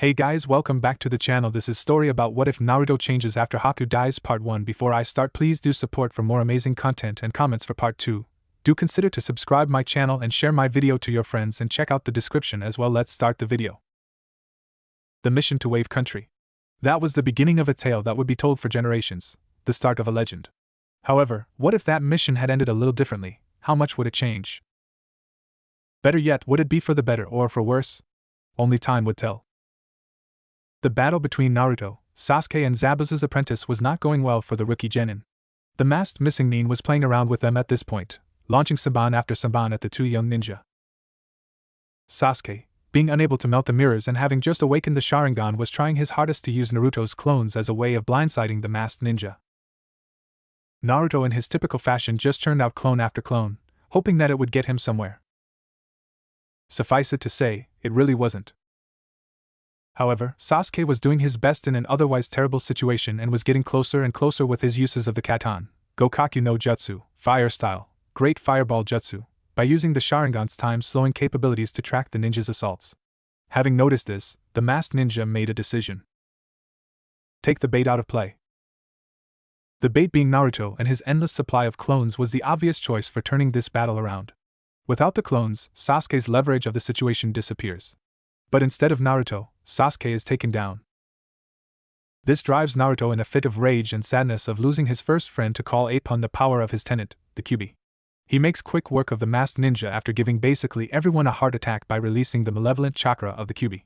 Hey guys, welcome back to the channel. This is story about what if Naruto changes after Haku dies part 1. Before I start, please do support for more amazing content and comments for part 2. Do consider to subscribe my channel and share my video to your friends and check out the description as well. Let's start the video. The mission to Wave Country. That was the beginning of a tale that would be told for generations, the start of a legend. However, what if that mission had ended a little differently? How much would it change? Better yet, would it be for the better or for worse? Only time would tell. The battle between Naruto, Sasuke and Zabuza's apprentice was not going well for the rookie genin. The masked missing nin was playing around with them at this point, launching Saban after Saban at the two young ninja. Sasuke, being unable to melt the mirrors and having just awakened the Sharingan, was trying his hardest to use Naruto's clones as a way of blindsiding the masked ninja. Naruto in his typical fashion just churned out clone after clone, hoping that it would get him somewhere. Suffice it to say, it really wasn't. However, Sasuke was doing his best in an otherwise terrible situation and was getting closer and closer with his uses of the Katan, Gokaku no Jutsu, Fire Style, Great Fireball Jutsu, by using the Sharingan's time-slowing capabilities to track the ninja's assaults. Having noticed this, the masked ninja made a decision. Take the bait out of play. The bait being Naruto and his endless supply of clones was the obvious choice for turning this battle around. Without the clones, Sasuke's leverage of the situation disappears. But instead of Naruto, Sasuke is taken down. This drives Naruto in a fit of rage and sadness of losing his first friend to call upon the power of his tenant, the Kyuubi. He makes quick work of the masked ninja after giving basically everyone a heart attack by releasing the malevolent chakra of the Kyuubi.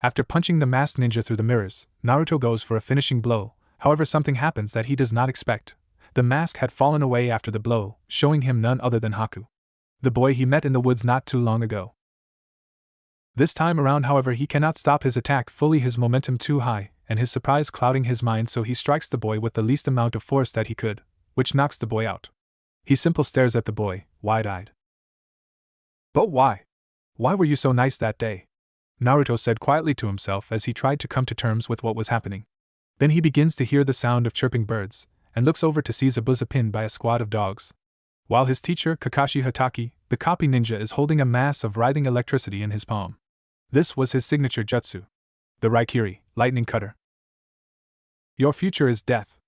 After punching the masked ninja through the mirrors, Naruto goes for a finishing blow. However, something happens that he does not expect. The mask had fallen away after the blow, showing him none other than Haku, the boy he met in the woods not too long ago. This time around, however, he cannot stop his attack fully, his momentum too high, and his surprise clouding his mind, so he strikes the boy with the least amount of force that he could, which knocks the boy out. He simply stares at the boy, wide-eyed. "But why? Why were you so nice that day?" Naruto said quietly to himself as he tried to come to terms with what was happening. Then he begins to hear the sound of chirping birds, and looks over to see Zabuza pinned by a squad of dogs, while his teacher, Kakashi Hatake, the copy ninja, is holding a mass of writhing electricity in his palm. This was his signature jutsu, the Raikiri, lightning cutter. "Your future is death,"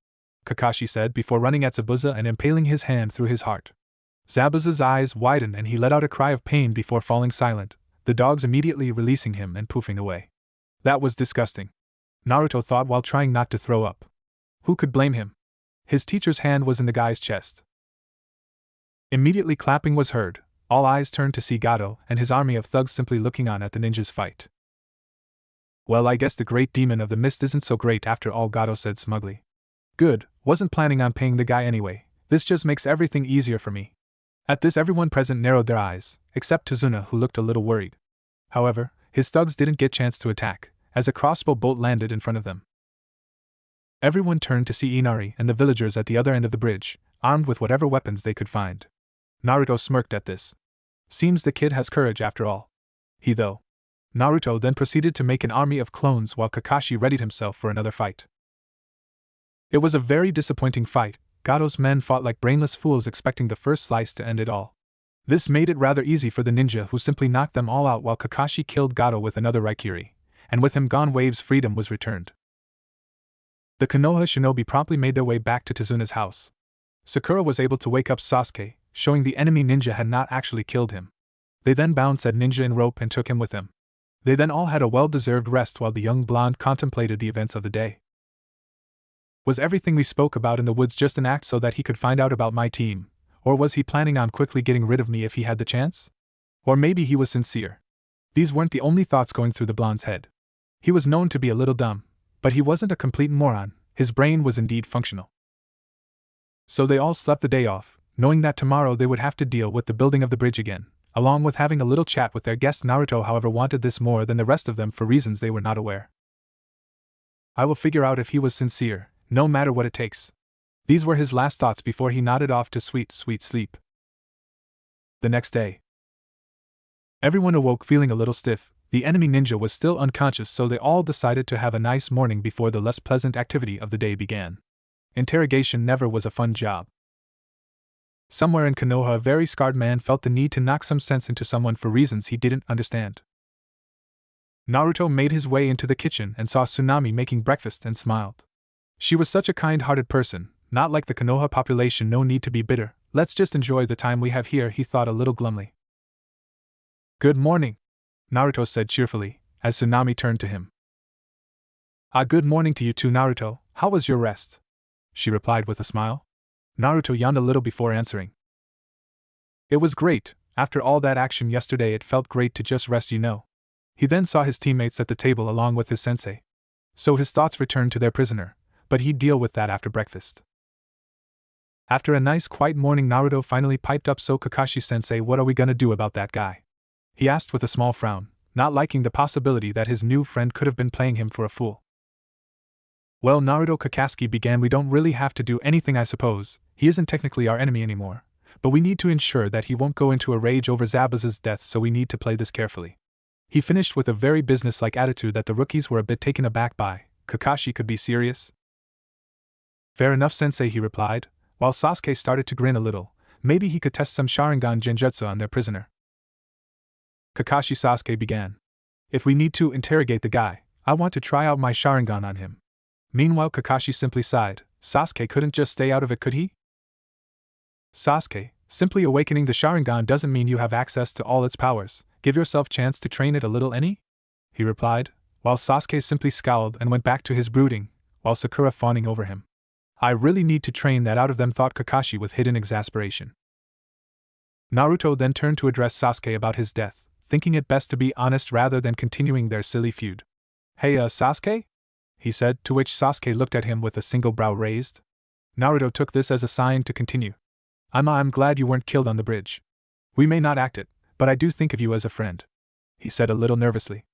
Kakashi said before running at Zabuza and impaling his hand through his heart. Zabuza's eyes widened and he let out a cry of pain before falling silent, the dogs immediately releasing him and poofing away. That was disgusting, Naruto thought while trying not to throw up. Who could blame him? His teacher's hand was in the guy's chest. Immediately clapping was heard. All eyes turned to see Gato and his army of thugs simply looking on at the ninja's fight. "Well, I guess the great demon of the mist isn't so great after all," Gato said smugly. "Good, wasn't planning on paying the guy anyway, this just makes everything easier for me." At this, everyone present narrowed their eyes, except Tazuna, who looked a little worried. However, his thugs didn't get chance to attack, as a crossbow bolt landed in front of them. Everyone turned to see Inari and the villagers at the other end of the bridge, armed with whatever weapons they could find. Naruto smirked at this. Seems the kid has courage after all. Naruto then proceeded to make an army of clones while Kakashi readied himself for another fight. It was a very disappointing fight. Gato's men fought like brainless fools, expecting the first slice to end it all. This made it rather easy for the ninja, who simply knocked them all out while Kakashi killed Gato with another Raikiri, and with him gone, Wave's freedom was returned. The Konoha shinobi promptly made their way back to Tazuna's house. Sakura was able to wake up Sasuke, showing the enemy ninja had not actually killed him. They then bound said ninja in rope and took him with them. They then all had a well-deserved rest while the young blonde contemplated the events of the day. Was everything we spoke about in the woods just an act so that he could find out about my team, or was he planning on quickly getting rid of me if he had the chance? Or maybe he was sincere. These weren't the only thoughts going through the blonde's head. He was known to be a little dumb, but he wasn't a complete moron, his brain was indeed functional. So they all slept the day off, knowing that tomorrow they would have to deal with the building of the bridge again, along with having a little chat with their guest. Naruto, however, wanted this more than the rest of them for reasons they were not aware. "I will figure out if he was sincere, no matter what it takes." These were his last thoughts before he nodded off to sweet, sweet sleep. The next day, everyone awoke feeling a little stiff. The enemy ninja was still unconscious, so they all decided to have a nice morning before the less pleasant activity of the day began. Interrogation never was a fun job. Somewhere in Konoha, a very scarred man felt the need to knock some sense into someone for reasons he didn't understand. Naruto made his way into the kitchen and saw Tsunami making breakfast and smiled. She was such a kind-hearted person, not like the Konoha population. No need to be bitter, let's just enjoy the time we have here, he thought a little glumly. Good morning, Naruto said cheerfully, as Tsunami turned to him. Good morning to you too, Naruto, how was your rest? She replied with a smile. Naruto yawned a little before answering. It was great, after all that action yesterday it felt great to just rest, you know. He then saw his teammates at the table along with his sensei. So his thoughts returned to their prisoner, but he'd deal with that after breakfast. After a nice quiet morning, Naruto finally piped up, so Kakashi-sensei, what are we gonna do about that guy? He asked with a small frown, not liking the possibility that his new friend could have been playing him for a fool. Well, Naruto, Kakashi began, we don't really have to do anything, I suppose. He isn't technically our enemy anymore, but we need to ensure that he won't go into a rage over Zabuza's death, so we need to play this carefully. He finished with a very business-like attitude that the rookies were a bit taken aback by. Kakashi could be serious? Fair enough, sensei, he replied, while Sasuke started to grin a little. Maybe he could test some Sharingan Genjutsu on their prisoner. Kakashi, Sasuke began. If we need to interrogate the guy, I want to try out my Sharingan on him. Meanwhile, Kakashi simply sighed. Sasuke couldn't just stay out of it, could he? Sasuke, simply awakening the Sharingan doesn't mean you have access to all its powers. Give yourself chance to train it a little, any? He replied, while Sasuke simply scowled and went back to his brooding, while Sakura fawning over him. I really need to train that out of them, thought Kakashi with hidden exasperation. Naruto then turned to address Sasuke about his death, thinking it best to be honest rather than continuing their silly feud. Hey, Sasuke? He said, to which Sasuke looked at him with a single brow raised. Naruto took this as a sign to continue. I'm glad you weren't killed on the bridge. We may not act it, but I do think of you as a friend, he said a little nervously.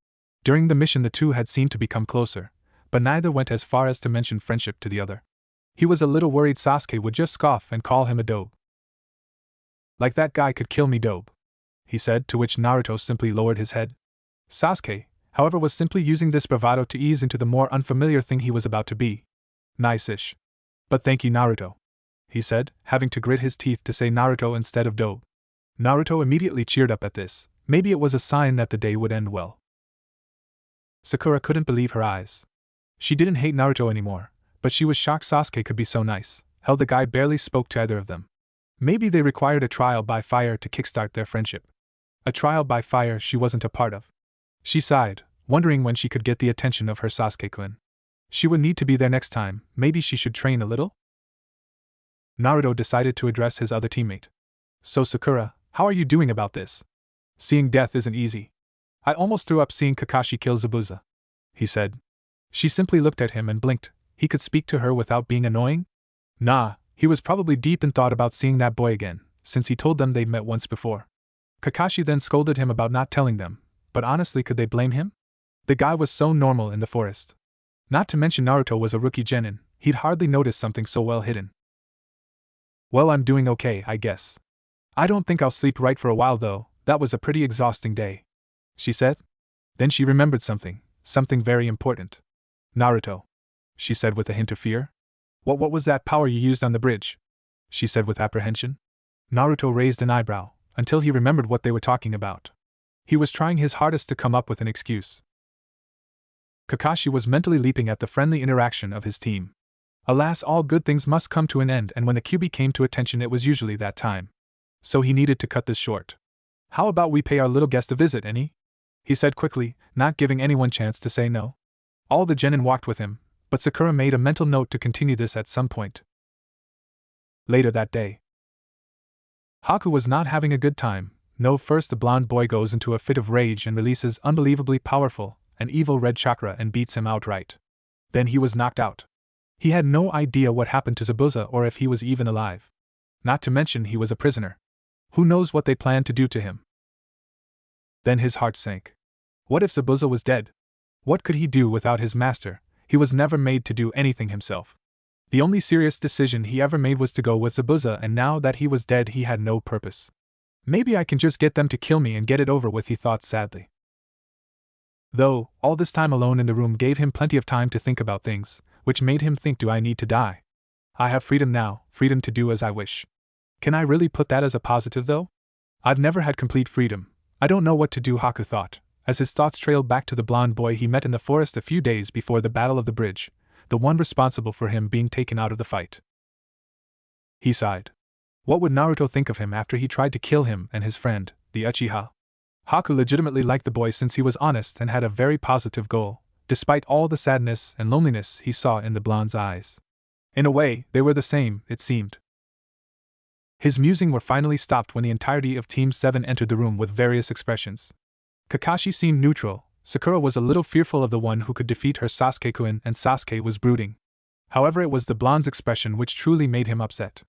During the mission the two had seemed to become closer, but neither went as far as to mention friendship to the other. He was a little worried Sasuke would just scoff and call him a dope. Like that guy could kill me, dope, he said, to which Naruto simply lowered his head. Sasuke, however, was simply using this bravado to ease into the more unfamiliar thing he was about to be. Nice-ish. But thank you, Naruto, he said, having to grit his teeth to say Naruto instead of dope. Naruto immediately cheered up at this. Maybe it was a sign that the day would end well. Sakura couldn't believe her eyes. She didn't hate Naruto anymore, but she was shocked Sasuke could be so nice. Hell, the guy barely spoke to either of them. Maybe they required a trial by fire to kickstart their friendship. A trial by fire she wasn't a part of. She sighed, wondering when she could get the attention of her Sasuke-kun. She would need to be there next time. Maybe she should train a little? Naruto decided to address his other teammate. So Sakura, how are you doing about this? Seeing death isn't easy. I almost threw up seeing Kakashi kill Zabuza, he said. She simply looked at him and blinked. He could speak to her without being annoying? Nah, he was probably deep in thought about seeing that boy again, since he told them they'd met once before. Kakashi then scolded him about not telling them, but honestly, could they blame him? The guy was so normal in the forest. Not to mention Naruto was a rookie genin, he'd hardly noticed something so well hidden. Well, I'm doing okay, I guess. I don't think I'll sleep right for a while though, that was a pretty exhausting day, she said. Then she remembered something very important. Naruto, she said with a hint of fear. What was that power you used on the bridge? She said with apprehension. Naruto raised an eyebrow, until he remembered what they were talking about. He was trying his hardest to come up with an excuse. Kakashi was mentally leaping at the friendly interaction of his team. Alas, all good things must come to an end, and when the Kyuubi came to attention it was usually that time. So he needed to cut this short. How about we pay our little guest a visit, any? He said quickly, not giving anyone chance to say no. All the genin walked with him, but Sakura made a mental note to continue this at some point. Later that day, Haku was not having a good time. No, first the blonde boy goes into a fit of rage and releases unbelievably powerful, an evil red chakra and beats him outright. Then he was knocked out. He had no idea what happened to Zabuza or if he was even alive. Not to mention he was a prisoner. Who knows what they planned to do to him? Then his heart sank. What if Zabuza was dead? What could he do without his master? He was never made to do anything himself. The only serious decision he ever made was to go with Zabuza, and now that he was dead he had no purpose. Maybe I can just get them to kill me and get it over with, he thought sadly. Though, all this time alone in the room gave him plenty of time to think about things, which made him think, do I need to die? I have freedom now, freedom to do as I wish. Can I really put that as a positive though? I've never had complete freedom. I don't know what to do, Haku thought, as his thoughts trailed back to the blonde boy he met in the forest a few days before the Battle of the Bridge, the one responsible for him being taken out of the fight. He sighed. What would Naruto think of him after he tried to kill him and his friend, the Uchiha? Haku legitimately liked the boy since he was honest and had a very positive goal, despite all the sadness and loneliness he saw in the blonde's eyes. In a way, they were the same, it seemed. His musing were finally stopped when the entirety of Team 7 entered the room with various expressions. Kakashi seemed neutral, Sakura was a little fearful of the one who could defeat her Sasuke-kun, and Sasuke was brooding. However, it was the blonde's expression which truly made him upset.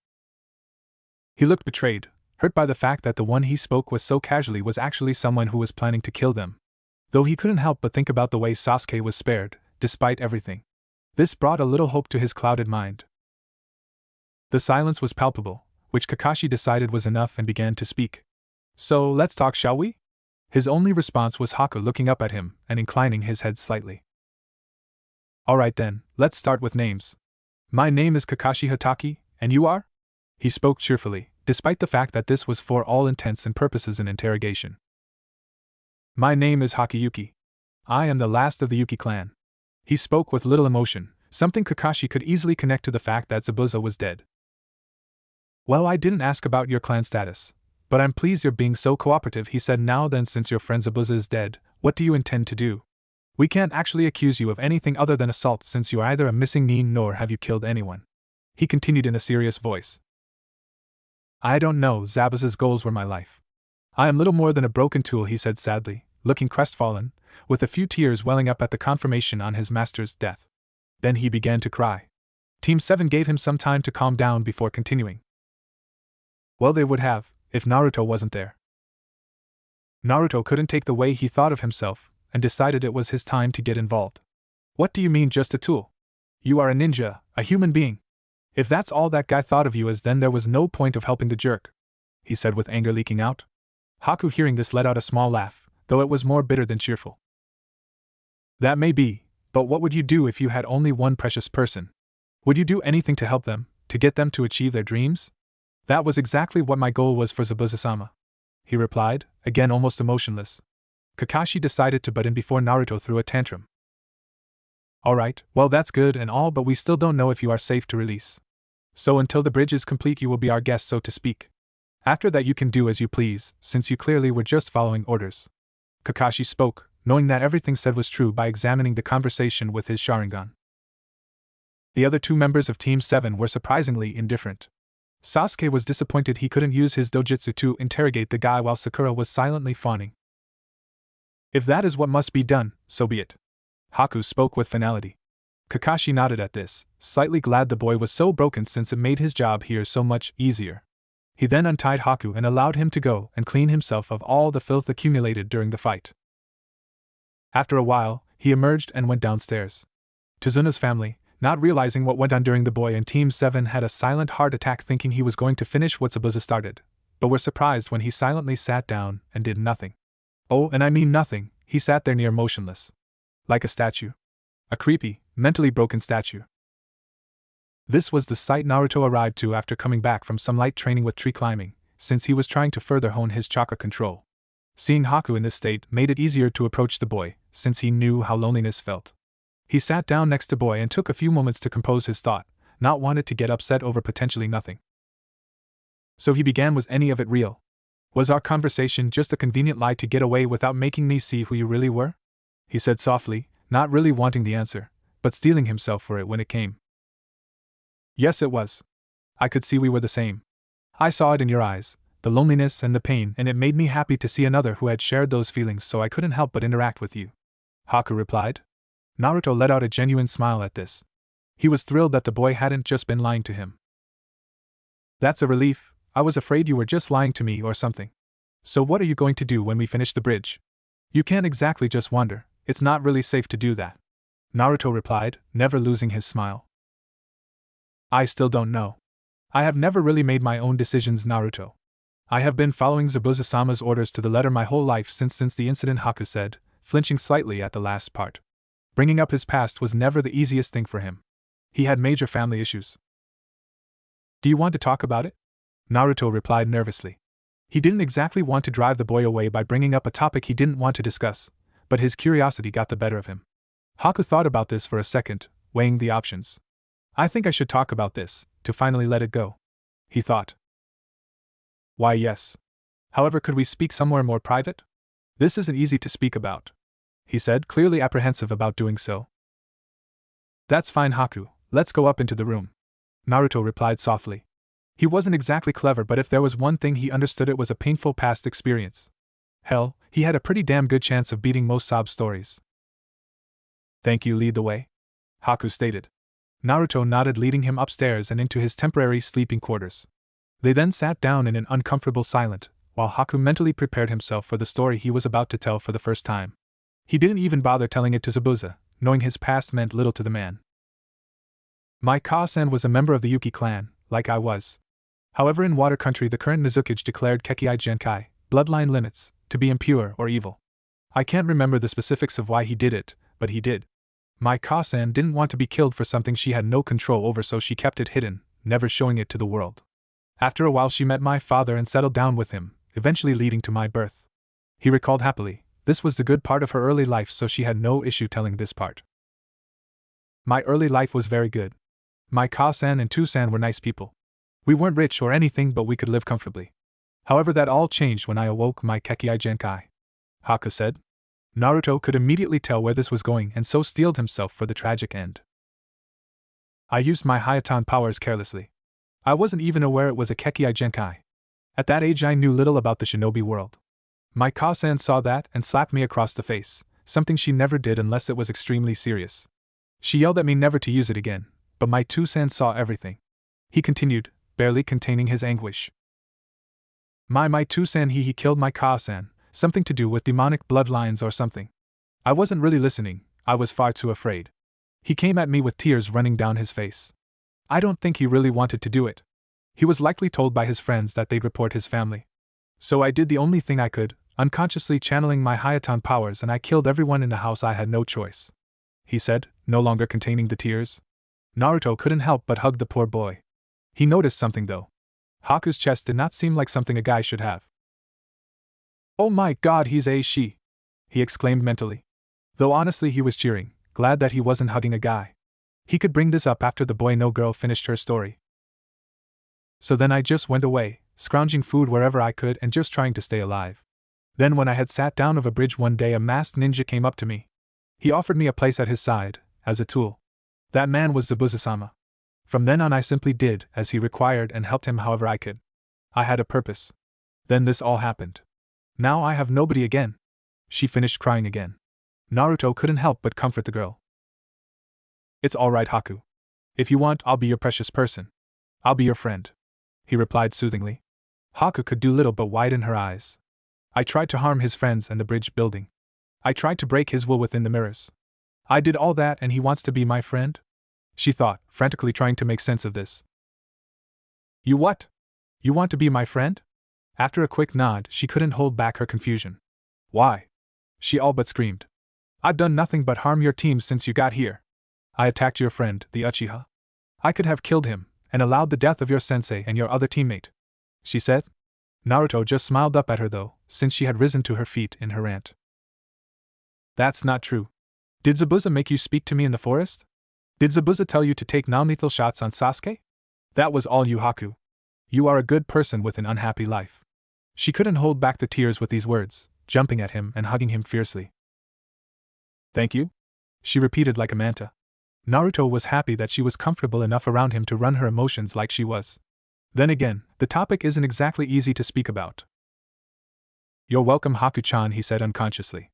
He looked betrayed, hurt by the fact that the one he spoke with so casually was actually someone who was planning to kill them. Though he couldn't help but think about the way Sasuke was spared, despite everything. This brought a little hope to his clouded mind. The silence was palpable, which Kakashi decided was enough and began to speak. So, let's talk, shall we? His only response was Haku looking up at him and inclining his head slightly. Alright then, let's start with names. My name is Kakashi Hatake, and you are? He spoke cheerfully, despite the fact that this was for all intents and purposes an interrogation. My name is Hakayuki. I am the last of the Yuki clan. He spoke with little emotion, something Kakashi could easily connect to the fact that Zabuza was dead. Well, I didn't ask about your clan status, but I'm pleased you're being so cooperative, he said. Now then, since your friend Zabuza is dead, what do you intend to do? We can't actually accuse you of anything other than assault since you are either a missing nin nor have you killed anyone. He continued in a serious voice. I don't know, Zabuza's goals were my life. I am little more than a broken tool, he said sadly, looking crestfallen, with a few tears welling up at the confirmation on his master's death. Then he began to cry. Team 7 gave him some time to calm down before continuing. Well, they would have, if Naruto wasn't there. Naruto couldn't take the way he thought of himself, and decided it was his time to get involved. What do you mean, just a tool? You are a ninja, a human being. If that's all that guy thought of you as, then there was no point of helping the jerk, he said with anger leaking out. Haku, hearing this, let out a small laugh, though it was more bitter than cheerful. That may be, but what would you do if you had only one precious person? Would you do anything to help them, to get them to achieve their dreams? That was exactly what my goal was for Zabuza-sama, he replied, again almost emotionless. Kakashi decided to butt in before Naruto threw a tantrum. Alright, well that's good and all, but we still don't know if you are safe to release. So until the bridge is complete you will be our guest, so to speak. After that you can do as you please, since you clearly were just following orders. Kakashi spoke, knowing that everything said was true by examining the conversation with his Sharingan. The other two members of Team 7 were surprisingly indifferent. Sasuke was disappointed he couldn't use his dojutsu to interrogate the guy, while Sakura was silently fawning. If that is what must be done, so be it. Haku spoke with finality. Kakashi nodded at this, slightly glad the boy was so broken since it made his job here so much easier. He then untied Haku and allowed him to go and clean himself of all the filth accumulated during the fight. After a while, he emerged and went downstairs. Tazuna's family, not realizing what went on during the boy and Team 7, had a silent heart attack thinking he was going to finish what Zabuza started, but were surprised when he silently sat down and did nothing. Oh, and I mean nothing, he sat there near motionless. Like a statue. A creepy, mentally broken statue. This was the sight Naruto arrived to after coming back from some light training with tree climbing, since he was trying to further hone his chakra control. Seeing Haku in this state made it easier to approach the boy, since he knew how loneliness felt. He sat down next to boy and took a few moments to compose his thought, not wanted to get upset over potentially nothing. So he began, was any of it real? Was our conversation just a convenient lie to get away without making me see who you really were? He said softly, not really wanting the answer, but steeling himself for it when it came. Yes, it was. I could see we were the same. I saw it in your eyes, the loneliness and the pain, and it made me happy to see another who had shared those feelings, so I couldn't help but interact with you. Haku replied. Naruto let out a genuine smile at this. He was thrilled that the boy hadn't just been lying to him. That's a relief. I was afraid you were just lying to me or something. So what are you going to do when we finish the bridge? You can't exactly just wander. It's not really safe to do that. Naruto replied, never losing his smile. I still don't know. I have never really made my own decisions, Naruto. I have been following Zabuza-sama's orders to the letter my whole life since the incident, Haku said, flinching slightly at the last part. Bringing up his past was never the easiest thing for him. He had major family issues. Do you want to talk about it? Naruto replied nervously. He didn't exactly want to drive the boy away by bringing up a topic he didn't want to discuss, but his curiosity got the better of him. Haku thought about this for a second, weighing the options. I think I should talk about this, to finally let it go, he thought. Why, yes. However, could we speak somewhere more private? This isn't easy to speak about, he said, clearly apprehensive about doing so. That's fine, Haku, let's go up into the room, Naruto replied softly. He wasn't exactly clever, but if there was one thing he understood, it was a painful past experience. Hell, he had a pretty damn good chance of beating most sob stories. Thank you, lead the way, Haku stated. Naruto nodded, leading him upstairs and into his temporary sleeping quarters. They then sat down in an uncomfortable silence, while Haku mentally prepared himself for the story he was about to tell for the first time. He didn't even bother telling it to Zabuza, knowing his past meant little to the man. My Ka-san was a member of the Yuki clan, like I was. However, in Water Country the current Nizukage declared Kekei Genkai, bloodline limits, to be impure or evil. I can't remember the specifics of why he did it, but he did. My Ka-san didn't want to be killed for something she had no control over, so she kept it hidden, never showing it to the world. After a while she met my father and settled down with him, eventually leading to my birth. He recalled happily, this was the good part of her early life, so she had no issue telling this part. My early life was very good. My Ka-san and Tu-san were nice people. We weren't rich or anything, but we could live comfortably. However, that all changed when I awoke my Kekei Genkai, Haku said. Naruto could immediately tell where this was going and so steeled himself for the tragic end. I used my Hayatan powers carelessly. I wasn't even aware it was a Kekei Genkai. At that age I knew little about the shinobi world. My Ka-san saw that and slapped me across the face, something she never did unless it was extremely serious. She yelled at me never to use it again, but my Tu-san saw everything. He continued, barely containing his anguish. My Tu-san he killed my Ka-san, something to do with demonic bloodlines or something. I wasn't really listening, I was far too afraid. He came at me with tears running down his face. I don't think he really wanted to do it. He was likely told by his friends that they'd report his family. So I did the only thing I could, unconsciously channeling my Hayatan powers, and I killed everyone in the house. I had no choice, he said, no longer containing the tears. Naruto couldn't help but hug the poor boy. He noticed something though. Haku's chest did not seem like something a guy should have. Oh my god, he's a she, he exclaimed mentally. Though honestly he was cheering, glad that he wasn't hugging a guy. He could bring this up after the boy no girl finished her story. So then I just went away, scrounging food wherever I could and just trying to stay alive. Then when I had sat down of a bridge one day, a masked ninja came up to me. He offered me a place at his side, as a tool. That man was Zabuza-sama. From then on I simply did as he required and helped him however I could. I had a purpose. Then this all happened. Now I have nobody again. She finished crying again. Naruto couldn't help but comfort the girl. It's alright, Haku. If you want, I'll be your precious person. I'll be your friend, he replied soothingly. Haku could do little but widen her eyes. I tried to harm his friends and the bridge building. I tried to break his will within the mirrors. I did all that and he wants to be my friend? She thought, frantically trying to make sense of this. You what? You want to be my friend? After a quick nod, she couldn't hold back her confusion. Why? She all but screamed. I've done nothing but harm your team since you got here. I attacked your friend, the Uchiha. I could have killed him, and allowed the death of your sensei and your other teammate, she said. Naruto just smiled up at her though, since she had risen to her feet in her rant. That's not true. Did Zabuza make you speak to me in the forest? Did Zabuza tell you to take non-lethal shots on Sasuke? That was all you, Haku. You are a good person with an unhappy life. She couldn't hold back the tears with these words, jumping at him and hugging him fiercely. Thank you? She repeated like a manta. Naruto was happy that she was comfortable enough around him to run her emotions like she was. Then again, the topic isn't exactly easy to speak about. You're welcome, Haku-chan, he said unconsciously.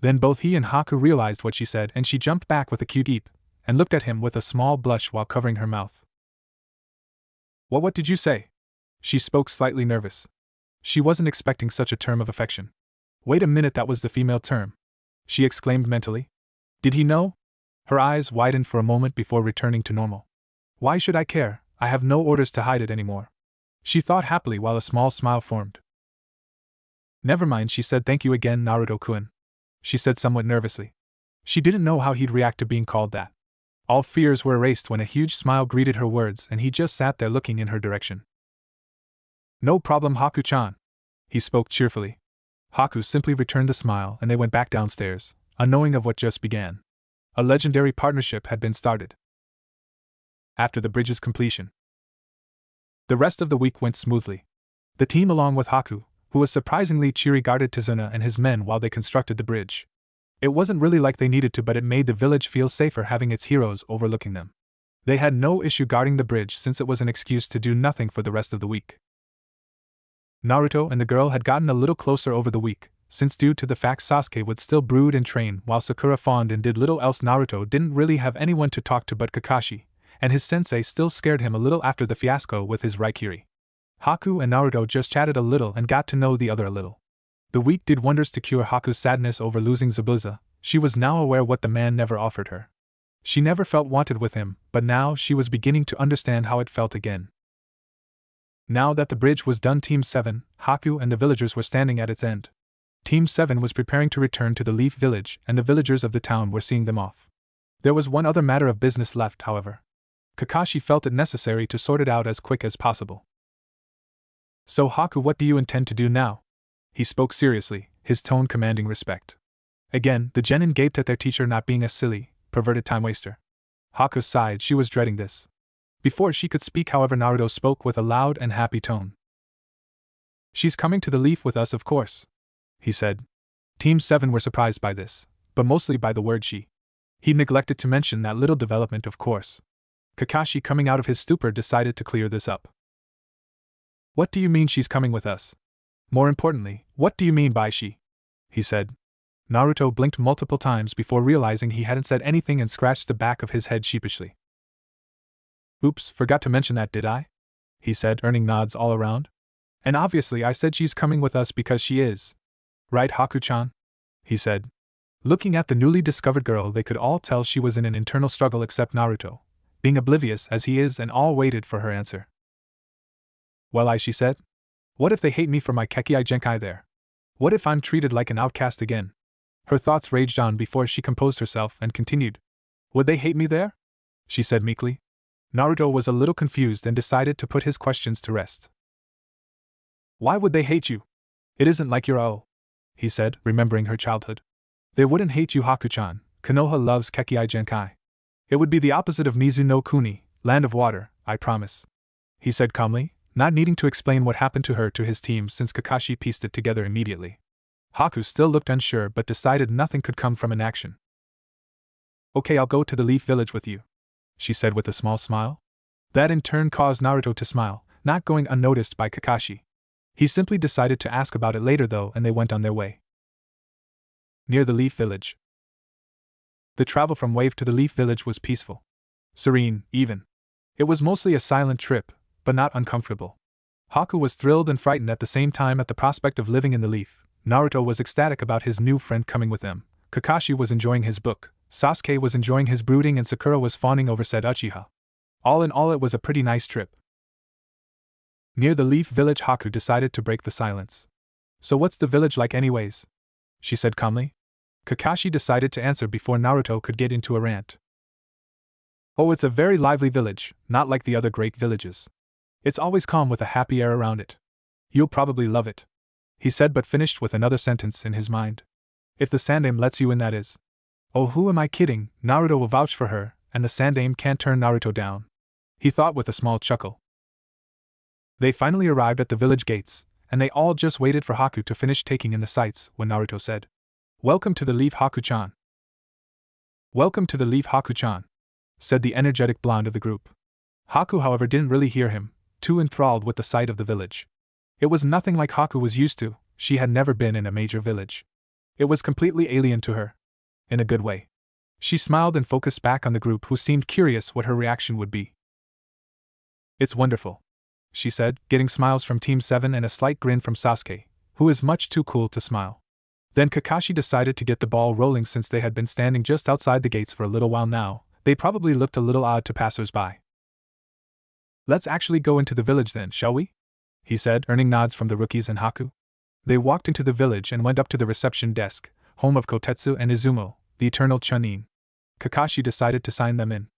Then both he and Haku realized what she said, and she jumped back with a cute eep, and looked at him with a small blush while covering her mouth. What did you say? She spoke slightly nervous. She wasn't expecting such a term of affection. Wait a minute, that was the female term, she exclaimed mentally. Did he know? Her eyes widened for a moment before returning to normal. Why should I care? I have no orders to hide it anymore, she thought happily while a small smile formed. Never mind, she said. Thank you again, Naruto-kun, she said somewhat nervously. She didn't know how he'd react to being called that. All fears were erased when a huge smile greeted her words, and he just sat there looking in her direction. No problem, Haku-chan, he spoke cheerfully. Haku simply returned the smile and they went back downstairs, unknowing of what just began. A legendary partnership had been started. After the bridge's completion, the rest of the week went smoothly. The team, along with Haku, who was surprisingly cheery, guarded Tizuna and his men while they constructed the bridge. It wasn't really like they needed to, but it made the village feel safer having its heroes overlooking them. They had no issue guarding the bridge since it was an excuse to do nothing for the rest of the week. Naruto and the girl had gotten a little closer over the week, since due to the fact Sasuke would still brood and train while Sakura fawned and did little else. Naruto didn't really have anyone to talk to but Kakashi, and his sensei still scared him a little after the fiasco with his Raikiri. Haku and Naruto just chatted a little and got to know the other a little. The week did wonders to cure Haku's sadness over losing Zabuza. She was now aware what the man never offered her. She never felt wanted with him, but now she was beginning to understand how it felt again. Now that the bridge was done, Team 7, Haku and the villagers were standing at its end. Team 7 was preparing to return to the Leaf Village, and the villagers of the town were seeing them off. There was one other matter of business left, however. Kakashi felt it necessary to sort it out as quick as possible. So Haku, what do you intend to do now? He spoke seriously, his tone commanding respect. Again, the genin gaped at their teacher not being a silly, perverted time-waster. Haku sighed, she was dreading this. Before she could speak, however, Naruto spoke with a loud and happy tone. She's coming to the Leaf with us, of course, he said. Team 7 were surprised by this, but mostly by the word she. He neglected to mention that little development, of course. Kakashi, coming out of his stupor, decided to clear this up. What do you mean she's coming with us? More importantly, what do you mean by she? He said. Naruto blinked multiple times before realizing he hadn't said anything and scratched the back of his head sheepishly. Oops, forgot to mention that, did I? He said, earning nods all around. And obviously I said she's coming with us because she is. Right, Haku-chan? He said. Looking at the newly discovered girl, they could all tell she was in an internal struggle except Naruto, being oblivious as he is, and all waited for her answer. Well, she said. What if they hate me for my Kekkai Genkai there? What if I'm treated like an outcast again? Her thoughts raged on before she composed herself and continued. Would they hate me there? She said meekly. Naruto was a little confused and decided to put his questions to rest. Why would they hate you? It isn't like you're a, he said, remembering her childhood. They wouldn't hate you, Haku-chan. Konoha loves Kekkai Genkai. It would be the opposite of Mizu no Kuni, land of water, I promise. He said calmly, not needing to explain what happened to her to his team since Kakashi pieced it together immediately. Haku still looked unsure but decided nothing could come from inaction. Okay, I'll go to the Leaf Village with you, she said with a small smile. That in turn caused Naruto to smile, not going unnoticed by Kakashi. He simply decided to ask about it later though, and they went on their way. Near the Leaf Village. The travel from Wave to the Leaf Village was peaceful. Serene, even. It was mostly a silent trip, but not uncomfortable. Haku was thrilled and frightened at the same time at the prospect of living in the Leaf. Naruto was ecstatic about his new friend coming with them. Kakashi was enjoying his book, Sasuke was enjoying his brooding, and Sakura was fawning over said Uchiha. All in all, it was a pretty nice trip. Near the Leaf Village, Haku decided to break the silence. So what's the village like anyways? She said calmly. Kakashi decided to answer before Naruto could get into a rant. Oh, it's a very lively village, not like the other great villages. It's always calm with a happy air around it. You'll probably love it, he said, but finished with another sentence in his mind. If the Sandaime lets you in, that is. Oh, who am I kidding? Naruto will vouch for her, and the Sandaime can't turn Naruto down, he thought with a small chuckle. They finally arrived at the village gates, and they all just waited for Haku to finish taking in the sights when Naruto said, Welcome to the Leaf, Haku-chan. Welcome to the Leaf, Haku-chan, said the energetic blonde of the group. Haku, however, didn't really hear him, too enthralled with the sight of the village. It was nothing like Haku was used to. She had never been in a major village. It was completely alien to her. In a good way. She smiled and focused back on the group, who seemed curious what her reaction would be. It's wonderful, she said, getting smiles from Team 7 and a slight grin from Sasuke, who is much too cool to smile. Then Kakashi decided to get the ball rolling. Since they had been standing just outside the gates for a little while now, they probably looked a little odd to passers-by. Let's actually go into the village then, shall we? He said, earning nods from the rookies and Haku. They walked into the village and went up to the reception desk, home of Kotetsu and Izumo, the eternal Chunin. Kakashi decided to sign them in.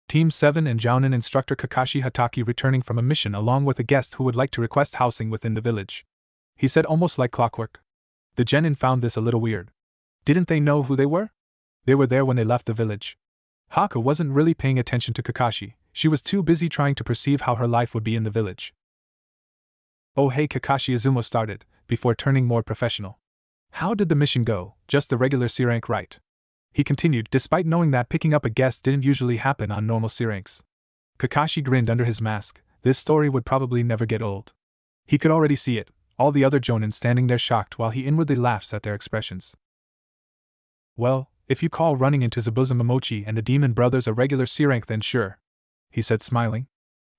Team 7 and Jounin instructor Kakashi Hatake returning from a mission along with a guest who would like to request housing within the village. He said almost like clockwork. The genin found this a little weird. Didn't they know who they were? They were there when they left the village. Haku wasn't really paying attention to Kakashi, she was too busy trying to perceive how her life would be in the village. Oh hey Kakashi, Izumo started, before turning more professional. How did the mission go? Just the regular C rank, right? He continued, despite knowing that picking up a guest didn't usually happen on normal C ranks. Kakashi grinned under his mask, this story would probably never get old. He could already see it, all the other jonin standing there shocked while he inwardly laughs at their expressions. Well, if you call running into Zabuza Momochi and the Demon Brothers a regular C rank, then sure, he said, smiling.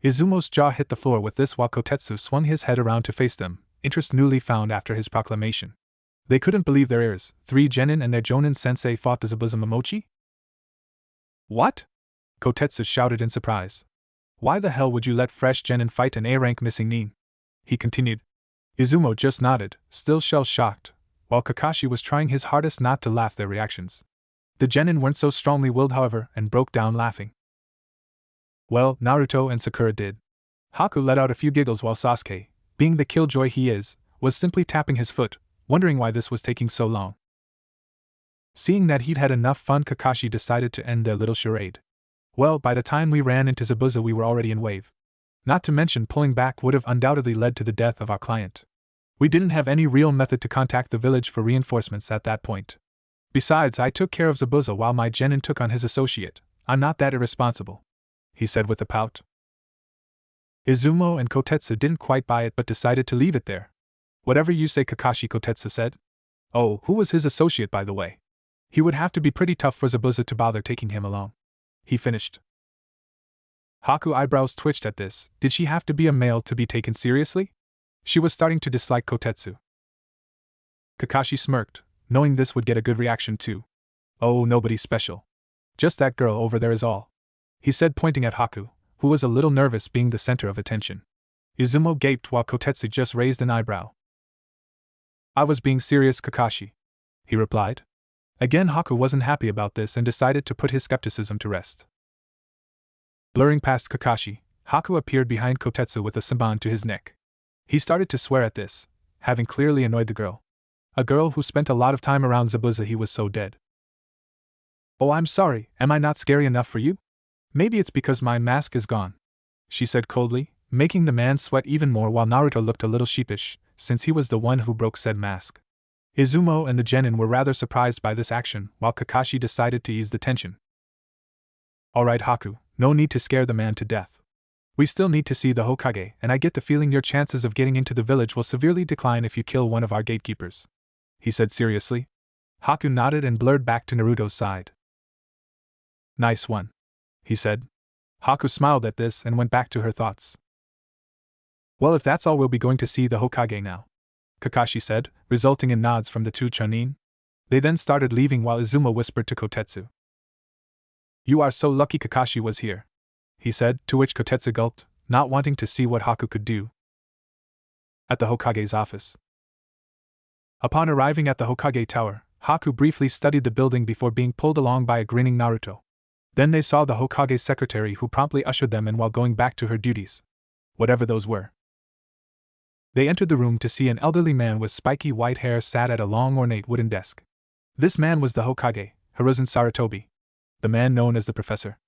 Izumo's jaw hit the floor with this while Kotetsu swung his head around to face them, interest newly found after his proclamation. They couldn't believe their ears. 3 genin and their jonin sensei fought the Zabuza Momochi? What? Kotetsu shouted in surprise. Why the hell would you let fresh genin fight an A-rank missing nin? He continued. Izumo just nodded, still shell-shocked, while Kakashi was trying his hardest not to laugh at their reactions. The genin weren't so strongly willed, however, and broke down laughing. Well, Naruto and Sakura did. Haku let out a few giggles while Sasuke, being the killjoy he is, was simply tapping his foot, wondering why this was taking so long. Seeing that he'd had enough fun, Kakashi decided to end their little charade. Well, by the time we ran into Zabuza we were already in wave. Not to mention pulling back would have undoubtedly led to the death of our client. We didn't have any real method to contact the village for reinforcements at that point. Besides, I took care of Zabuza while my genin took on his associate. I'm not that irresponsible, he said with a pout. Izumo and Kotetsu didn't quite buy it but decided to leave it there. Whatever you say, Kakashi, Kotetsu said. Oh, who was his associate, by the way? He would have to be pretty tough for Zabuza to bother taking him along. He finished. Haku's eyebrows twitched at this. Did she have to be a male to be taken seriously? She was starting to dislike Kotetsu. Kakashi smirked, knowing this would get a good reaction too. Oh, nobody special. Just that girl over there is all, he said, pointing at Haku, who was a little nervous being the center of attention. Izumo gaped while Kotetsu just raised an eyebrow. I was being serious, Kakashi, he replied. Again, Haku wasn't happy about this and decided to put his skepticism to rest. Blurring past Kakashi, Haku appeared behind Kotetsu with a samban to his neck. He started to swear at this, having clearly annoyed the girl. A girl who spent a lot of time around Zabuza he was so dead. Oh, I'm sorry, am I not scary enough for you? Maybe it's because my mask is gone, she said coldly, making the man sweat even more while Naruto looked a little sheepish, since he was the one who broke said mask. Izumo and the genin were rather surprised by this action, while Kakashi decided to ease the tension. Alright Haku, no need to scare the man to death. We still need to see the Hokage, and I get the feeling your chances of getting into the village will severely decline if you kill one of our gatekeepers, he said seriously. Haku nodded and blurred back to Naruto's side. Nice one, he said. Haku smiled at this and went back to her thoughts. Well, if that's all, we'll be going to see the Hokage now, Kakashi said, resulting in nods from the 2 chunin. They then started leaving while Izumo whispered to Kotetsu. You are so lucky Kakashi was here, he said, to which Kotetsu gulped, not wanting to see what Haku could do. At the Hokage's office. Upon arriving at the Hokage tower, Haku briefly studied the building before being pulled along by a grinning Naruto. Then they saw the Hokage's secretary, who promptly ushered them in while going back to her duties, whatever those were. They entered the room to see an elderly man with spiky white hair sat at a long ornate wooden desk. This man was the Hokage, Hiruzen Sarutobi, the man known as the Professor.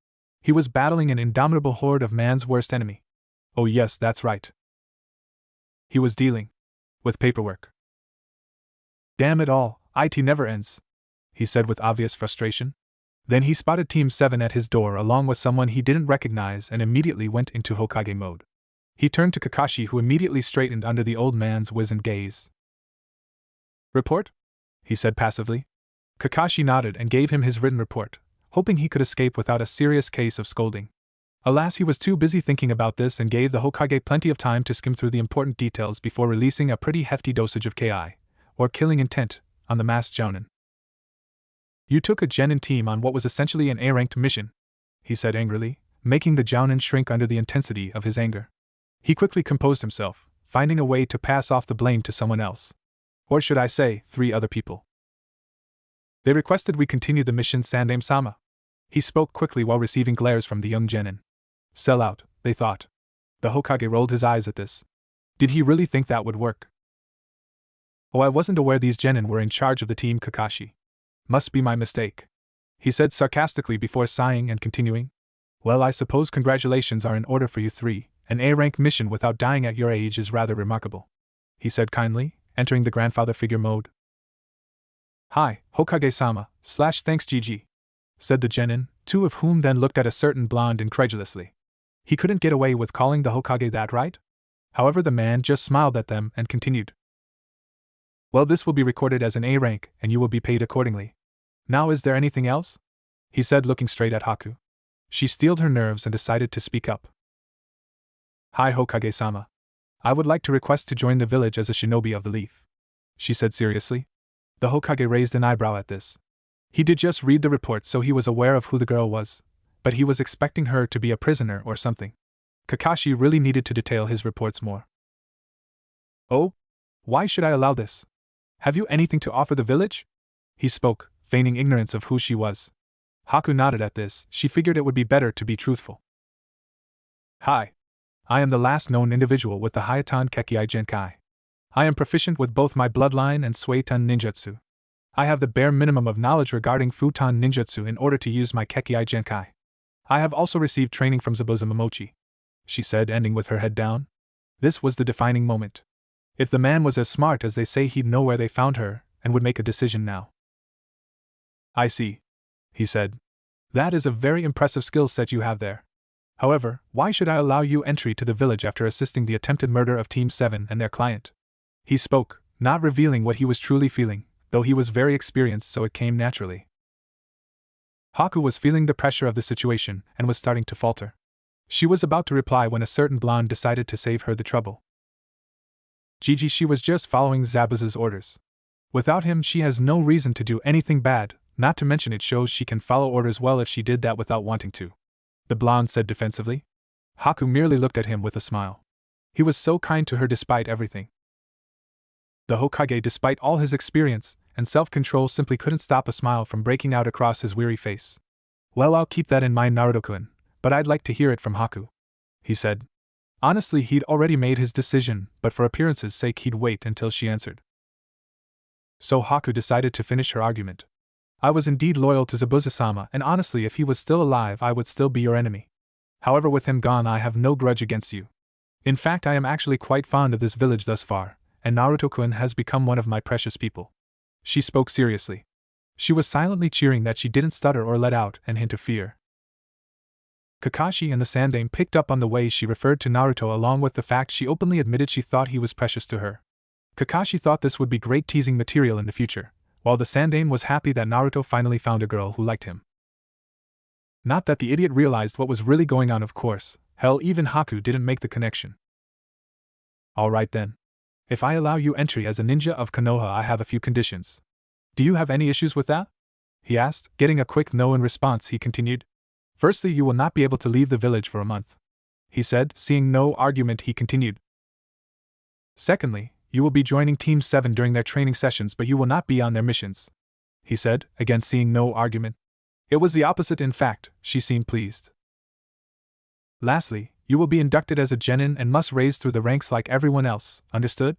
He was battling an indomitable horde of man's worst enemy. Oh yes, that's right. He was dealing with paperwork. Damn it all, IT never ends, he said with obvious frustration. Then he spotted Team 7 at his door along with someone he didn't recognize and immediately went into Hokage mode. He turned to Kakashi, who immediately straightened under the old man's wizened gaze. Report? He said passively. Kakashi nodded and gave him his written report, hoping he could escape without a serious case of scolding. Alas, he was too busy thinking about this and gave the Hokage plenty of time to skim through the important details before releasing a pretty hefty dosage of KI, or killing intent, on the masked jounin. You took a genin team on what was essentially an A-ranked mission, he said angrily, making the jounin shrink under the intensity of his anger. He quickly composed himself, finding a way to pass off the blame to someone else. Or should I say, 3 other people. They requested we continue the mission, Sandaime-sama. He spoke quickly while receiving glares from the young genin. Sell out, they thought. The Hokage rolled his eyes at this. Did he really think that would work? Oh, I wasn't aware these genin were in charge of the team, Kakashi, Must be my mistake. He said sarcastically before sighing and continuing. Well, I suppose congratulations are in order for you three. An A-rank mission without dying at your age is rather remarkable. He said kindly, entering the grandfather figure mode. Hi, Hokage-sama, /thanks Gigi, said the genin, two of whom then looked at a certain blonde incredulously. He couldn't get away with calling the Hokage that, right? However, the man just smiled at them and continued. Well, this will be recorded as an A rank, and you will be paid accordingly. Now, is there anything else? He said, looking straight at Haku. She steeled her nerves and decided to speak up. Hi, Hokage-sama. I would like to request to join the village as a shinobi of the leaf, she said seriously. The Hokage raised an eyebrow at this. He did just read the report, so he was aware of who the girl was, but he was expecting her to be a prisoner or something. Kakashi really needed to detail his reports more. Oh? Why should I allow this? Have you anything to offer the village? He spoke, feigning ignorance of who she was. Haku nodded at this. She figured it would be better to be truthful. Hi. I am the last known individual with the Hayatan Kekkei Genkai. I am proficient with both my bloodline and Suiton ninjutsu. I have the bare minimum of knowledge regarding Futon ninjutsu in order to use my Kekkei Genkai. I have also received training from Zabuza Momochi, she said, ending with her head down. This was the defining moment. If the man was as smart as they say, he'd know where they found her, and would make a decision now. I see, he said. That is a very impressive skill set you have there. However, why should I allow you entry to the village after assisting the attempted murder of Team 7 and their client? He spoke, not revealing what he was truly feeling, though he was very experienced, so it came naturally. Haku was feeling the pressure of the situation and was starting to falter. She was about to reply when a certain blonde decided to save her the trouble. Gigi, she was just following Zabuza's orders. Without him, she has no reason to do anything bad, not to mention it shows she can follow orders well if she did that without wanting to, the blonde said defensively. Haku merely looked at him with a smile. He was so kind to her despite everything. The Hokage, despite all his experience and self-control, simply couldn't stop a smile from breaking out across his weary face. Well, I'll keep that in mind, Naruto-kun, but I'd like to hear it from Haku, he said. Honestly, he'd already made his decision, but for appearance's sake he'd wait until she answered. So Haku decided to finish her argument. I was indeed loyal to Zabuza-sama, and honestly, if he was still alive, I would still be your enemy. However, with him gone, I have no grudge against you. In fact, I am actually quite fond of this village thus far, and Naruto-kun has become one of my precious people. She spoke seriously. She was silently cheering that she didn't stutter or let out an hint of fear. Kakashi and the Sandaime picked up on the way she referred to Naruto, along with the fact she openly admitted she thought he was precious to her. Kakashi thought this would be great teasing material in the future, while the Sandaime was happy that Naruto finally found a girl who liked him. Not that the idiot realized what was really going on, of course. Hell, even Haku didn't make the connection. Alright then. If I allow you entry as a ninja of Konoha, I have a few conditions. Do you have any issues with that? He asked. Getting a quick no in response, he continued. Firstly, you will not be able to leave the village for a month, he said. Seeing no argument, he continued. Secondly, you will be joining Team 7 during their training sessions, but you will not be on their missions, he said, again seeing no argument. It was the opposite, in fact. She seemed pleased. Lastly, you will be inducted as a genin and must raise through the ranks like everyone else, understood?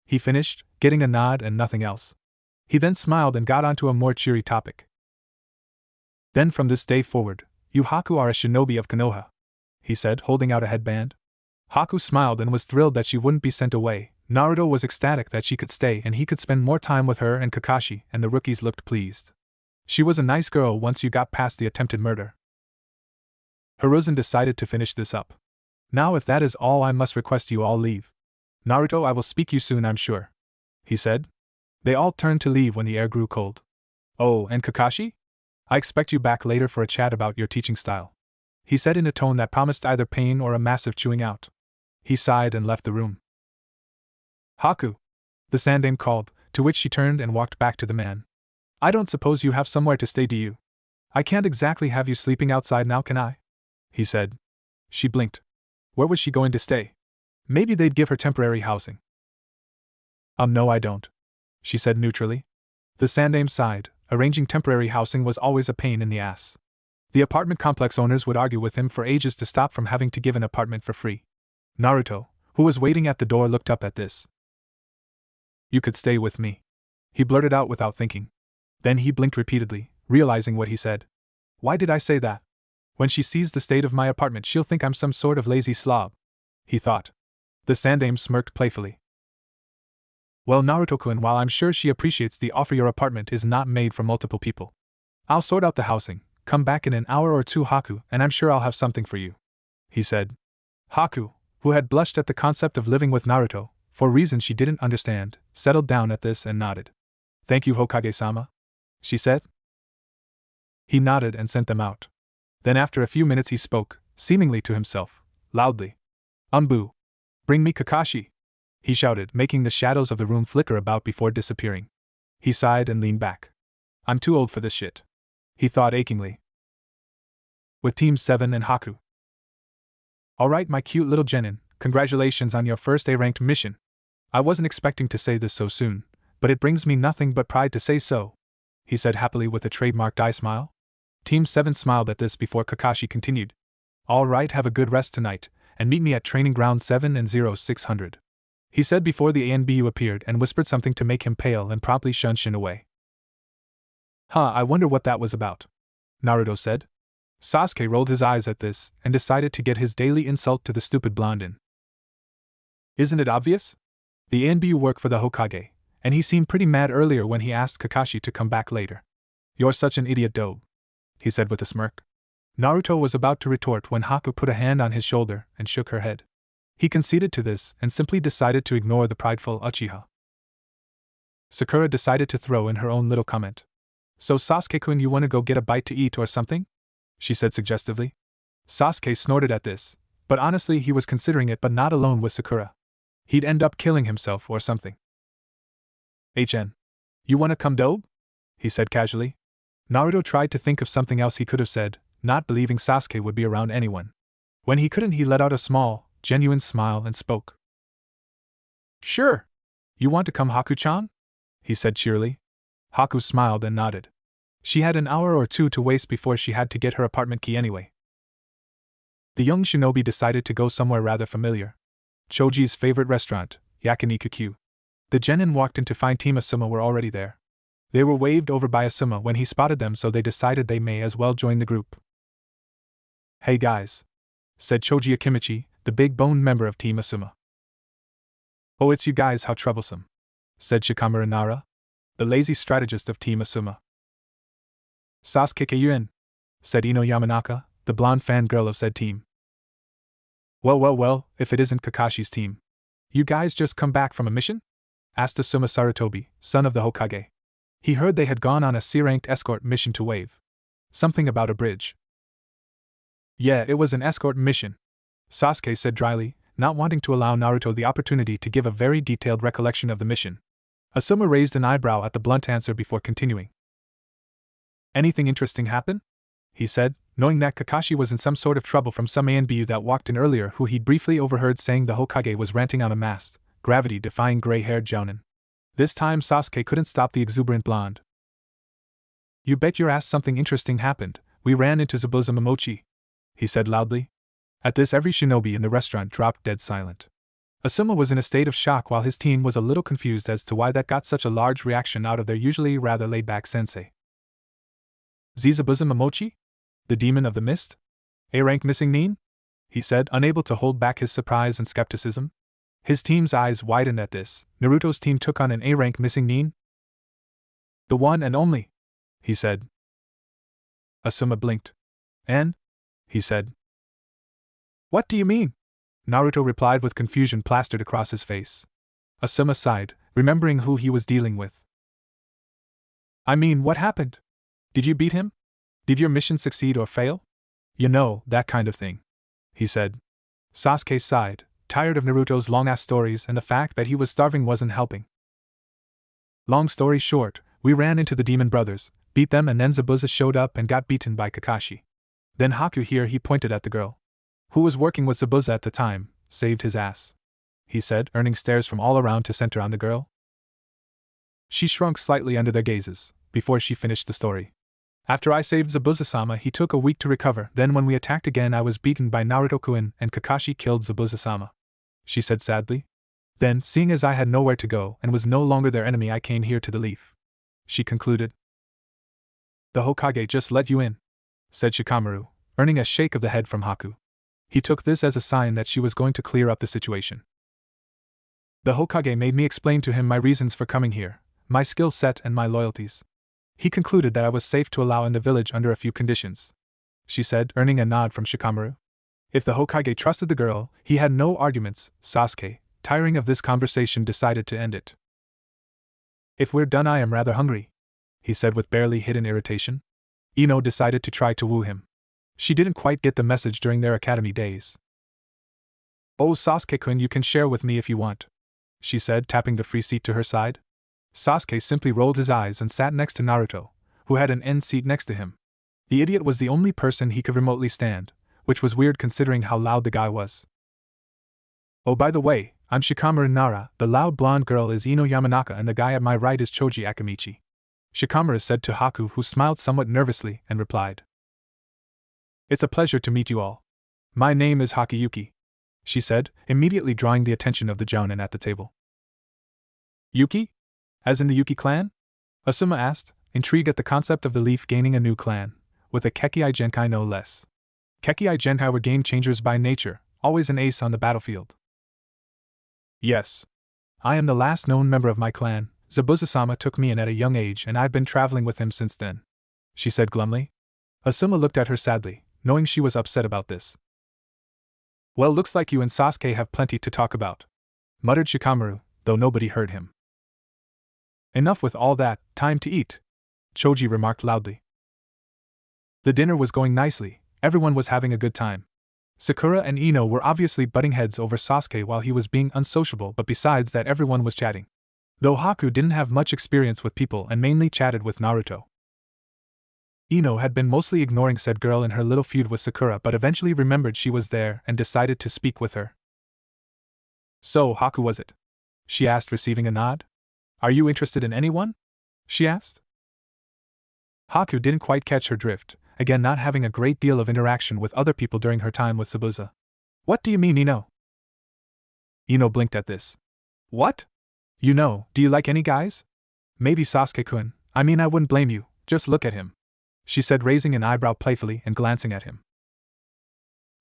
He finished, getting a nod and nothing else. He then smiled and got onto a more cheery topic. Then from this day forward, you Haku are a shinobi of Konoha, he said, holding out a headband. Haku smiled and was thrilled that she wouldn't be sent away. Naruto was ecstatic that she could stay and he could spend more time with her and Kakashi, and the rookies looked pleased. She was a nice girl once you got past the attempted murder. Hiruzen decided to finish this up. Now, if that is all, I must request you all leave. Naruto, I will speak you soon, I'm sure, he said. They all turned to leave when the air grew cold. Oh, and Kakashi? I expect you back later for a chat about your teaching style, he said in a tone that promised either pain or a massive chewing out. He sighed and left the room. Haku, the Sandaime called, to which she turned and walked back to the man. I don't suppose you have somewhere to stay, do you? I can't exactly have you sleeping outside now, can I? He said. She blinked. Where was she going to stay? Maybe they'd give her temporary housing. No, I don't, she said neutrally. The Sandaime sighed. Arranging temporary housing was always a pain in the ass. The apartment complex owners would argue with him for ages to stop from having to give an apartment for free. Naruto, who was waiting at the door, looked up at this. You could stay with me, he blurted out without thinking. Then he blinked repeatedly, realizing what he said. Why did I say that? When she sees the state of my apartment, she'll think I'm some sort of lazy slob, he thought. The Sandaime smirked playfully. Well, Naruto-kun, while I'm sure she appreciates the offer, your apartment is not made for multiple people. I'll sort out the housing, come back in an hour or two, Haku, and I'm sure I'll have something for you, he said. Haku, who had blushed at the concept of living with Naruto, for reasons she didn't understand, settled down at this and nodded. Thank you, Hokage-sama, she said. He nodded and sent them out. Then after a few minutes he spoke, seemingly to himself, loudly. Umbu! Bring me Kakashi! He shouted, making the shadows of the room flicker about before disappearing. He sighed and leaned back. I'm too old for this shit, he thought achingly. With Team 7 and Haku. Alright, my cute little genin, congratulations on your first A-ranked mission. I wasn't expecting to say this so soon, but it brings me nothing but pride to say so, he said happily with a trademarked eye smile. Team 7 smiled at this before Kakashi continued. Alright, have a good rest tonight, and meet me at Training Ground 7 and 0600. He said before the ANBU appeared and whispered something to make him pale and promptly shun Shin away. I wonder what that was about, Naruto said. Sasuke rolled his eyes at this and decided to get his daily insult to the stupid blonde in. Isn't it obvious? The ANBU work for the Hokage, and he seemed pretty mad earlier when he asked Kakashi to come back later. You're such an idiot, dope, he said with a smirk. Naruto was about to retort when Haku put a hand on his shoulder and shook her head. He conceded to this and simply decided to ignore the prideful Uchiha. Sakura decided to throw in her own little comment. So Sasuke-kun, you want to go get a bite to eat or something? She said suggestively. Sasuke snorted at this, but honestly he was considering it, but not alone with Sakura. He'd end up killing himself or something. HN. You wanna come, dope? He said casually. Naruto tried to think of something else he could have said, not believing Sasuke would be around anyone. When he couldn't, he let out a small, genuine smile and spoke. Sure. You want to come, Haku-chan? He said cheerily. Haku smiled and nodded. She had an hour or two to waste before she had to get her apartment key anyway. The young shinobi decided to go somewhere rather familiar. Choji's favorite restaurant, Yakiniku. The genin walked in to find Team Asuma were already there. They were waved over by Asuma when he spotted them, so they decided they may as well join the group. Hey guys, said Choji Akimichi, the big-boned member of Team Asuma. Oh, it's you guys, how troublesome, said Shikamaru Nara, the lazy strategist of Team Asuma. Sasuke Kyuin, said Ino Yamanaka, the blonde fangirl of said team. Well, if it isn't Kakashi's team. You guys just come back from a mission? Asked Asuma Sarutobi, son of the Hokage. He heard they had gone on a C-ranked escort mission to Wave. Something about a bridge. Yeah, it was an escort mission, Sasuke said dryly, not wanting to allow Naruto the opportunity to give a very detailed recollection of the mission. Asuma raised an eyebrow at the blunt answer before continuing. Anything interesting happen? He said, knowing that Kakashi was in some sort of trouble from some ANBU that walked in earlier who he'd briefly overheard saying the Hokage was ranting on a masked, gravity-defying gray-haired jounin. This time Sasuke couldn't stop the exuberant blonde. You bet your ass something interesting happened. We ran into Zabuza Momochi, he said loudly. At this, every shinobi in the restaurant dropped dead silent. Asuma was in a state of shock while his team was a little confused as to why that got such a large reaction out of their usually rather laid-back sensei. Zabuza Momochi? The demon of the mist? A-rank missing nin? He said, unable to hold back his surprise and skepticism. His team's eyes widened at this. Naruto's team took on an A-rank missing nin? The one and only, he said. Asuma blinked. And? He said. What do you mean? Naruto replied with confusion plastered across his face. Asuma sighed, remembering who he was dealing with. I mean, what happened? Did you beat him? Did your mission succeed or fail? You know, that kind of thing, he said. Sasuke sighed, tired of Naruto's long-ass stories, and the fact that he was starving wasn't helping. Long story short, we ran into the demon brothers, beat them, and then Zabuza showed up and got beaten by Kakashi. Then Haku, here he pointed at the girl who was working with Zabuza at the time, saved his ass, he said, earning stares from all around to center on the girl. She shrunk slightly under their gazes before she finished the story. After I saved Zabuza-sama, he took a week to recover. Then when we attacked again, I was beaten by Naruto-kun and Kakashi killed Zabuza-sama, she said sadly. Then, seeing as I had nowhere to go and was no longer their enemy, I came here to the Leaf, she concluded. The Hokage just let you in, said Shikamaru, earning a shake of the head from Haku. He took this as a sign that she was going to clear up the situation. The Hokage made me explain to him my reasons for coming here, my skill set and my loyalties. He concluded that I was safe to allow in the village under a few conditions, she said, earning a nod from Shikamaru. If the Hokage trusted the girl, he had no arguments. Sasuke, tiring of this conversation, decided to end it. If we're done, I am rather hungry, he said with barely hidden irritation. Ino decided to try to woo him. She didn't quite get the message during their academy days. Oh, Sasuke-kun, you can share with me if you want, she said, tapping the free seat to her side. Sasuke simply rolled his eyes and sat next to Naruto, who had an end seat next to him. The idiot was the only person he could remotely stand, which was weird considering how loud the guy was. Oh, by the way, I'm Shikamaru Nara, the loud blonde girl is Ino Yamanaka, and the guy at my right is Choji Akamichi, Shikamaru said to Haku, who smiled somewhat nervously and replied. It's a pleasure to meet you all. My name is Hakiyuki, she said, immediately drawing the attention of the jounin at the table. Yuki? As in the Yuki clan? Asuma asked, intrigued at the concept of the leaf gaining a new clan, with a Kekii Genkai no less. Kekii Genkai were game changers by nature, always an ace on the battlefield. Yes. I am the last known member of my clan. Zabuza-sama took me in at a young age and I've been traveling with him since then, she said glumly. Asuma looked at her sadly, knowing she was upset about this. Well, looks like you and Sasuke have plenty to talk about, muttered Shikamaru, though nobody heard him. Enough with all that, time to eat, Choji remarked loudly. The dinner was going nicely, everyone was having a good time. Sakura and Ino were obviously butting heads over Sasuke while he was being unsociable, but besides that everyone was chatting. Though Haku didn't have much experience with people and mainly chatted with Naruto. Ino had been mostly ignoring said girl in her little feud with Sakura, but eventually remembered she was there and decided to speak with her. So, Haku, was it? She asked, receiving a nod. Are you interested in anyone? She asked. Haku didn't quite catch her drift, again not having a great deal of interaction with other people during her time with Zabuza. What do you mean, Ino? Ino blinked at this. What? You know, do you like any guys? Maybe Sasuke-kun, I mean I wouldn't blame you, just look at him, she said, raising an eyebrow playfully and glancing at him.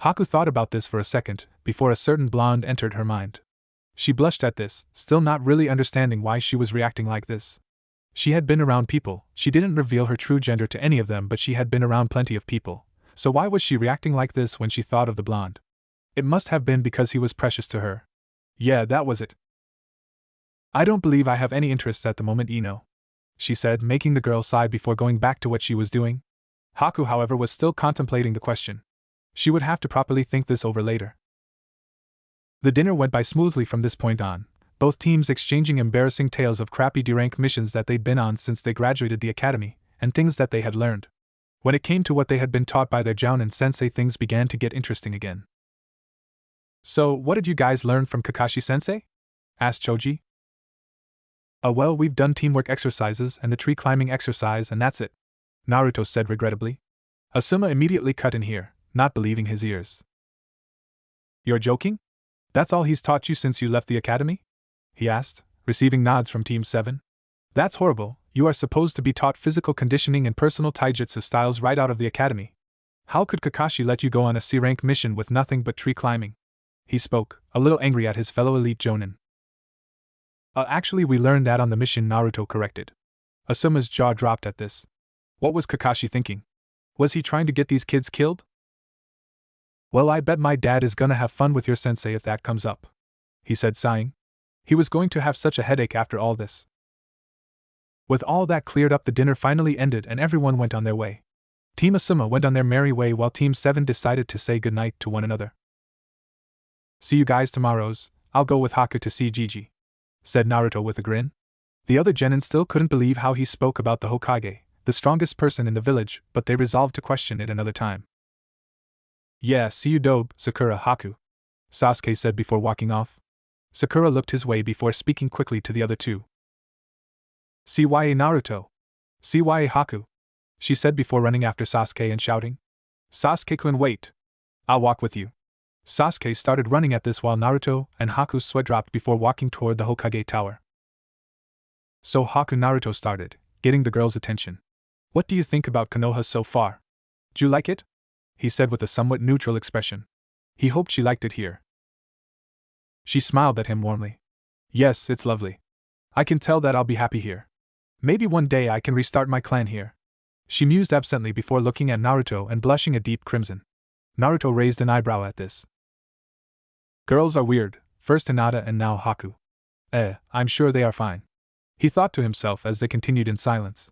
Haku thought about this for a second, before a certain blonde entered her mind. She blushed at this, still not really understanding why she was reacting like this. She had been around people, she didn't reveal her true gender to any of them, but she had been around plenty of people, so why was she reacting like this when she thought of the blonde? It must have been because he was precious to her. Yeah, that was it. I don't believe I have any interests at the moment, Ino, she said, making the girl sigh before going back to what she was doing. Haku, however, was still contemplating the question. She would have to properly think this over later. The dinner went by smoothly from this point on, both teams exchanging embarrassing tales of crappy D-rank missions that they'd been on since they graduated the academy, and things that they had learned. When it came to what they had been taught by their jounin sensei, things began to get interesting again. So, what did you guys learn from Kakashi-sensei? Asked Choji. Well, we've done teamwork exercises and the tree climbing exercise and that's it, Naruto said regrettably. Asuma immediately cut in here, not believing his ears. You're joking? That's all he's taught you since you left the academy? He asked, receiving nods from Team 7. That's horrible, you are supposed to be taught physical conditioning and personal taijutsu styles right out of the academy. How could Kakashi let you go on a C-rank mission with nothing but tree climbing? He spoke, a little angry at his fellow elite jounin. Actually we learned that on the mission, Naruto corrected. Asuma's jaw dropped at this. What was Kakashi thinking? Was he trying to get these kids killed? Well, I bet my dad is gonna have fun with your sensei if that comes up, he said, sighing. He was going to have such a headache after all this. With all that cleared up, the dinner finally ended and everyone went on their way. Team Asuma went on their merry way while Team 7 decided to say goodnight to one another. See you guys tomorrow's, I'll go with Haku to see Gigi, said Naruto with a grin. The other genin still couldn't believe how he spoke about the Hokage, the strongest person in the village, but they resolved to question it another time. Yeah, see you dobe, Sakura Haku, Sasuke said before walking off. Sakura looked his way before speaking quickly to the other two. CYA Naruto. CYA Haku, she said before running after Sasuke and shouting. Sasuke-kun, wait. I'll walk with you. Sasuke started running at this while Naruto and Haku's sweat dropped before walking toward the Hokage tower. So Haku Naruto started, getting the girl's attention. What do you think about Konoha so far? Do you like it? He said with a somewhat neutral expression. He hoped she liked it here. She smiled at him warmly. Yes, it's lovely. I can tell that I'll be happy here. Maybe one day I can restart my clan here. She mused absently before looking at Naruto and blushing a deep crimson. Naruto raised an eyebrow at this. Girls are weird, first Hinata and now Haku. I'm sure they are fine. He thought to himself as they continued in silence.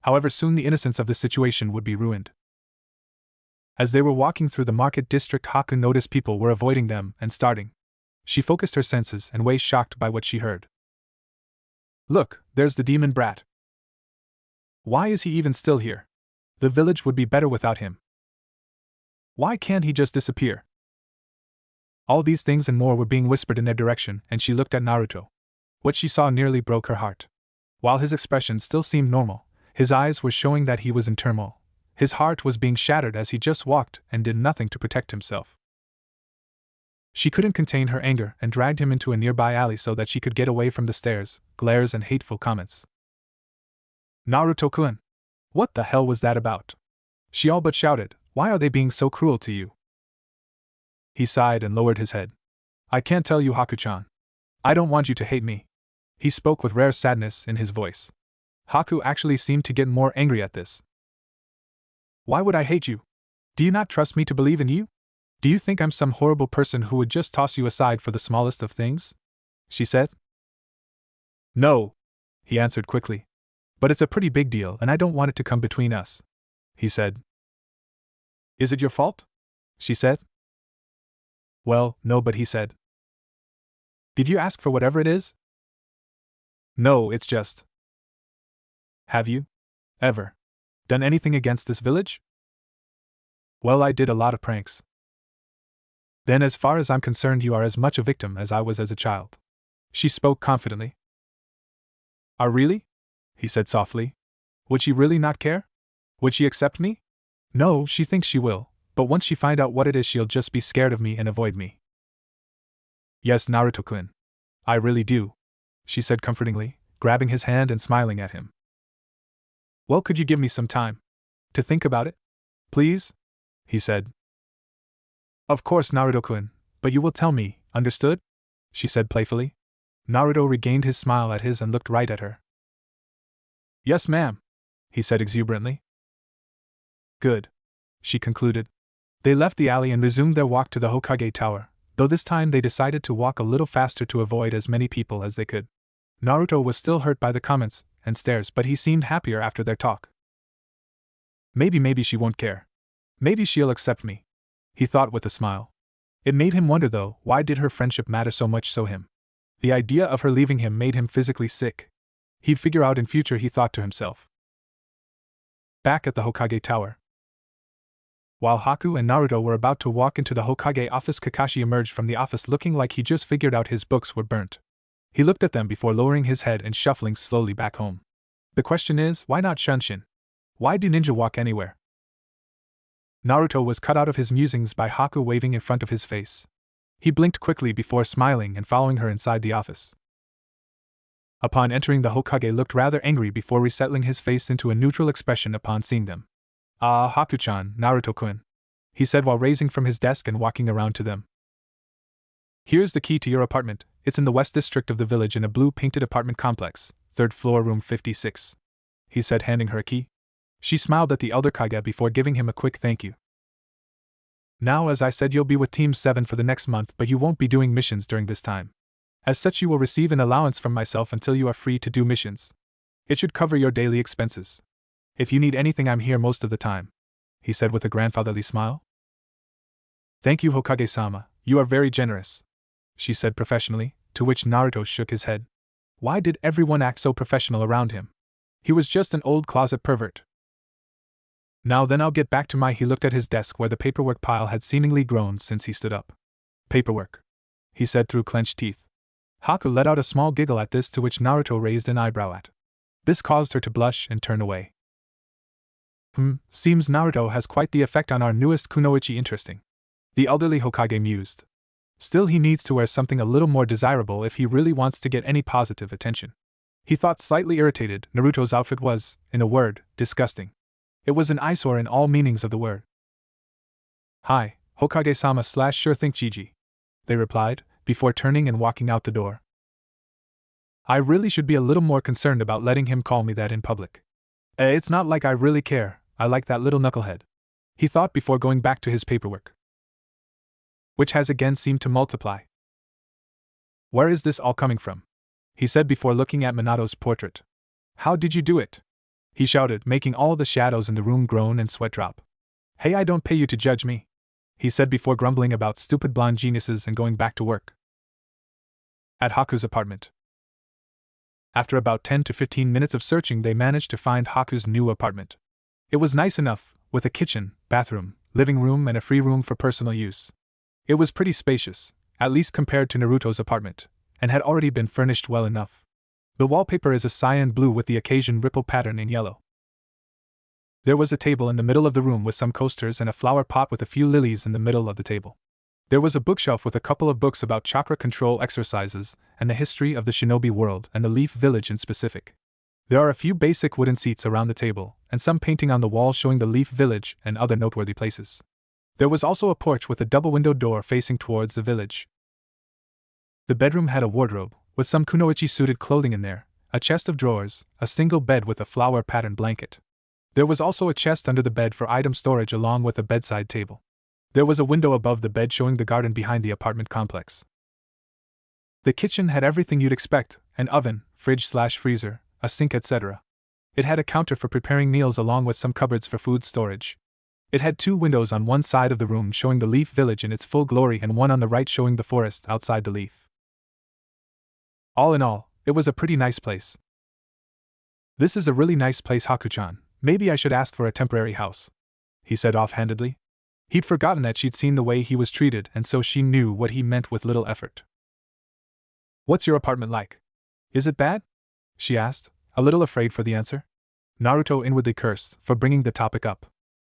However, soon the innocence of the situation would be ruined. As they were walking through the market district, Haku noticed people were avoiding them and starting. She focused her senses and was shocked by what she heard. Look, there's the demon brat. Why is he even still here? The village would be better without him. Why can't he just disappear? All these things and more were being whispered in their direction, and she looked at Naruto. What she saw nearly broke her heart. While his expression still seemed normal, his eyes were showing that he was in turmoil. His heart was being shattered as he just walked and did nothing to protect himself. She couldn't contain her anger and dragged him into a nearby alley so that she could get away from the stares, glares, and hateful comments. Naruto-kun! What the hell was that about? She all but shouted, why are they being so cruel to you? He sighed and lowered his head. I can't tell you, Haku-chan. I don't want you to hate me. He spoke with rare sadness in his voice. Haku actually seemed to get more angry at this. Why would I hate you? Do you not trust me to believe in you? Do you think I'm some horrible person who would just toss you aside for the smallest of things? She said. No, he answered quickly. But it's a pretty big deal and I don't want it to come between us, he said. Is it your fault? She said. Well, no, but he said. Did you ask for whatever it is? No, it's just. Have you ever done anything against this village? Well, I did a lot of pranks. Then as far as I'm concerned, you are as much a victim as I was as a child. She spoke confidently. Really? He said softly. Would she really not care? Would she accept me? No, she thinks she will, but once she finds out what it is, she'll just be scared of me and avoid me. Yes, Naruto-kun. I really do, she said comfortingly, grabbing his hand and smiling at him. Well, could you give me some time to think about it? Please? He said. Of course, Naruto-kun, but you will tell me, understood? She said playfully. Naruto regained his smile at his and looked right at her. Yes, ma'am, he said exuberantly. Good, she concluded. They left the alley and resumed their walk to the Hokage Tower, though this time they decided to walk a little faster to avoid as many people as they could. Naruto was still hurt by the comments and stares, but he seemed happier after their talk. Maybe she won't care. Maybe she'll accept me, he thought with a smile. It made him wonder though, why did her friendship matter so much so him? The idea of her leaving him made him physically sick. He'd figure out in future, he thought to himself. Back at the Hokage Tower. While Haku and Naruto were about to walk into the Hokage office, Kakashi emerged from the office looking like he just figured out his books were burnt. He looked at them before lowering his head and shuffling slowly back home. The question is, why not Shunshin? Why do ninja walk anywhere? Naruto was cut out of his musings by Haku waving in front of his face. He blinked quickly before smiling and following her inside the office. Upon entering, the Hokage looked rather angry before resettling his face into a neutral expression upon seeing them. Ah, Haku-chan, Naruto-kun, he said while raising from his desk and walking around to them. Here's the key to your apartment. It's in the west district of the village in a blue-painted apartment complex, 3rd floor, room 56, he said, handing her a key. She smiled at the elder Kage before giving him a quick thank you. Now, as I said, you'll be with Team 7 for the next month, but you won't be doing missions during this time. As such, you will receive an allowance from myself until you are free to do missions. It should cover your daily expenses. If you need anything, I'm here most of the time, he said with a grandfatherly smile. Thank you, Hokage-sama, you are very generous, she said professionally, to which Naruto shook his head. Why did everyone act so professional around him? He was just an old closet pervert. Now then, I'll get back to my. He looked at his desk where the paperwork pile had seemingly grown since he stood up. Paperwork, he said through clenched teeth. Haku let out a small giggle at this, to which Naruto raised an eyebrow at. This caused her to blush and turn away. Seems Naruto has quite the effect on our newest kunoichi. Interesting, the elderly Hokage mused. Still, he needs to wear something a little more desirable if he really wants to get any positive attention. He thought, slightly irritated. Naruto's outfit was, in a word, disgusting. It was an eyesore in all meanings of the word. "Hi, Hokage-sama / sure think Gigi," they replied, before turning and walking out the door. "I really should be a little more concerned about letting him call me that in public. It's not like I really care, I like that little knucklehead," he thought before going back to his paperwork, which has again seemed to multiply. "Where is this all coming from?" he said before looking at Minato's portrait. "How did you do it?" he shouted, making all the shadows in the room groan and sweat drop. "Hey, I don't pay you to judge me," he said before grumbling about stupid blonde geniuses and going back to work. At Haku's apartment. After about 10 to 15 minutes of searching, they managed to find Haku's new apartment. It was nice enough, with a kitchen, bathroom, living room, and a free room for personal use. It was pretty spacious, at least compared to Naruto's apartment, and had already been furnished well enough. The wallpaper is a cyan blue with the occasion ripple pattern in yellow. There was a table in the middle of the room with some coasters and a flower pot with a few lilies in the middle of the table. There was a bookshelf with a couple of books about chakra control exercises and the history of the shinobi world and the Leaf Village in specific. There are a few basic wooden seats around the table, and some painting on the wall showing the Leaf Village and other noteworthy places. There was also a porch with a double-windowed door facing towards the village. The bedroom had a wardrobe, with some kunoichi-suited clothing in there, a chest of drawers, a single bed with a flower-patterned blanket. There was also a chest under the bed for item storage along with a bedside table. There was a window above the bed showing the garden behind the apartment complex. The kitchen had everything you'd expect: an oven, fridge/freezer, a sink, etc. It had a counter for preparing meals along with some cupboards for food storage. It had 2 windows on one side of the room showing the Leaf Village in its full glory and one on the right showing the forest outside the Leaf. All in all, it was a pretty nice place. "This is a really nice place, Haku-chan. Maybe I should ask for a temporary house," he said offhandedly. He'd forgotten that she'd seen the way he was treated, and so she knew what he meant with little effort. "What's your apartment like? Is it bad?" she asked, a little afraid for the answer. Naruto inwardly cursed for bringing the topic up.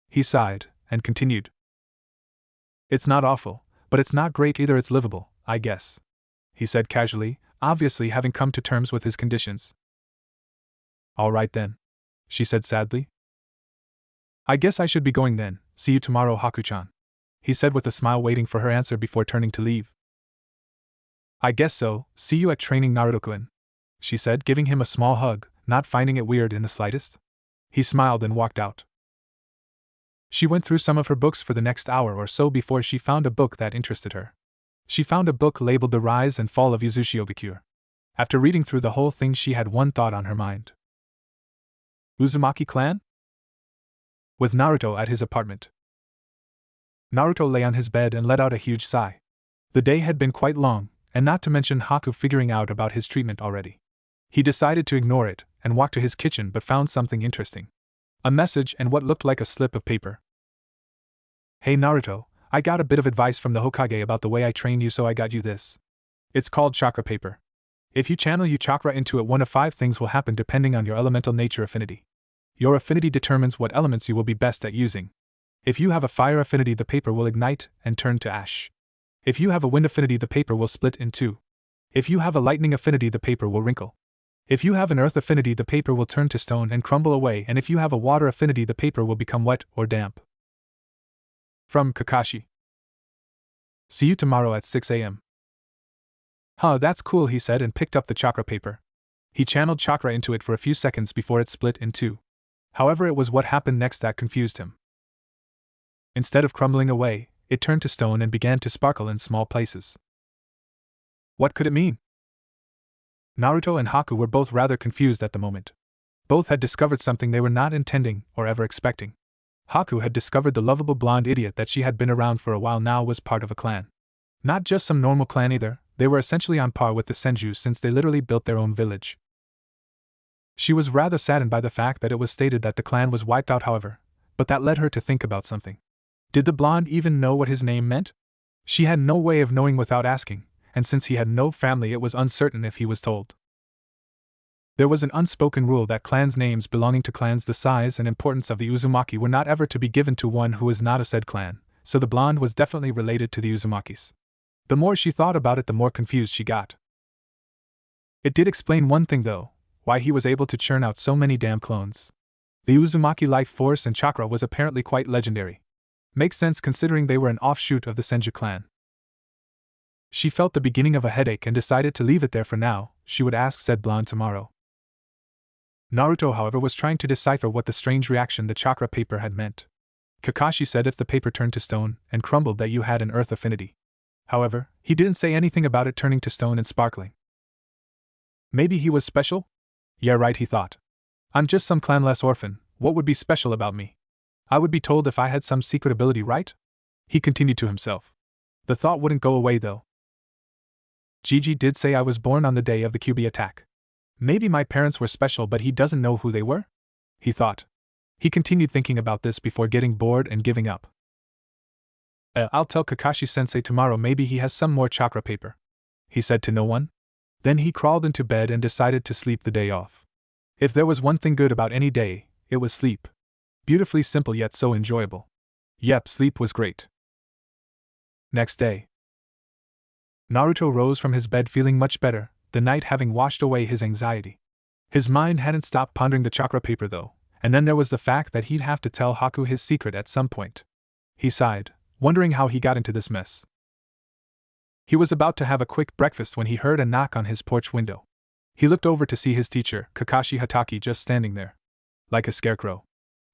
He sighed, and continued. "It's not awful, but it's not great either. It's livable, I guess," he said casually, obviously having come to terms with his conditions. "All right then," she said sadly. "I guess I should be going then. See you tomorrow, Haku-chan," he said with a smile, waiting for her answer before turning to leave. "I guess so. See you at training, Naruto-kun," she said, giving him a small hug, not finding it weird in the slightest. He smiled and walked out. She went through some of her books for the next hour or so before she found a book that interested her. She found a book labeled The Rise and Fall of Uzumaki. After reading through the whole thing, she had one thought on her mind. Uzumaki clan? With Naruto at his apartment. Naruto lay on his bed and let out a huge sigh. The day had been quite long, and not to mention Haku figuring out about his treatment already. He decided to ignore it and walk to his kitchen, but found something interesting. A message and what looked like a slip of paper. "Hey Naruto, I got a bit of advice from the Hokage about the way I train you, so I got you this. It's called chakra paper. If you channel your chakra into it, 1 of 5 things will happen depending on your elemental nature affinity. Your affinity determines what elements you will be best at using. If you have a fire affinity, the paper will ignite and turn to ash. If you have a wind affinity, the paper will split in 2. If you have a lightning affinity, the paper will wrinkle. If you have an earth affinity, the paper will turn to stone and crumble away, and if you have a water affinity, the paper will become wet or damp." From Kakashi. See you tomorrow at 6 a.m. "Huh, that's cool," he said, and picked up the chakra paper. He channeled chakra into it for a few seconds before it split in 2. However, it was what happened next that confused him. Instead of crumbling away, it turned to stone and began to sparkle in small places. What could it mean? Naruto and Haku were both rather confused at the moment. Both had discovered something they were not intending or ever expecting. Haku had discovered the lovable blonde idiot that she had been around for a while now was part of a clan. Not just some normal clan either, they were essentially on par with the Senju since they literally built their own village. She was rather saddened by the fact that it was stated that the clan was wiped out, however, but that led her to think about something. Did the blonde even know what his name meant? She had no way of knowing without asking, and since he had no family, it was uncertain if he was told. There was an unspoken rule that clans' names belonging to clans the size and importance of the Uzumaki were not ever to be given to one who was not of said clan, so the blonde was definitely related to the Uzumakis. The more she thought about it, the more confused she got. It did explain one thing though. why he was able to churn out so many damn clones. The Uzumaki life force and chakra was apparently quite legendary. Makes sense considering they were an offshoot of the Senju clan. She felt the beginning of a headache and decided to leave it there for now. She would ask said blonde tomorrow. Naruto, however, was trying to decipher what the strange reaction the chakra paper had meant. Kakashi said if the paper turned to stone and crumbled that you had an earth affinity. However, he didn't say anything about it turning to stone and sparkling. Maybe he was special? Yeah, right, he thought. I'm just some clanless orphan, what would be special about me? I would be told if I had some secret ability, right? He continued to himself. The thought wouldn't go away though. Gigi did say I was born on the day of the QB attack. Maybe my parents were special but he doesn't know who they were? He thought. He continued thinking about this before getting bored and giving up. I'll tell Kakashi-sensei tomorrow, maybe he has some more chakra paper. He said to no one. Then he crawled into bed and decided to sleep the day off. If there was one thing good about any day, it was sleep. Beautifully simple yet so enjoyable. Yep, sleep was great. Next day. Naruto rose from his bed feeling much better, the night having washed away his anxiety. His mind hadn't stopped pondering the chakra paper though, and then there was the fact that he'd have to tell Haku his secret at some point. He sighed, wondering how he got into this mess. He was about to have a quick breakfast when he heard a knock on his porch window. He looked over to see his teacher, Kakashi Hatake, just standing there. Like a scarecrow.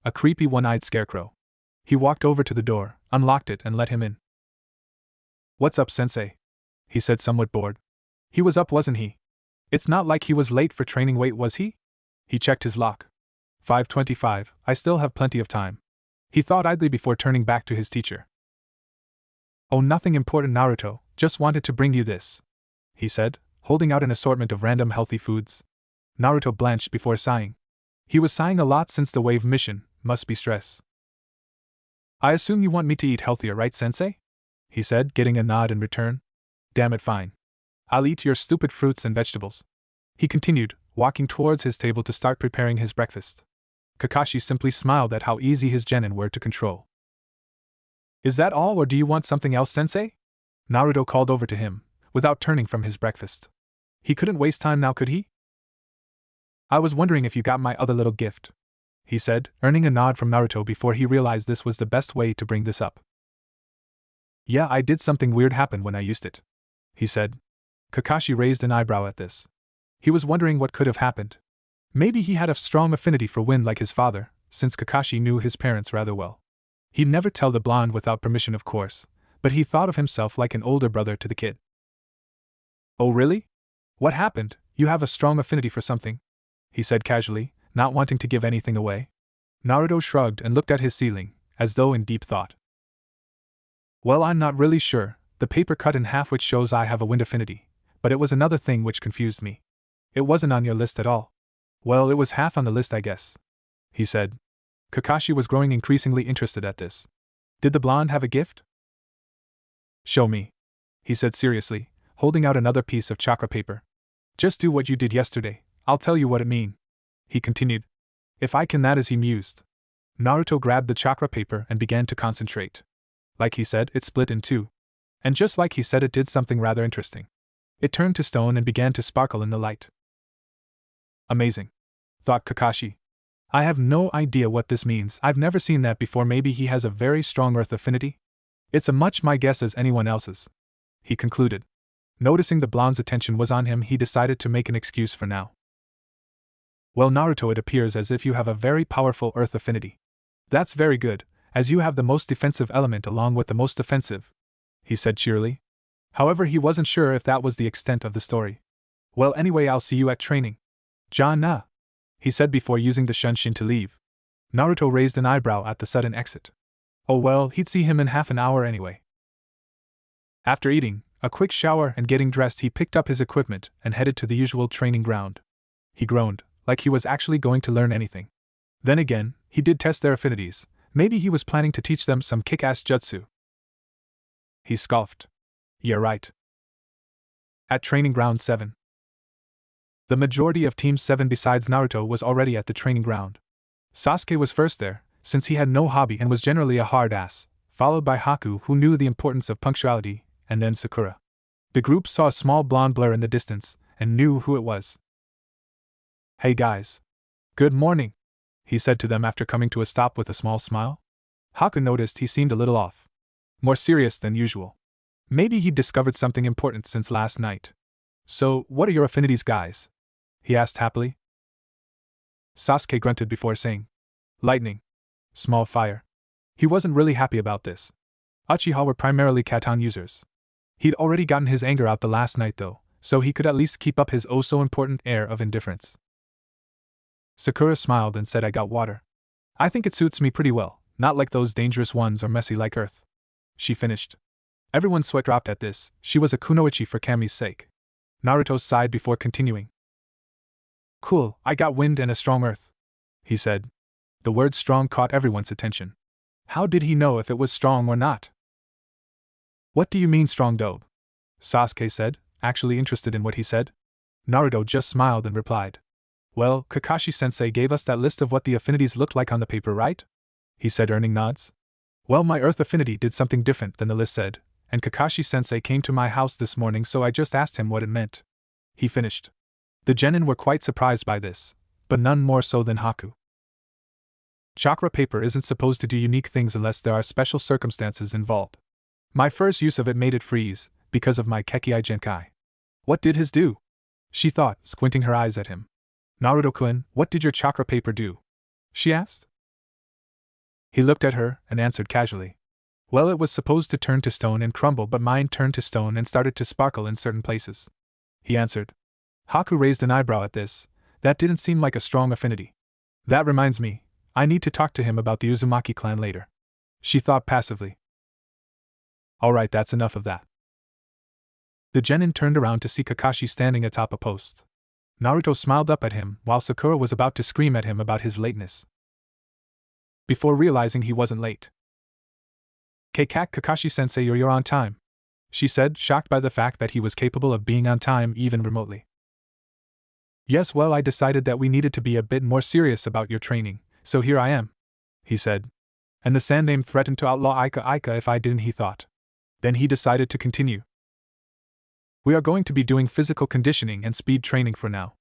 A creepy one-eyed scarecrow. He walked over to the door, unlocked it and let him in. What's up, sensei? He said, somewhat bored. He was up, wasn't he? It's not like he was late for training, wait, was he? He checked his lock. 5:25, I still have plenty of time. He thought idly before turning back to his teacher. Oh, nothing important, Naruto, just wanted to bring you this, he said, holding out an assortment of random healthy foods. Naruto blanched before sighing. He was sighing a lot since the wave mission, must be stress. I assume you want me to eat healthier, right, sensei? He said, getting a nod in return. Damn it, fine. I'll eat your stupid fruits and vegetables. He continued, walking towards his table to start preparing his breakfast. Kakashi simply smiled at how easy his genin were to control. Is that all, or do you want something else, sensei? Naruto called over to him, without turning from his breakfast. He couldn't waste time now, could he? I was wondering if you got my other little gift, he said, earning a nod from Naruto before he realized this was the best way to bring this up. Yeah, I did. Something weird happen when I used it, he said. Kakashi raised an eyebrow at this. He was wondering what could have happened. Maybe he had a strong affinity for wind like his father, since Kakashi knew his parents rather well. He'd never tell the blonde without permission, of course, but he thought of himself like an older brother to the kid. Oh really? What happened? You have a strong affinity for something? He said casually, not wanting to give anything away. Naruto shrugged and looked at his ceiling, as though in deep thought. Well, I'm not really sure, the paper cut in half which shows I have a wind affinity, but it was another thing which confused me. It wasn't on your list at all. Well, it was half on the list, I guess, he said. Kakashi was growing increasingly interested at this. Did the blonde have a gift? Show me, he said seriously, holding out another piece of chakra paper. Just do what you did yesterday, I'll tell you what it mean, he continued. If I can, that is, he mused. Naruto grabbed the chakra paper and began to concentrate. Like he said, it split in two. And just like he said, it did something rather interesting. It turned to stone and began to sparkle in the light. Amazing, thought Kakashi. I have no idea what this means. I've never seen that before. Maybe he has a very strong earth affinity? It's as much my guess as anyone else's, he concluded. Noticing the blonde's attention was on him, he decided to make an excuse for now. Well, Naruto, it appears as if you have a very powerful earth affinity. That's very good, as you have the most defensive element along with the most offensive, he said cheerily. However, he wasn't sure if that was the extent of the story. Well, anyway, I'll see you at training. Ja-na, he said before using the shunshin to leave. Naruto raised an eyebrow at the sudden exit. Oh well, he'd see him in half an hour anyway. After eating, a quick shower and getting dressed, he picked up his equipment and headed to the usual training ground. He groaned, like he was actually going to learn anything. Then again, he did test their affinities. Maybe he was planning to teach them some kick-ass jutsu. He scoffed. Yeah, right. At Training Ground 7. The majority of Team 7 besides Naruto was already at the training ground. Sasuke was first there, since he had no hobby and was generally a hard ass, followed by Haku, who knew the importance of punctuality, and then Sakura. The group saw a small blonde blur in the distance, and knew who it was. Hey guys. Good morning, he said to them after coming to a stop with a small smile. Haku noticed he seemed a little off. More serious than usual. Maybe he'd discovered something important since last night. So, what are your affinities, guys? He asked happily. Sasuke grunted before saying, lightning. Small fire. He wasn't really happy about this. Uchiha were primarily Katan users. He'd already gotten his anger out the last night though, so he could at least keep up his oh-so-important air of indifference. Sakura smiled and said, I got water. I think it suits me pretty well, not like those dangerous ones or messy like earth. She finished. Everyone's sweat dropped at this. She was a kunoichi for Kami's sake. Naruto sighed before continuing. Cool, I got wind and a strong earth, he said. The word strong caught everyone's attention. How did he know if it was strong or not? What do you mean strong, Dobe? Sasuke said, actually interested in what he said. Naruto just smiled and replied. Well, Kakashi-sensei gave us that list of what the affinities looked like on the paper, right? He said, earning nods. Well, my earth affinity did something different than the list said, and Kakashi-sensei came to my house this morning, so I just asked him what it meant. He finished. The genin were quite surprised by this, but none more so than Haku. Chakra paper isn't supposed to do unique things unless there are special circumstances involved. My first use of it made it freeze, because of my Kekkei Genkai. What did his do? She thought, squinting her eyes at him. Naruto-kun, what did your chakra paper do? She asked. He looked at her and answered casually. Well, it was supposed to turn to stone and crumble, but mine turned to stone and started to sparkle in certain places. He answered. Haku raised an eyebrow at this. That didn't seem like a strong affinity. That reminds me, I need to talk to him about the Uzumaki clan later. She thought passively. Alright, that's enough of that. The genin turned around to see Kakashi standing atop a post. Naruto smiled up at him while Sakura was about to scream at him about his lateness. Before realizing he wasn't late. Kakashi-sensei, you're on time, she said, shocked by the fact that he was capable of being on time even remotely. Yes, well, I decided that we needed to be a bit more serious about your training, so here I am, he said. And the Sandame threatened to outlaw Ika if I didn't, he thought. Then he decided to continue. We are going to be doing physical conditioning and speed training for now.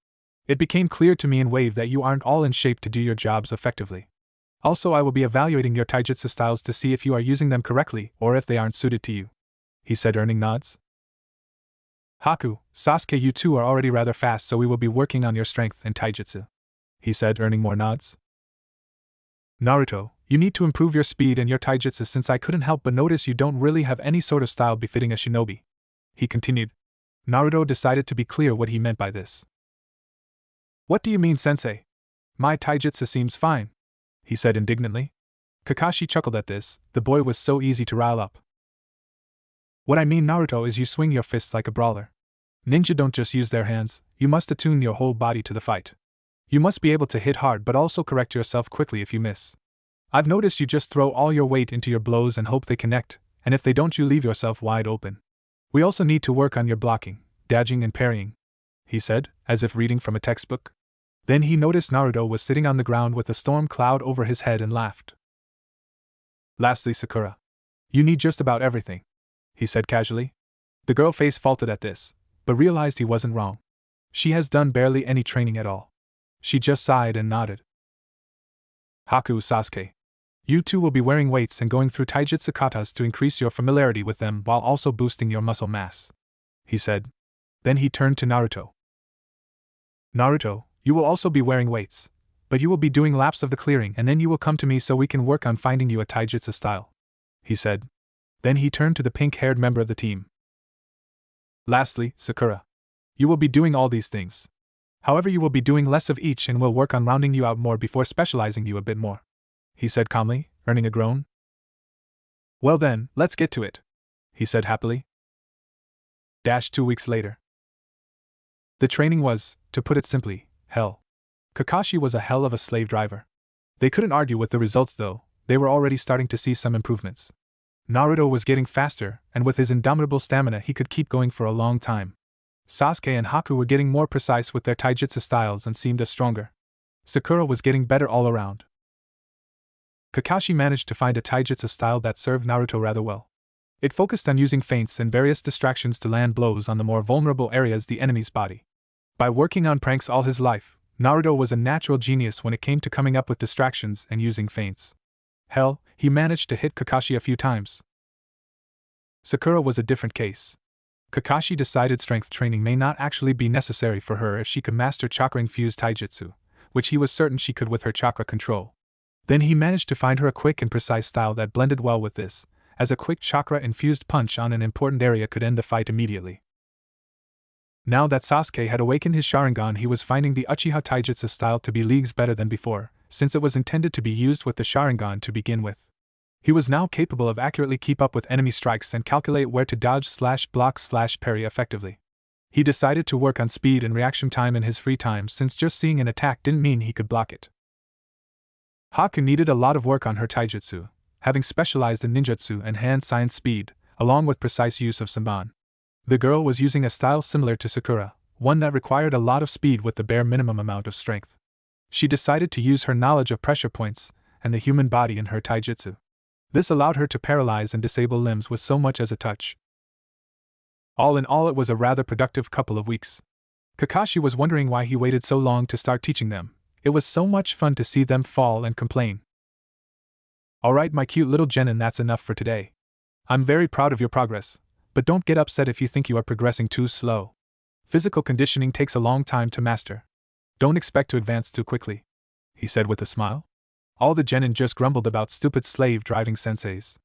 It became clear to me in Wave that you aren't all in shape to do your jobs effectively. Also, I will be evaluating your taijutsu styles to see if you are using them correctly or if they aren't suited to you, he said, earning nods. Haku, Sasuke, you two are already rather fast, so we will be working on your strength and taijutsu, he said, earning more nods. Naruto, you need to improve your speed and your taijutsu since I couldn't help but notice you don't really have any sort of style befitting a shinobi, he continued. Naruto decided to be clear what he meant by this. What do you mean, sensei? My taijutsu seems fine, he said indignantly. Kakashi chuckled at this. The boy was so easy to rile up. What I mean, Naruto, is you swing your fists like a brawler. Ninja don't just use their hands, you must attune your whole body to the fight. You must be able to hit hard but also correct yourself quickly if you miss. I've noticed you just throw all your weight into your blows and hope they connect, and if they don't, you leave yourself wide open. We also need to work on your blocking, dodging and parrying, he said, as if reading from a textbook. Then he noticed Naruto was sitting on the ground with a storm cloud over his head and laughed. Lastly, Sakura. You need just about everything, he said casually. The girl face faulted at this, but realized he wasn't wrong. She has done barely any training at all. She just sighed and nodded. Haku, Sasuke. You two will be wearing weights and going through taijutsu katas to increase your familiarity with them while also boosting your muscle mass, he said. Then he turned to Naruto. Naruto, you will also be wearing weights, but you will be doing laps of the clearing and then you will come to me so we can work on finding you a taijutsu style, he said. Then he turned to the pink-haired member of the team. Lastly, Sakura. You will be doing all these things. However, you will be doing less of each and will work on rounding you out more before specializing you a bit more, he said calmly, earning a groan. Well then, let's get to it, he said happily. 2 weeks later. The training was, to put it simply, hell. Kakashi was a hell of a slave driver. They couldn't argue with the results though, they were already starting to see some improvements. Naruto was getting faster, and with his indomitable stamina he could keep going for a long time. Sasuke and Haku were getting more precise with their taijutsu styles and seemed stronger. Sakura was getting better all around. Kakashi managed to find a taijutsu style that served Naruto rather well. It focused on using feints and various distractions to land blows on the more vulnerable areas of the enemy's body. By working on pranks all his life, Naruto was a natural genius when it came to coming up with distractions and using feints. Hell, he managed to hit Kakashi a few times. Sakura was a different case. Kakashi decided strength training may not actually be necessary for her if she could master chakra-infused taijutsu, which he was certain she could with her chakra control. Then he managed to find her a quick and precise style that blended well with this, as a quick chakra-infused punch on an important area could end the fight immediately. Now that Sasuke had awakened his Sharingan, he was finding the Uchiha Taijutsu style to be leagues better than before, since it was intended to be used with the Sharingan to begin with. He was now capable of accurately keep up with enemy strikes and calculate where to dodge/block/parry effectively. He decided to work on speed and reaction time in his free time, since just seeing an attack didn't mean he could block it. Haku needed a lot of work on her taijutsu, having specialized in ninjutsu and hand science speed, along with precise use of Senbon. The girl was using a style similar to Sakura, one that required a lot of speed with the bare minimum amount of strength. She decided to use her knowledge of pressure points and the human body in her taijutsu. This allowed her to paralyze and disable limbs with so much as a touch. All in all, it was a rather productive couple of weeks. Kakashi was wondering why he waited so long to start teaching them. It was so much fun to see them fall and complain. Alright, my cute little genin, that's enough for today. I'm very proud of your progress, but don't get upset if you think you are progressing too slow. Physical conditioning takes a long time to master. Don't expect to advance too quickly, he said with a smile. All the genin just grumbled about stupid slave-driving senseis.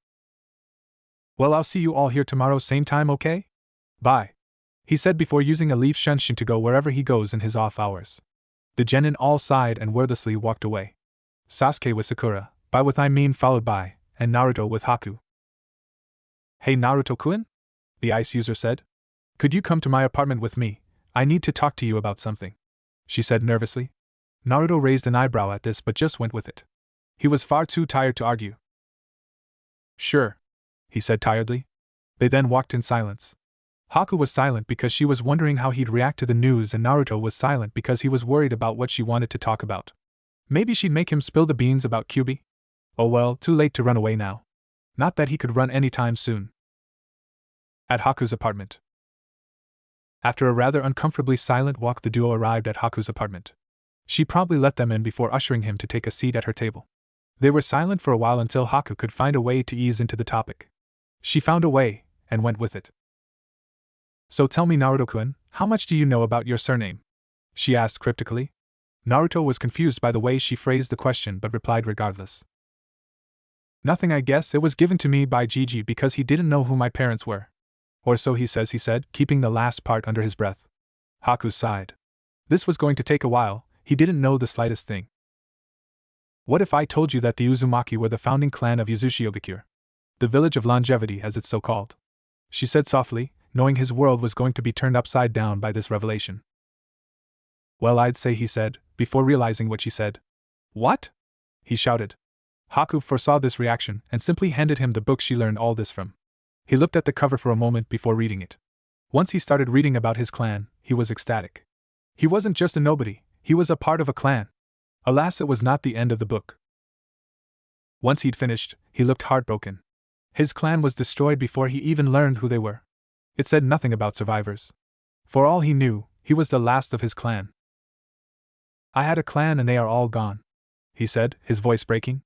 Well, I'll see you all here tomorrow same time, okay? Bye, he said before using a leaf shunshin to go wherever he goes in his off hours. The genin all sighed and wordlessly walked away. Sasuke with Sakura, by with I mean followed by, and Naruto with Haku. Hey Naruto-kun? The ice user said. Could you come to my apartment with me? I need to talk to you about something, she said nervously. Naruto raised an eyebrow at this but just went with it. He was far too tired to argue. Sure, he said tiredly. They then walked in silence. Haku was silent because she was wondering how he'd react to the news, and Naruto was silent because he was worried about what she wanted to talk about. Maybe she'd make him spill the beans about Kyuubi? Oh well, too late to run away now. Not that he could run anytime soon. At Haku's apartment. After a rather uncomfortably silent walk, the duo arrived at Haku's apartment. She promptly let them in before ushering him to take a seat at her table. They were silent for a while until Haku could find a way to ease into the topic. She found a way, and went with it. So tell me, Naruto-kun, how much do you know about your surname? She asked cryptically. Naruto was confused by the way she phrased the question but replied regardless. Nothing, I guess. It was given to me by Gigi because he didn't know who my parents were. Or so he says, he said, keeping the last part under his breath. Haku sighed. This was going to take a while. He didn't know the slightest thing. What if I told you that the Uzumaki were the founding clan of Yuzushiogakure? The village of longevity, as it's so called. She said softly, knowing his world was going to be turned upside down by this revelation. Well, I'd say, he said, before realizing what she said. What? He shouted. Haku foresaw this reaction and simply handed him the book she learned all this from. He looked at the cover for a moment before reading it. Once he started reading about his clan, he was ecstatic. He wasn't just a nobody, he was a part of a clan. Alas, it was not the end of the book. Once he'd finished, he looked heartbroken. His clan was destroyed before he even learned who they were. It said nothing about survivors. For all he knew, he was the last of his clan. I had a clan and they are all gone, he said, his voice breaking.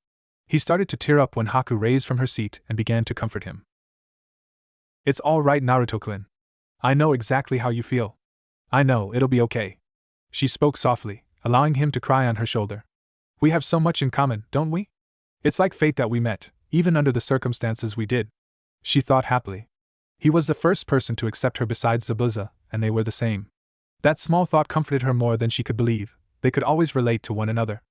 He started to tear up when Haku raised from her seat and began to comfort him. It's all right, Naruto-kun. I know exactly how you feel. I know, it'll be okay. She spoke softly, allowing him to cry on her shoulder. We have so much in common, don't we? It's like fate that we met, even under the circumstances we did. She thought happily. He was the first person to accept her besides Zabuza, and they were the same. That small thought comforted her more than she could believe. They could always relate to one another.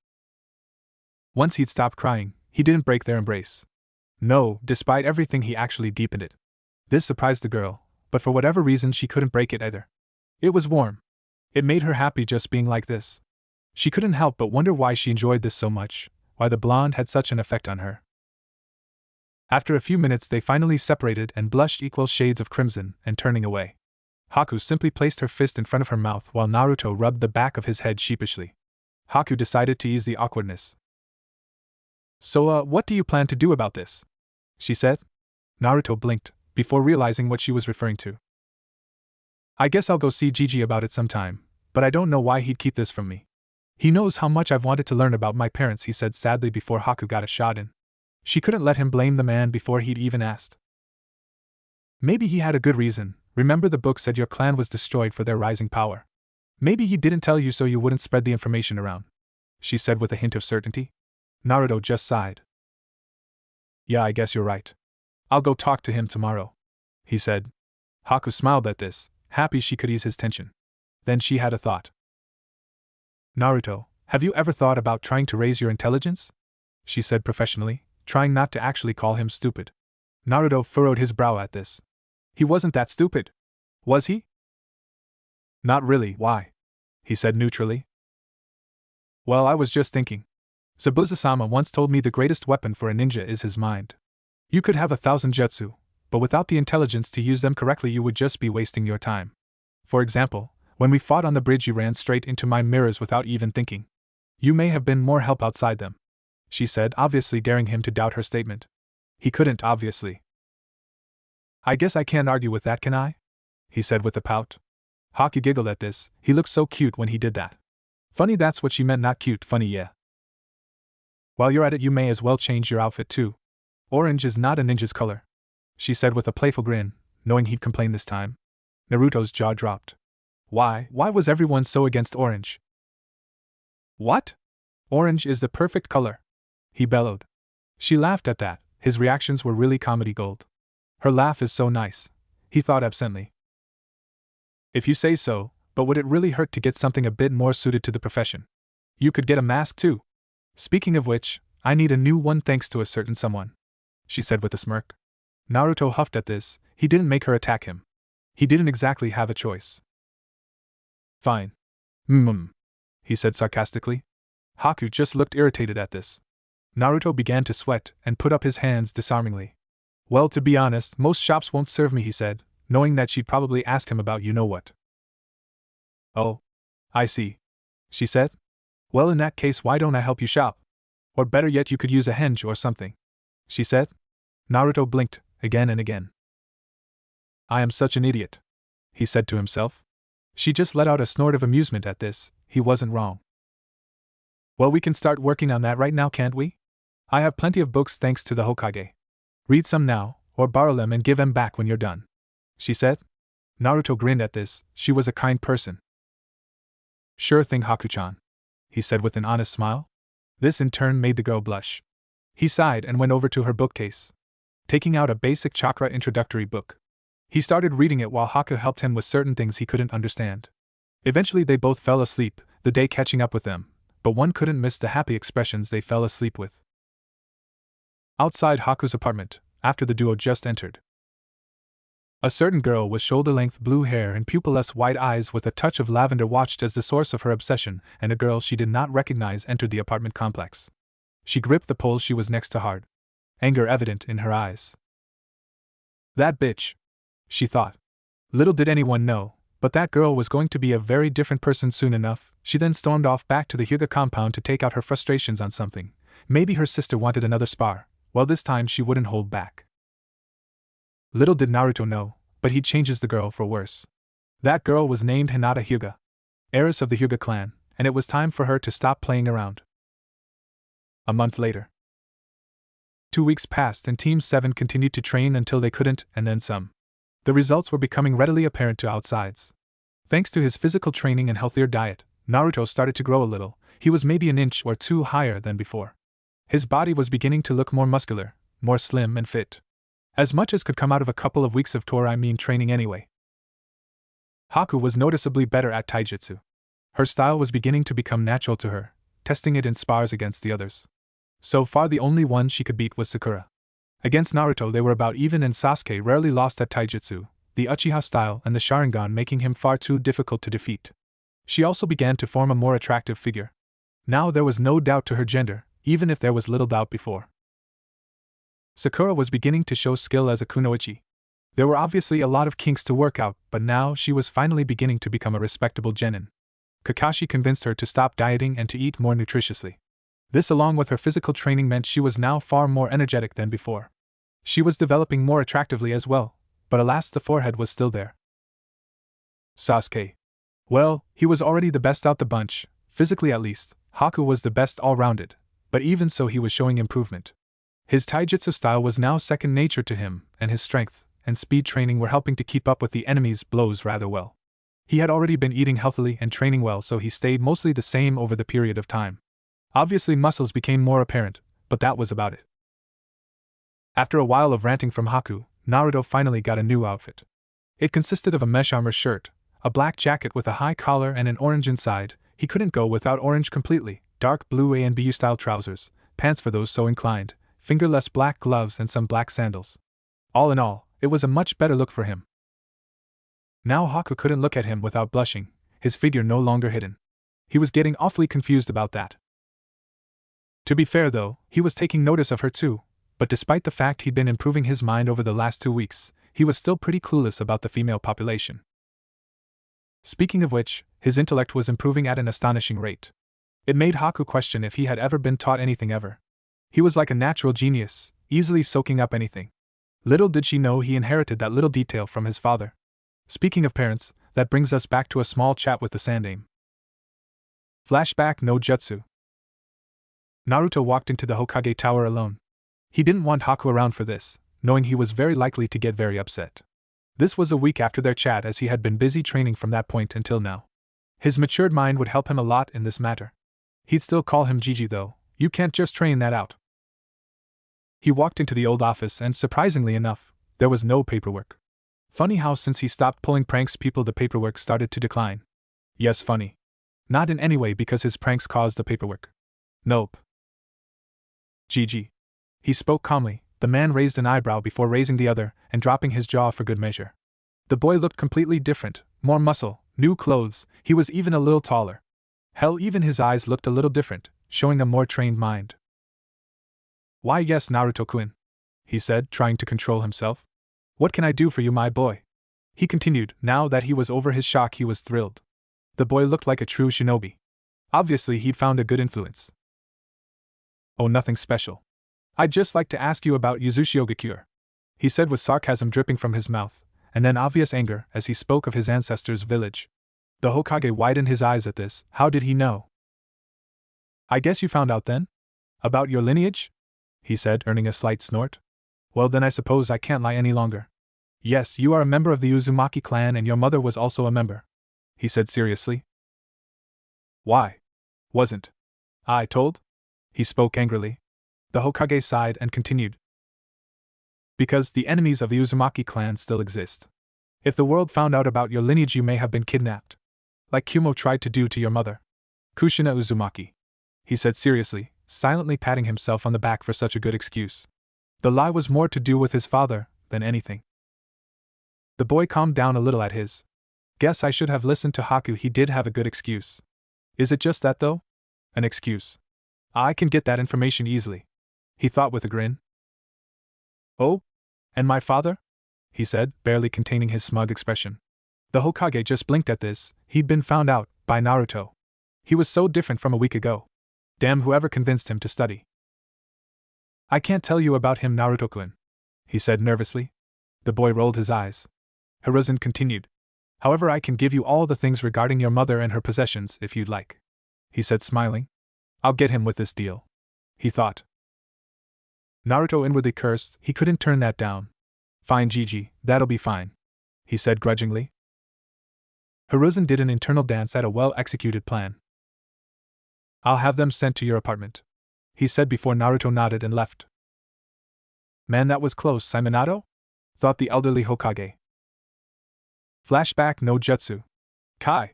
Once he'd stopped crying, he didn't break their embrace. No, despite everything, he actually deepened it. This surprised the girl, but for whatever reason she couldn't break it either. It was warm. It made her happy just being like this. She couldn't help but wonder why she enjoyed this so much, why the blonde had such an effect on her. After a few minutes they finally separated and blushed equal shades of crimson and turning away. Haku simply placed her fist in front of her mouth while Naruto rubbed the back of his head sheepishly. Haku decided to ease the awkwardness. So, what do you plan to do about this? She said. Naruto blinked, before realizing what she was referring to. I guess I'll go see Gigi about it sometime, but I don't know why he'd keep this from me. He knows how much I've wanted to learn about my parents, he said sadly before Haku got a shot in. She couldn't let him blame the man before he'd even asked. Maybe he had a good reason. Remember the book said your clan was destroyed for their rising power. Maybe he didn't tell you so you wouldn't spread the information around, she said with a hint of certainty. Naruto just sighed. Yeah, I guess you're right. I'll go talk to him tomorrow, he said. Haku smiled at this, happy she could ease his tension. Then she had a thought. Naruto, have you ever thought about trying to raise your intelligence? She said professionally, trying not to actually call him stupid. Naruto furrowed his brow at this. He wasn't that stupid. Was he? Not really, why? He said neutrally. Well, I was just thinking. Zabuza-sama once told me the greatest weapon for a ninja is his mind. You could have 1,000 jutsu, but without the intelligence to use them correctly you would just be wasting your time. For example, when we fought on the bridge you ran straight into my mirrors without even thinking. You may have been more help outside them, she said, obviously daring him to doubt her statement. He couldn't, obviously. I guess I can't argue with that, can I? He said with a pout. Haku giggled at this, he looked so cute when he did that. Funny that's what she meant, not cute, funny yeah. While you're at it you may as well change your outfit too. Orange is not a ninja's color, she said with a playful grin, knowing he'd complain this time. Naruto's jaw dropped. Why was everyone so against orange? What? Orange is the perfect color, he bellowed. She laughed at that, his reactions were really comedy gold. Her laugh is so nice, he thought absently. If you say so, but would it really hurt to get something a bit more suited to the profession? You could get a mask too. Speaking of which, I need a new one thanks to a certain someone, she said with a smirk. Naruto huffed at this, he didn't make her attack him. He didn't exactly have a choice. Fine. He said sarcastically. Haku just looked irritated at this. Naruto began to sweat and put up his hands disarmingly. Well, to be honest, most shops won't serve me, he said, knowing that she'd probably ask him about you-know-what. Oh. I see, she said. Well, in that case, why don't I help you shop? Or better yet, you could use a henge or something, she said. Naruto blinked, again and again. I am such an idiot, he said to himself. She just let out a snort of amusement at this, he wasn't wrong. Well, we can start working on that right now, can't we? I have plenty of books thanks to the Hokage. Read some now, or borrow them and give them back when you're done, she said. Naruto grinned at this, she was a kind person. Sure thing, Haku-chan, he said with an honest smile. This in turn made the girl blush. He sighed and went over to her bookcase, taking out a basic chakra introductory book. He started reading it while Haku helped him with certain things he couldn't understand. Eventually they both fell asleep, the day catching up with them, but one couldn't miss the happy expressions they fell asleep with. Outside Haku's apartment, after the duo just entered, a certain girl with shoulder-length blue hair and pupilless white eyes with a touch of lavender watched as the source of her obsession and a girl she did not recognize entered the apartment complex. She gripped the pole she was next to hard, anger evident in her eyes. That bitch, she thought. Little did anyone know, but that girl was going to be a very different person soon enough. She then stormed off back to the Hyuga compound to take out her frustrations on something. Maybe her sister wanted another spar. Well, this time she wouldn't hold back. Little did Naruto know, but he changes the girl for worse. That girl was named Hinata Hyuga, heiress of the Hyuga clan, and it was time for her to stop playing around. A month later. 2 weeks passed and Team 7 continued to train until they couldn't, and then some. The results were becoming readily apparent to outsides. Thanks to his physical training and healthier diet, Naruto started to grow a little. He was maybe an inch or two higher than before. His body was beginning to look more muscular, more slim and fit. As much as could come out of a couple of weeks of training anyway. Haku was noticeably better at taijutsu. Her style was beginning to become natural to her, testing it in spars against the others. So far the only one she could beat was Sakura. Against Naruto they were about even and Sasuke rarely lost at taijutsu, the Uchiha style and the Sharingan making him far too difficult to defeat. She also began to form a more attractive figure. Now there was no doubt to her gender, even if there was little doubt before. Sakura was beginning to show skill as a kunoichi. There were obviously a lot of kinks to work out, but now she was finally beginning to become a respectable genin. Kakashi convinced her to stop dieting and to eat more nutritiously. This along with her physical training meant she was now far more energetic than before. She was developing more attractively as well, but alas the forehead was still there. Sasuke. Well, he was already the best out the bunch, Physically at least, Haku was the best all-rounded, but even so he was showing improvement. His taijutsu style was now second nature to him, and his strength and speed training were helping to keep up with the enemy's blows rather well. He had already been eating healthily and training well, so he stayed mostly the same over the period of time. Obviously muscles became more apparent, but that was about it. After a while of ranting from Haku, Naruto finally got a new outfit. It consisted of a mesh armor shirt, a black jacket with a high collar and an orange inside. He couldn't go without orange completely, dark blue A and BU style trousers, pants for those so inclined, fingerless black gloves and some black sandals. All in all, it was a much better look for him. Now Haku couldn't look at him without blushing, his figure no longer hidden. He was getting awfully confused about that. To be fair though, he was taking notice of her too, but despite the fact he'd been improving his mind over the last 2 weeks, he was still pretty clueless about the female population. Speaking of which, his intellect was improving at an astonishing rate. It made Haku question if he had ever been taught anything ever. He was like a natural genius, easily soaking up anything. Little did she know he inherited that little detail from his father. Speaking of parents, that brings us back to a small chat with the Sandaime. Flashback no Jutsu. Naruto walked into the Hokage Tower alone. He didn't want Haku around for this, knowing he was very likely to get very upset. This was a week after their chat, as he had been busy training from that point until now. His matured mind would help him a lot in this matter. He'd still call him Gigi though, you can't just train that out. He walked into the old office and, surprisingly enough, there was no paperwork. Funny how since he stopped pulling pranks the paperwork started to decline. Yes, funny. Not in any way because his pranks caused the paperwork. Nope. Gigi. He spoke calmly. The man raised an eyebrow before raising the other and dropping his jaw for good measure. The boy looked completely different, more muscle, new clothes, he was even a little taller. Hell, even his eyes looked a little different, showing a more trained mind. Why yes, Naruto-kun, he said, trying to control himself. What can I do for you, my boy? He continued. Now that he was over his shock, he was thrilled. The boy looked like a true shinobi. Obviously he'd found a good influence. Oh, nothing special. I'd just like to ask you about Yuzushioga-cure, he said with sarcasm dripping from his mouth, and then obvious anger as he spoke of his ancestors' village. The Hokage widened his eyes at this. How did he know? I guess you found out then? About your lineage? He said, earning a slight snort. Well then I suppose I can't lie any longer. Yes, you are a member of the Uzumaki clan and your mother was also a member, he said seriously. Why? Wasn't I told? He spoke angrily. The Hokage sighed and continued. Because the enemies of the Uzumaki clan still exist. If the world found out about your lineage, you may have been kidnapped. Like Kumo tried to do to your mother. Kushina Uzumaki, he said seriously, silently patting himself on the back for such a good excuse. The lie was more to do with his father than anything. The boy calmed down a little at his. Guess I should have listened to Haku, he did have a good excuse. Is it just that though? An excuse. I can get that information easily, he thought with a grin. Oh? And my father? He said, barely containing his smug expression. The Hokage just blinked at this. He'd been found out by Naruto. He was so different from a week ago. Damn, whoever convinced him to study. I can't tell you about him, Naruto-kun, he said nervously. The boy rolled his eyes. Hiruzen continued. However, I can give you all the things regarding your mother and her possessions if you'd like, he said smiling. I'll get him with this deal, he thought. Naruto inwardly cursed. He couldn't turn that down. Fine, Gigi, that'll be fine, he said grudgingly. Hiruzen did an internal dance at a well-executed plan. I'll have them sent to your apartment, he said before Naruto nodded and left. Man, that was close, Minato? Thought the elderly Hokage. Flashback no Jutsu. Kai.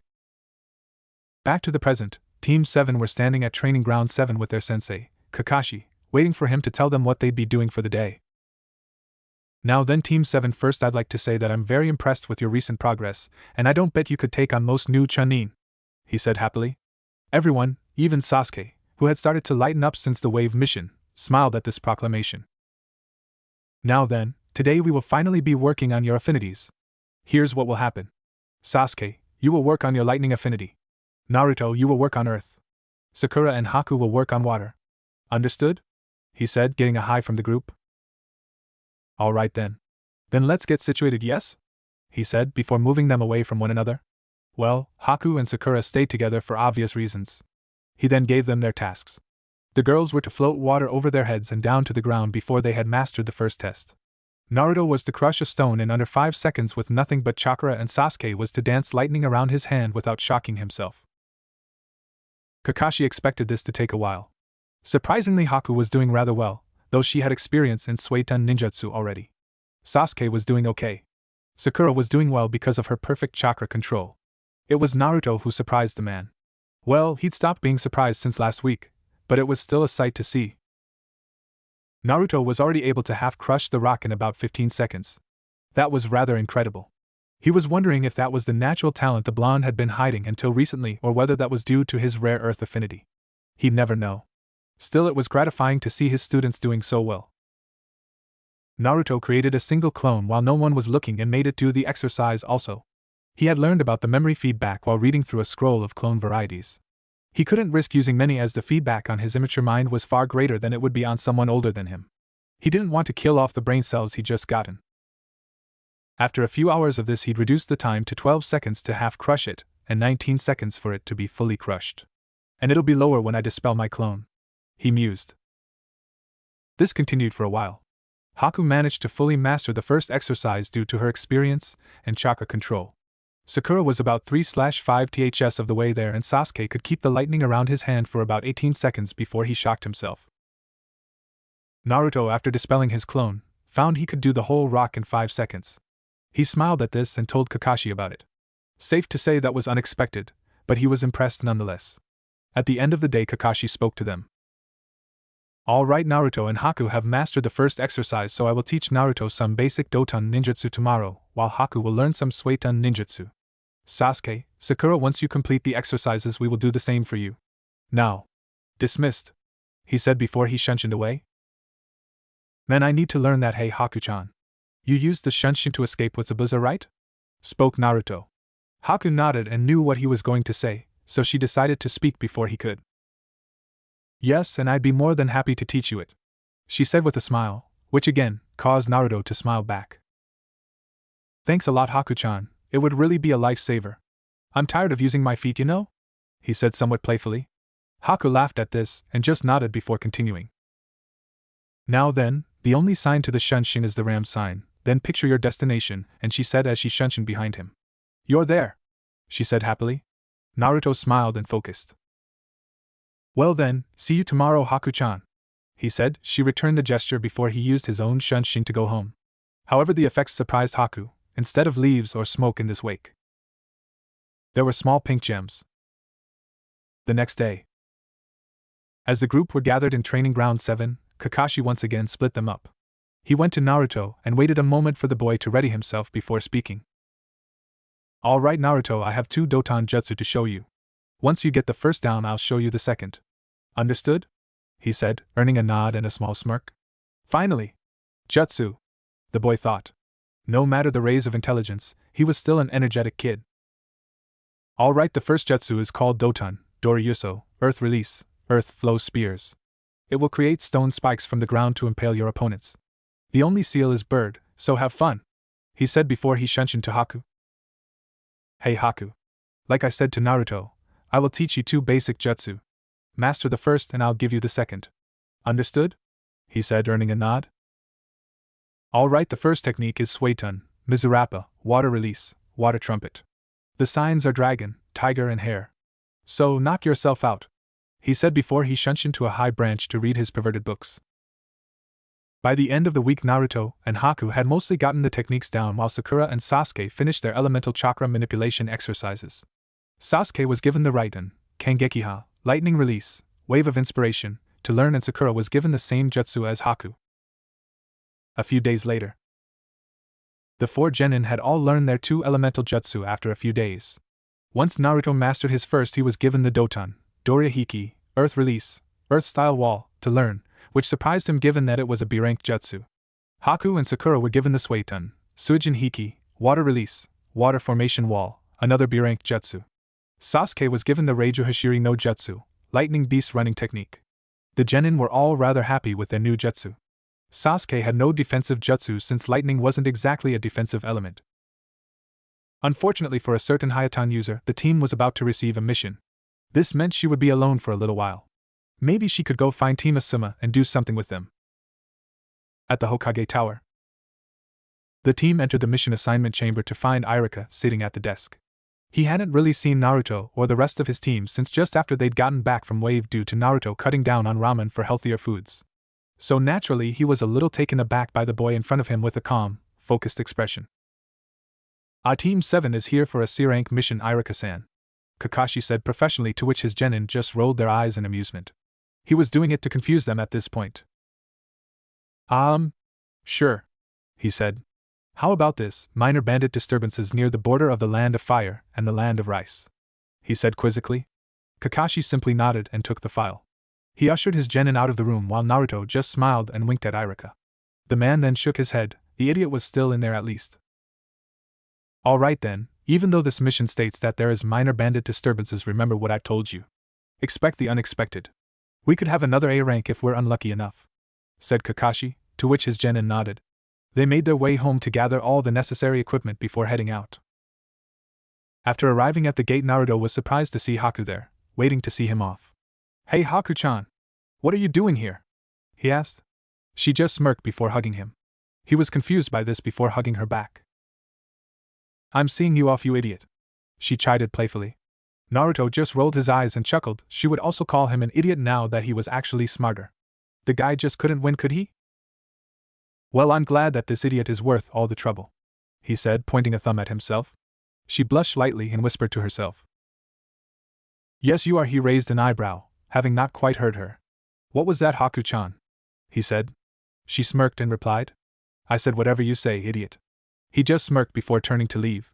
Back to the present, Team 7 were standing at Training Ground 7 with their sensei, Kakashi, waiting for him to tell them what they'd be doing for the day. Now then, Team 7, first I'd like to say that I'm very impressed with your recent progress, and I don't bet you could take on most new Chunin, he said happily. Everyone, even Sasuke, who had started to lighten up since the wave mission, smiled at this proclamation. Now then, today we will finally be working on your affinities. Here's what will happen. Sasuke, you will work on your lightning affinity. Naruto, you will work on earth. Sakura and Haku will work on water. Understood? He said, getting a hi from the group. All right then. Then let's get situated, yes? He said, before moving them away from one another. Well, Haku and Sakura stayed together for obvious reasons. He then gave them their tasks. The girls were to float water over their heads and down to the ground before they had mastered the first test. Naruto was to crush a stone in under 5 seconds with nothing but chakra, and Sasuke was to dance lightning around his hand without shocking himself. Kakashi expected this to take a while. Surprisingly, Haku was doing rather well, though she had experience in Suiton ninjutsu already. Sasuke was doing okay. Sakura was doing well because of her perfect chakra control. It was Naruto who surprised the man. Well, he'd stopped being surprised since last week, but it was still a sight to see. Naruto was already able to half-crush the rock in about 15 seconds. That was rather incredible. He was wondering if that was the natural talent the blonde had been hiding until recently, or whether that was due to his rare earth affinity. He'd never know. Still, it was gratifying to see his students doing so well. Naruto created a single clone while no one was looking and made it do the exercise also. He had learned about the memory feedback while reading through a scroll of clone varieties. He couldn't risk using many as the feedback on his immature mind was far greater than it would be on someone older than him. He didn't want to kill off the brain cells he'd just gotten. After a few hours of this, he'd reduced the time to 12 seconds to half crush it, and 19 seconds for it to be fully crushed. And it'll be lower when I dispel my clone, he mused. This continued for a while. Haku managed to fully master the first exercise due to her experience and chakra control. Sakura was about 3/5 ths of the way there, and Sasuke could keep the lightning around his hand for about 18 seconds before he shocked himself. Naruto, after dispelling his clone, found he could do the whole rock in 5 seconds. He smiled at this and told Kakashi about it. Safe to say that was unexpected, but he was impressed nonetheless. At the end of the day, Kakashi spoke to them. All right, Naruto and Haku have mastered the first exercise, so I will teach Naruto some basic Doton ninjutsu tomorrow, while Haku will learn some Suiton ninjutsu. Sasuke, Sakura, once you complete the exercises, we will do the same for you. Now. Dismissed, he said before he shunshined away. Man, I need to learn that. Hey Haku-chan. You used the shunshin to escape with Zabuza, right? Spoke Naruto. Haku nodded and knew what he was going to say, so she decided to speak before he could. Yes, and I'd be more than happy to teach you it, she said with a smile, which again caused Naruto to smile back. Thanks a lot, Haku-chan, it would really be a lifesaver. I'm tired of using my feet, you know? He said somewhat playfully. Haku laughed at this and just nodded before continuing. Now then, the only sign to the shunshin is the ram sign, then picture your destination, and she said as she shunshined behind him. You're there, she said happily. Naruto smiled and focused. Well then, see you tomorrow, Haku-chan, he said. She returned the gesture before he used his own shunshin to go home. However, the effects surprised Haku. Instead of leaves or smoke in this wake, there were small pink gems. The next day, as the group were gathered in Training Ground 7, Kakashi once again split them up. He went to Naruto and waited a moment for the boy to ready himself before speaking. All right, Naruto, I have 2 Doton jutsu to show you. Once you get the first down, I'll show you the second. Understood? He said, earning a nod and a small smirk. Finally! Jutsu, the boy thought. No matter the rays of intelligence, he was still an energetic kid. All right, the first jutsu is called Doton, Doryuso, Earth Release, Earth Flow Spears. It will create stone spikes from the ground to impale your opponents. The only seal is bird, so have fun, he said before he shunshined to Haku. Hey Haku. Like I said to Naruto, I will teach you 2 basic jutsu. Master the first and I'll give you the second. Understood? He said, earning a nod. All right, the first technique is Suiton, Mizurappa, Water Release, Water Trumpet. The signs are dragon, tiger and hare. So knock yourself out, he said before he shunshined to a high branch to read his perverted books. By the end of the week, Naruto and Haku had mostly gotten the techniques down, while Sakura and Sasuke finished their elemental chakra manipulation exercises. Sasuke was given the Raiden, Kangekiha, Lightning Release, Wave of Inspiration, to learn, and Sakura was given the same jutsu as Haku. A few days later, the 4 genin had all learned their 2 elemental jutsu after a few days. Once Naruto mastered his first, he was given the Doton, Dorihiki, Earth Release, Earth-style Wall, to learn, which surprised him given that it was a B-rank jutsu. Haku and Sakura were given the Suiton, Suijin Hiki, Water Release, Water Formation Wall, another B-rank jutsu. Sasuke was given the Reiju Hashiri no Jutsu, Lightning Beast Running Technique. The genin were all rather happy with their new jutsu. Sasuke had no defensive jutsu since lightning wasn't exactly a defensive element. Unfortunately for a certain Hayatan user, the team was about to receive a mission. This meant she would be alone for a little while. Maybe she could go find Team Asuma and do something with them. At the Hokage Tower, the team entered the mission assignment chamber to find Irika sitting at the desk. He hadn't really seen Naruto or the rest of his team since just after they'd gotten back from Wave due to Naruto cutting down on ramen for healthier foods. So naturally he was a little taken aback by the boy in front of him with a calm, focused expression. Our Team 7 is here for a C-rank mission, Irika-san, Kakashi said professionally, to which his genin just rolled their eyes in amusement. He was doing it to confuse them at this point. Sure, he said. How about this, minor bandit disturbances near the border of the Land of Fire and the Land of Rice? He said quizzically. Kakashi simply nodded and took the file. He ushered his genin out of the room while Naruto just smiled and winked at Irika. The man then shook his head. The idiot was still in there at least. Alright then, even though this mission states that there is minor bandit disturbances, remember what I told you. Expect the unexpected. We could have another A rank if we're unlucky enough, said Kakashi, to which his genin nodded. They made their way home to gather all the necessary equipment before heading out. After arriving at the gate, Naruto was surprised to see Haku there, waiting to see him off. Hey Haku-chan! What are you doing here? He asked. She just smirked before hugging him. He was confused by this before hugging her back. I'm seeing you off, you idiot, she chided playfully. Naruto just rolled his eyes and chuckled. She would also call him an idiot now that he was actually smarter. The guy just couldn't win, could he? Well, I'm glad that this idiot is worth all the trouble, he said, pointing a thumb at himself. She blushed slightly and whispered to herself. Yes, you are. He raised an eyebrow, having not quite heard her. What was that, Haku-chan? He said. She smirked and replied. I said whatever you say, idiot. He just smirked before turning to leave.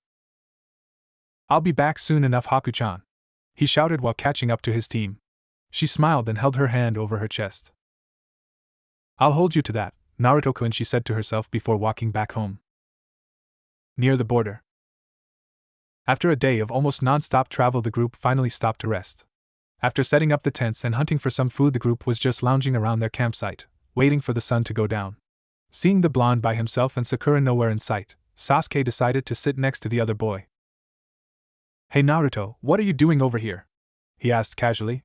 I'll be back soon enough, Haku-chan, he shouted while catching up to his team. She smiled and held her hand over her chest. I'll hold you to that, Naruto-kun, she said to herself before walking back home. Near the border. After a day of almost non-stop travel, the group finally stopped to rest. After setting up the tents and hunting for some food, the group was just lounging around their campsite, waiting for the sun to go down. Seeing the blonde by himself and Sakura nowhere in sight, Sasuke decided to sit next to the other boy. Hey Naruto, what are you doing over here? He asked casually.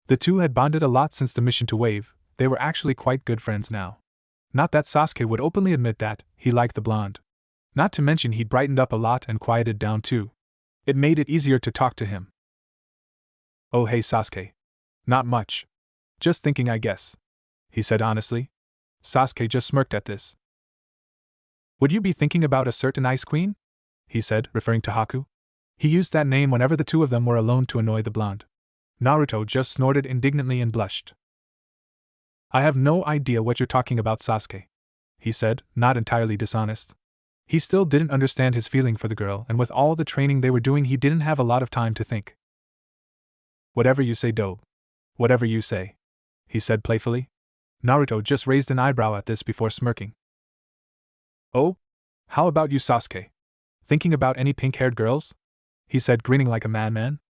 The two had bonded a lot since the mission to Wave. They were actually quite good friends now. Not that Sasuke would openly admit that he liked the blonde. Not to mention he'd brightened up a lot and quieted down too. It made it easier to talk to him. Oh hey Sasuke. Not much. Just thinking, I guess, he said honestly. Sasuke just smirked at this. Would you be thinking about a certain ice queen? He said, referring to Haku. He used that name whenever the two of them were alone to annoy the blonde. Naruto just snorted indignantly and blushed. I have no idea what you're talking about, Sasuke, he said, not entirely dishonest. He still didn't understand his feeling for the girl, and with all the training they were doing, he didn't have a lot of time to think. Whatever you say, Dobe. Whatever you say, he said playfully. Naruto just raised an eyebrow at this before smirking. Oh? How about you, Sasuke? Thinking about any pink-haired girls? He said, grinning like a madman.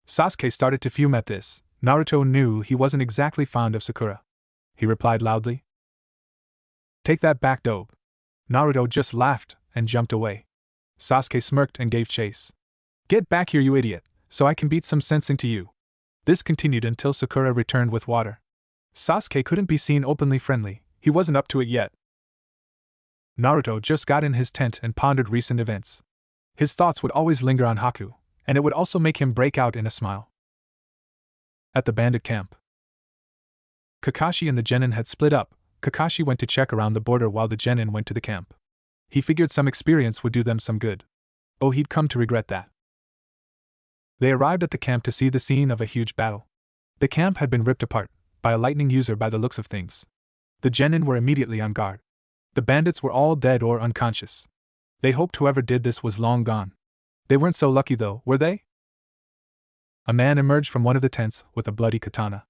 Sasuke started to fume at this. Naruto knew he wasn't exactly fond of Sakura. He replied loudly. Take that back, Dobe. Naruto just laughed and jumped away. Sasuke smirked and gave chase. Get back here, you idiot, so I can beat some sense into you. This continued until Sakura returned with water. Sasuke couldn't be seen openly friendly. He wasn't up to it yet. Naruto just got in his tent and pondered recent events. His thoughts would always linger on Haku, and it would also make him break out in a smile. At the bandit camp, Kakashi and the genin had split up. Kakashi went to check around the border while the genin went to the camp. He figured some experience would do them some good. Oh, he'd come to regret that. They arrived at the camp to see the scene of a huge battle. The camp had been ripped apart by a lightning user by the looks of things. The genin were immediately on guard. The bandits were all dead or unconscious. They hoped whoever did this was long gone. They weren't so lucky though, were they? A man emerged from one of the tents with a bloody katana.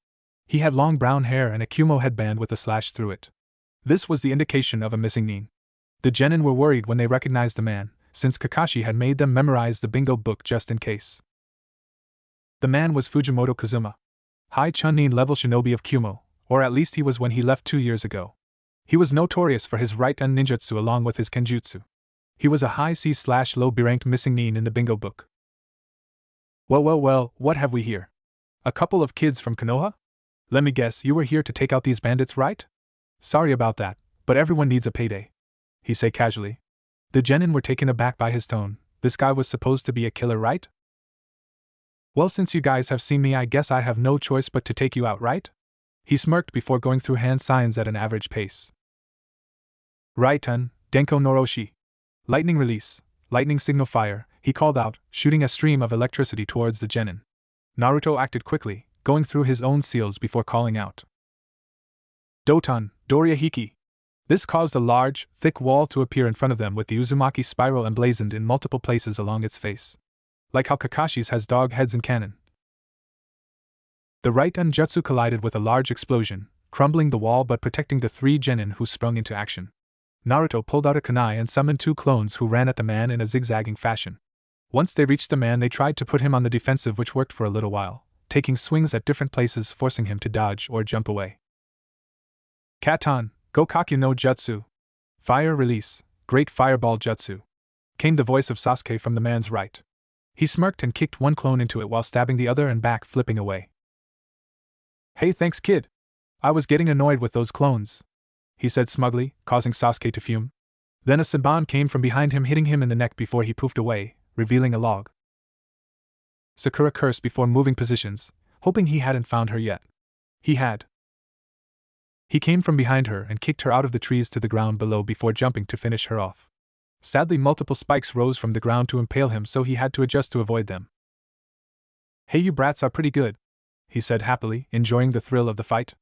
He had long brown hair and a Kumo headband with a slash through it. This was the indication of a missing nin. The genin were worried when they recognized the man, since Kakashi had made them memorize the bingo book just in case. The man was Fujimoto Kazuma. High Chunin level shinobi of Kumo, or at least he was when he left 2 years ago. He was notorious for his right-hand ninjutsu along with his kenjutsu. He was a high C/low B ranked missing nin in the bingo book. Well, what have we here? A couple of kids from Konoha? Let me guess, you were here to take out these bandits, right? Sorry about that, but everyone needs a payday, he said casually. The genin were taken aback by his tone. This guy was supposed to be a killer, right? Well, since you guys have seen me, I guess I have no choice but to take you out, right? He smirked before going through hand signs at an average pace. Right-un, Denko Noroshi. Lightning release, lightning signal fire, he called out, shooting a stream of electricity towards the genin. Naruto acted quickly, going through his own seals before calling out. Doton, Dorihiki. This caused a large, thick wall to appear in front of them with the Uzumaki spiral emblazoned in multiple places along its face. Like how Kakashi's has dog heads in canon. The right Jutsu collided with a large explosion, crumbling the wall but protecting the 3 genin who sprung into action. Naruto pulled out a kunai and summoned 2 clones who ran at the man in a zigzagging fashion. Once they reached the man, they tried to put him on the defensive, which worked for a little while, taking swings at different places, forcing him to dodge or jump away. Katon, Gokakyu no Jutsu. Fire release, Great Fireball Jutsu. Came the voice of Sasuke from the man's right. He smirked and kicked one clone into it while stabbing the other and back flipping away. Hey, thanks kid. I was getting annoyed with those clones, he said smugly, causing Sasuke to fume. Then a Saban came from behind him, hitting him in the neck before he poofed away, revealing a log. Sakura cursed before moving positions, hoping he hadn't found her yet. He had. He came from behind her and kicked her out of the trees to the ground below before jumping to finish her off. Sadly, multiple spikes rose from the ground to impale him, so he had to adjust to avoid them. Hey, you brats are pretty good, he said happily, enjoying the thrill of the fight.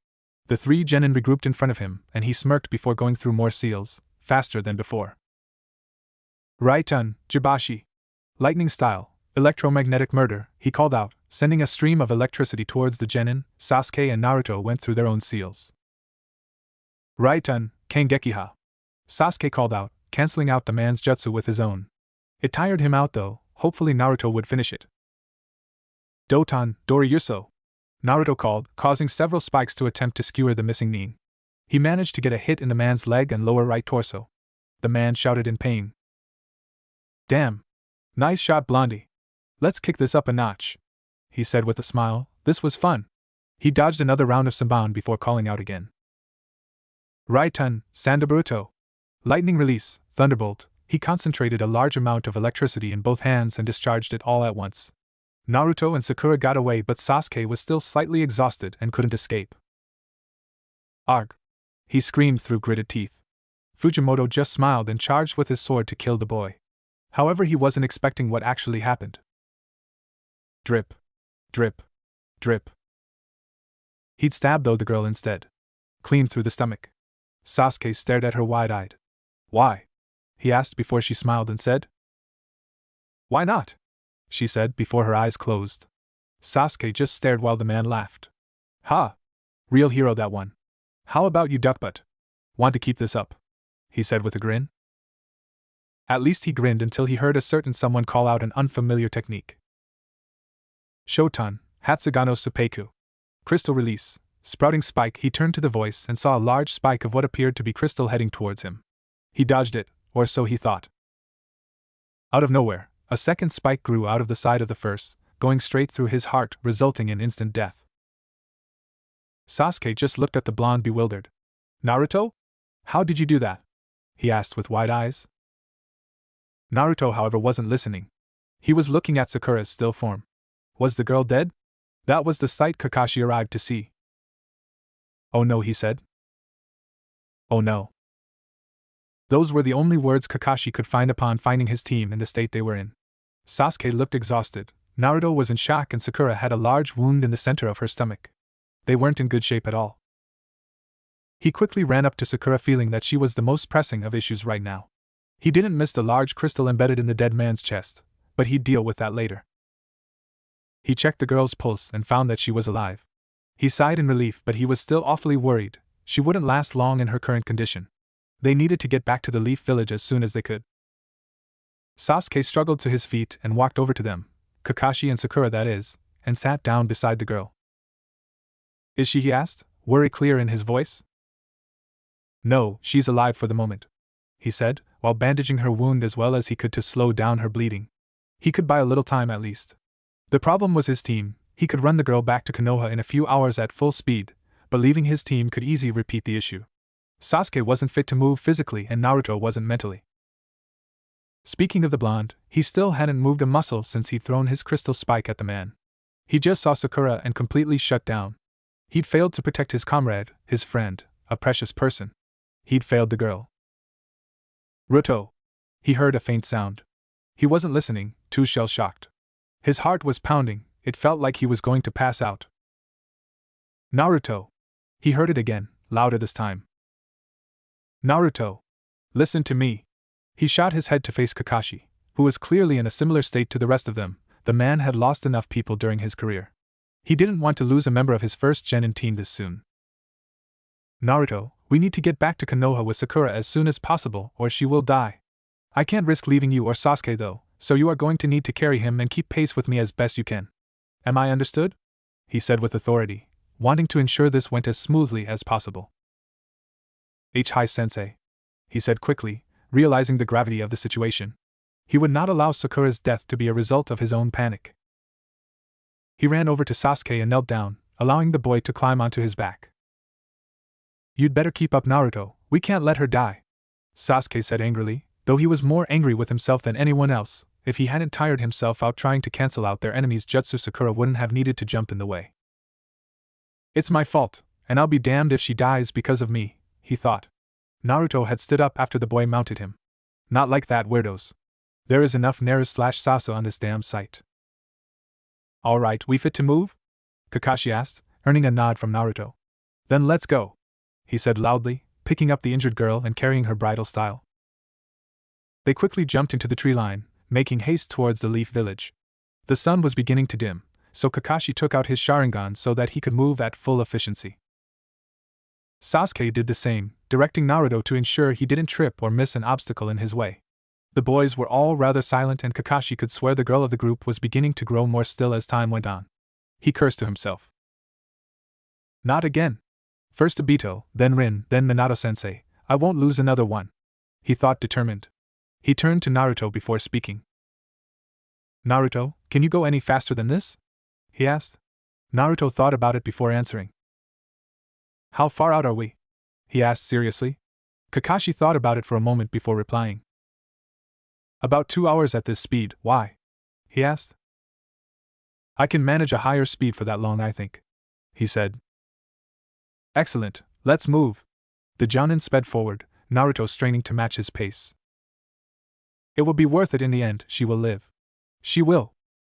The 3 genin regrouped in front of him, and he smirked before going through more seals, faster than before. Right-un, Jibashi. Lightning style, electromagnetic murder, he called out, sending a stream of electricity towards the genin. Sasuke and Naruto went through their own seals. Right-un, Kangekiha. Sasuke called out, canceling out the man's jutsu with his own. It tired him out though, hopefully Naruto would finish it. Doton, Doriyuso. Naruto called, causing several spikes to attempt to skewer the missing nin. He managed to get a hit in the man's leg and lower right torso. The man shouted in pain. Damn. Nice shot, Blondie. Let's kick this up a notch, he said with a smile. This was fun. He dodged another round of Saban before calling out again. Right-un, Sandaburuto. Lightning release, thunderbolt. He concentrated a large amount of electricity in both hands and discharged it all at once. Naruto and Sakura got away, but Sasuke was still slightly exhausted and couldn't escape. Arg! He screamed through gritted teeth. Fujimoto just smiled and charged with his sword to kill the boy. However, he wasn't expecting what actually happened. Drip. Drip. Drip. He'd stabbed the girl instead. Clean through the stomach. Sasuke stared at her wide-eyed. Why? He asked before she smiled and said. Why not? She said before her eyes closed. Sasuke just stared while the man laughed. Ha! Real hero that one. How about you, duckbutt? Want to keep this up? He said with a grin. At least he grinned until he heard a certain someone call out an unfamiliar technique. Shotan, Hatsugano Seppuku. Crystal release. Sprouting spike. He turned to the voice and saw a large spike of what appeared to be crystal heading towards him. He dodged it, or so he thought. Out of nowhere, a second spike grew out of the side of the first, going straight through his heart, resulting in instant death. Sasuke just looked at the blonde bewildered. Naruto? How did you do that? He asked with wide eyes. Naruto, however, wasn't listening. He was looking at Sakura's still form. Was the girl dead? That was the sight Kakashi arrived to see. Oh no, he said. Oh no. Those were the only words Kakashi could find upon finding his team in the state they were in. Sasuke looked exhausted, Naruto was in shock, and Sakura had a large wound in the center of her stomach. They weren't in good shape at all. He quickly ran up to Sakura, feeling that she was the most pressing of issues right now. He didn't miss the large crystal embedded in the dead man's chest, but he'd deal with that later. He checked the girl's pulse and found that she was alive. He sighed in relief, but he was still awfully worried. She wouldn't last long in her current condition. They needed to get back to the Leaf Village as soon as they could. Sasuke struggled to his feet and walked over to them, Kakashi and Sakura that is, and sat down beside the girl. Is she? He asked, worry clear in his voice. No, she's alive for the moment, he said, while bandaging her wound as well as he could to slow down her bleeding. He could buy a little time at least. The problem was his team. He could run the girl back to Konoha in a few hours at full speed, but leaving his team could easily repeat the issue. Sasuke wasn't fit to move physically and Naruto wasn't mentally. Speaking of the blonde, he still hadn't moved a muscle since he'd thrown his crystal spike at the man. He just saw Sakura and completely shut down. He'd failed to protect his comrade, his friend, a precious person. He'd failed the girl. Naruto. He heard a faint sound. He wasn't listening, too shell-shocked. His heart was pounding, it felt like he was going to pass out. Naruto. He heard it again, louder this time. Naruto. Listen to me. He shot his head to face Kakashi, who was clearly in a similar state to the rest of them. The man had lost enough people during his career. He didn't want to lose a member of his first genin team this soon. Naruto, we need to get back to Konoha with Sakura as soon as possible or she will die. I can't risk leaving you or Sasuke though, so you are going to need to carry him and keep pace with me as best you can. Am I understood? He said with authority, wanting to ensure this went as smoothly as possible. Hi-sensei. He said quickly, realizing the gravity of the situation. He would not allow Sakura's death to be a result of his own panic. He ran over to Sasuke and knelt down, allowing the boy to climb onto his back. You'd better keep up, Naruto, we can't let her die, Sasuke said angrily, though he was more angry with himself than anyone else. If he hadn't tired himself out trying to cancel out their enemy's jutsu, Sakura wouldn't have needed to jump in the way. It's my fault, and I'll be damned if she dies because of me, he thought. Naruto had stood up after the boy mounted him. Not like that, weirdos. There is enough Naru/Sasa on this damn site. Alright, we fit to move? Kakashi asked, earning a nod from Naruto. Then let's go, he said loudly, picking up the injured girl and carrying her bridal style. They quickly jumped into the tree line, making haste towards the Leaf Village. The sun was beginning to dim, so Kakashi took out his Sharingan so that he could move at full efficiency. Sasuke did the same, directing Naruto to ensure he didn't trip or miss an obstacle in his way. The boys were all rather silent and Kakashi could swear the girl of the group was beginning to grow more still as time went on. He cursed to himself. Not again. First Obito, then Rin, then Minato-sensei, I won't lose another one. He thought, determined. He turned to Naruto before speaking. Naruto, can you go any faster than this? He asked. Naruto thought about it before answering. How far out are we? He asked seriously. Kakashi thought about it for a moment before replying. About 2 hours at this speed, why? He asked. I can manage a higher speed for that long, I think, he said. Excellent, let's move. The Jonin sped forward, Naruto straining to match his pace. It will be worth it in the end, she will live. She will,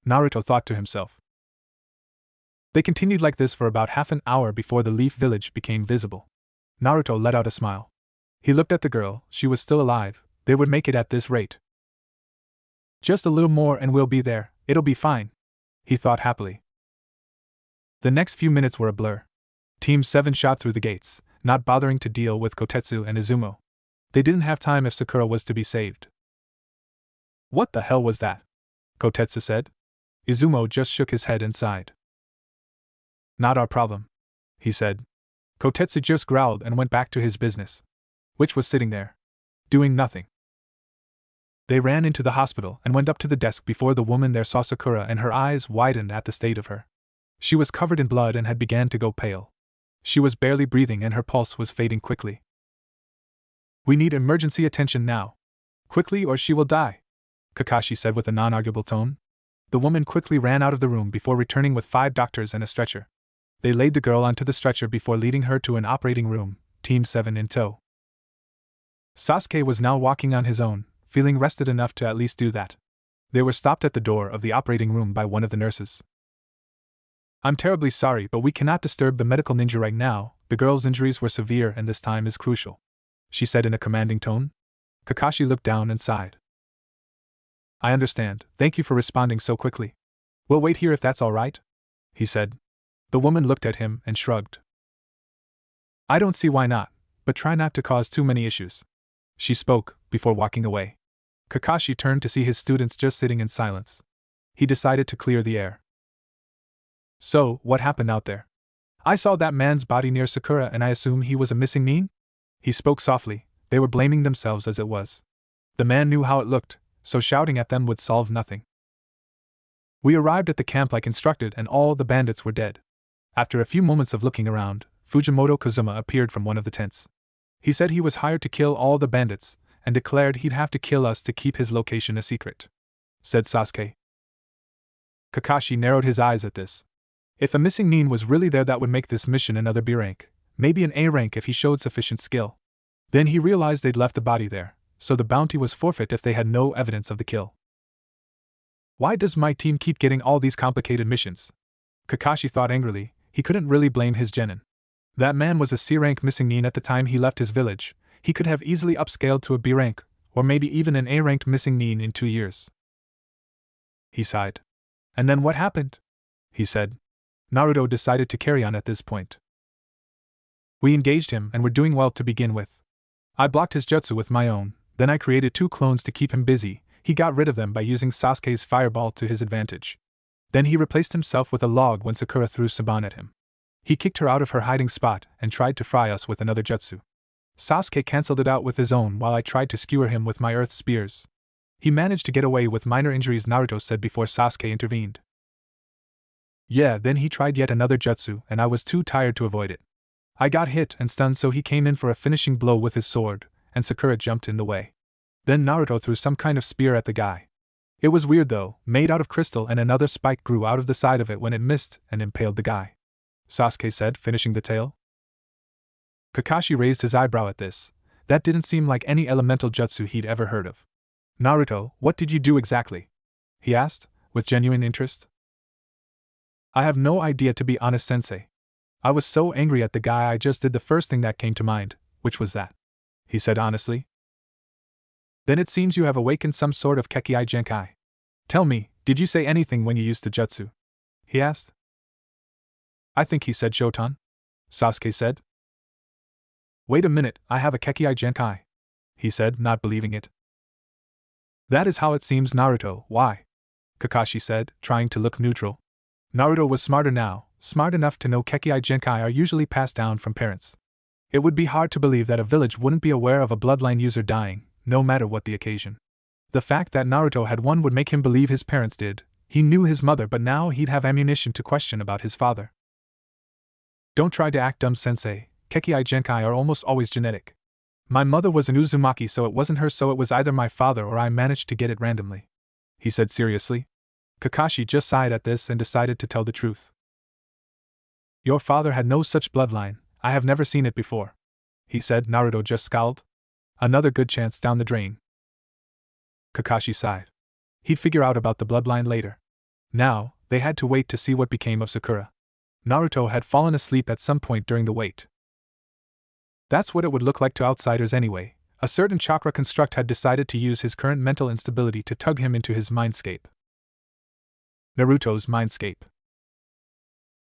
Naruto thought to himself. They continued like this for about half an hour before the Leaf Village became visible. Naruto let out a smile. He looked at the girl, she was still alive, they would make it at this rate. Just a little more and we'll be there, it'll be fine, he thought happily. The next few minutes were a blur. Team 7 shot through the gates, not bothering to deal with Kotetsu and Izumo. They didn't have time if Sakura was to be saved. What the hell was that? Kotetsu said. Izumo just shook his head and sighed. Not our problem, he said. Kotetsu just growled and went back to his business, which was sitting there, doing nothing. They ran into the hospital and went up to the desk before the woman there saw Sakura and her eyes widened at the state of her. She was covered in blood and had begun to go pale. She was barely breathing and her pulse was fading quickly. We need emergency attention now. Quickly or she will die, Kakashi said with a non-arguable tone. The woman quickly ran out of the room before returning with 5 doctors and a stretcher. They laid the girl onto the stretcher before leading her to an operating room, Team 7 in tow. Sasuke was now walking on his own, feeling rested enough to at least do that. They were stopped at the door of the operating room by one of the nurses. I'm terribly sorry, but we cannot disturb the medical ninja right now. The girl's injuries were severe and this time is crucial, she said in a commanding tone. Kakashi looked down and sighed. I understand, thank you for responding so quickly. We'll wait here if that's all right, he said. The woman looked at him and shrugged. I don't see why not, but try not to cause too many issues, she spoke, before walking away. Kakashi turned to see his students just sitting in silence. He decided to clear the air. So, what happened out there? I saw that man's body near Sakura and I assume he was a missing nin? He spoke softly, they were blaming themselves as it was. The man knew how it looked, so shouting at them would solve nothing. We arrived at the camp like instructed and all the bandits were dead. After a few moments of looking around, Fujimoto Kazuma appeared from one of the tents. He said he was hired to kill all the bandits, and declared he'd have to kill us to keep his location a secret, said Sasuke. Kakashi narrowed his eyes at this. If a missing nin was really there, that would make this mission another B rank, maybe an A rank if he showed sufficient skill. Then he realized they'd left the body there, so the bounty was forfeit if they had no evidence of the kill. Why does my team keep getting all these complicated missions? Kakashi thought angrily. He couldn't really blame his genin. That man was a C rank missing nin at the time he left his village. He could have easily upscaled to a B rank, or maybe even an A ranked missing nin in 2 years. He sighed. And then what happened? He said. Naruto decided to carry on at this point. We engaged him and were doing well to begin with. I blocked his jutsu with my own, then I created 2 clones to keep him busy. He got rid of them by using Sasuke's fireball to his advantage. Then he replaced himself with a log when Sakura threw Saban at him. He kicked her out of her hiding spot and tried to fry us with another jutsu. Sasuke cancelled it out with his own while I tried to skewer him with my earth spears. He managed to get away with minor injuries, Naruto said before Sasuke intervened. Yeah, then he tried yet another jutsu and I was too tired to avoid it. I got hit and stunned, so he came in for a finishing blow with his sword, and Sakura jumped in the way. Then Naruto threw some kind of spear at the guy. It was weird though, made out of crystal, and another spike grew out of the side of it when it missed and impaled the guy, Sasuke said, finishing the tale. Kakashi raised his eyebrow at this. That didn't seem like any elemental jutsu he'd ever heard of. Naruto, what did you do exactly? He asked, with genuine interest. I have no idea, to be honest, sensei. I was so angry at the guy I just did the first thing that came to mind, which was that, he said honestly. Then it seems you have awakened some sort of Kekkei Genkai. Tell me, did you say anything when you used the jutsu? He asked. I think he said Shotan, Sasuke said. Wait a minute, I have a Kekkei Genkai, he said, not believing it. That is how it seems, Naruto. Why? Kakashi said, trying to look neutral. Naruto was smarter now, smart enough to know Kekkei Genkai are usually passed down from parents. It would be hard to believe that a village wouldn't be aware of a bloodline user dying, no matter what the occasion. The fact that Naruto had one would make him believe his parents did. He knew his mother, but now he'd have ammunition to question about his father. Don't try to act dumb, sensei. Kekkei Genkai are almost always genetic. My mother was an Uzumaki, so it wasn't her, so it was either my father or I managed to get it randomly, he said seriously. Kakashi just sighed at this and decided to tell the truth. Your father had no such bloodline. I have never seen it before, he said. Naruto just scowled. Another good chance down the drain. Kakashi sighed. He'd figure out about the bloodline later. Now, they had to wait to see what became of Sakura. Naruto had fallen asleep at some point during the wait. That's what it would look like to outsiders anyway. A certain chakra construct had decided to use his current mental instability to tug him into his mindscape. Naruto's mindscape.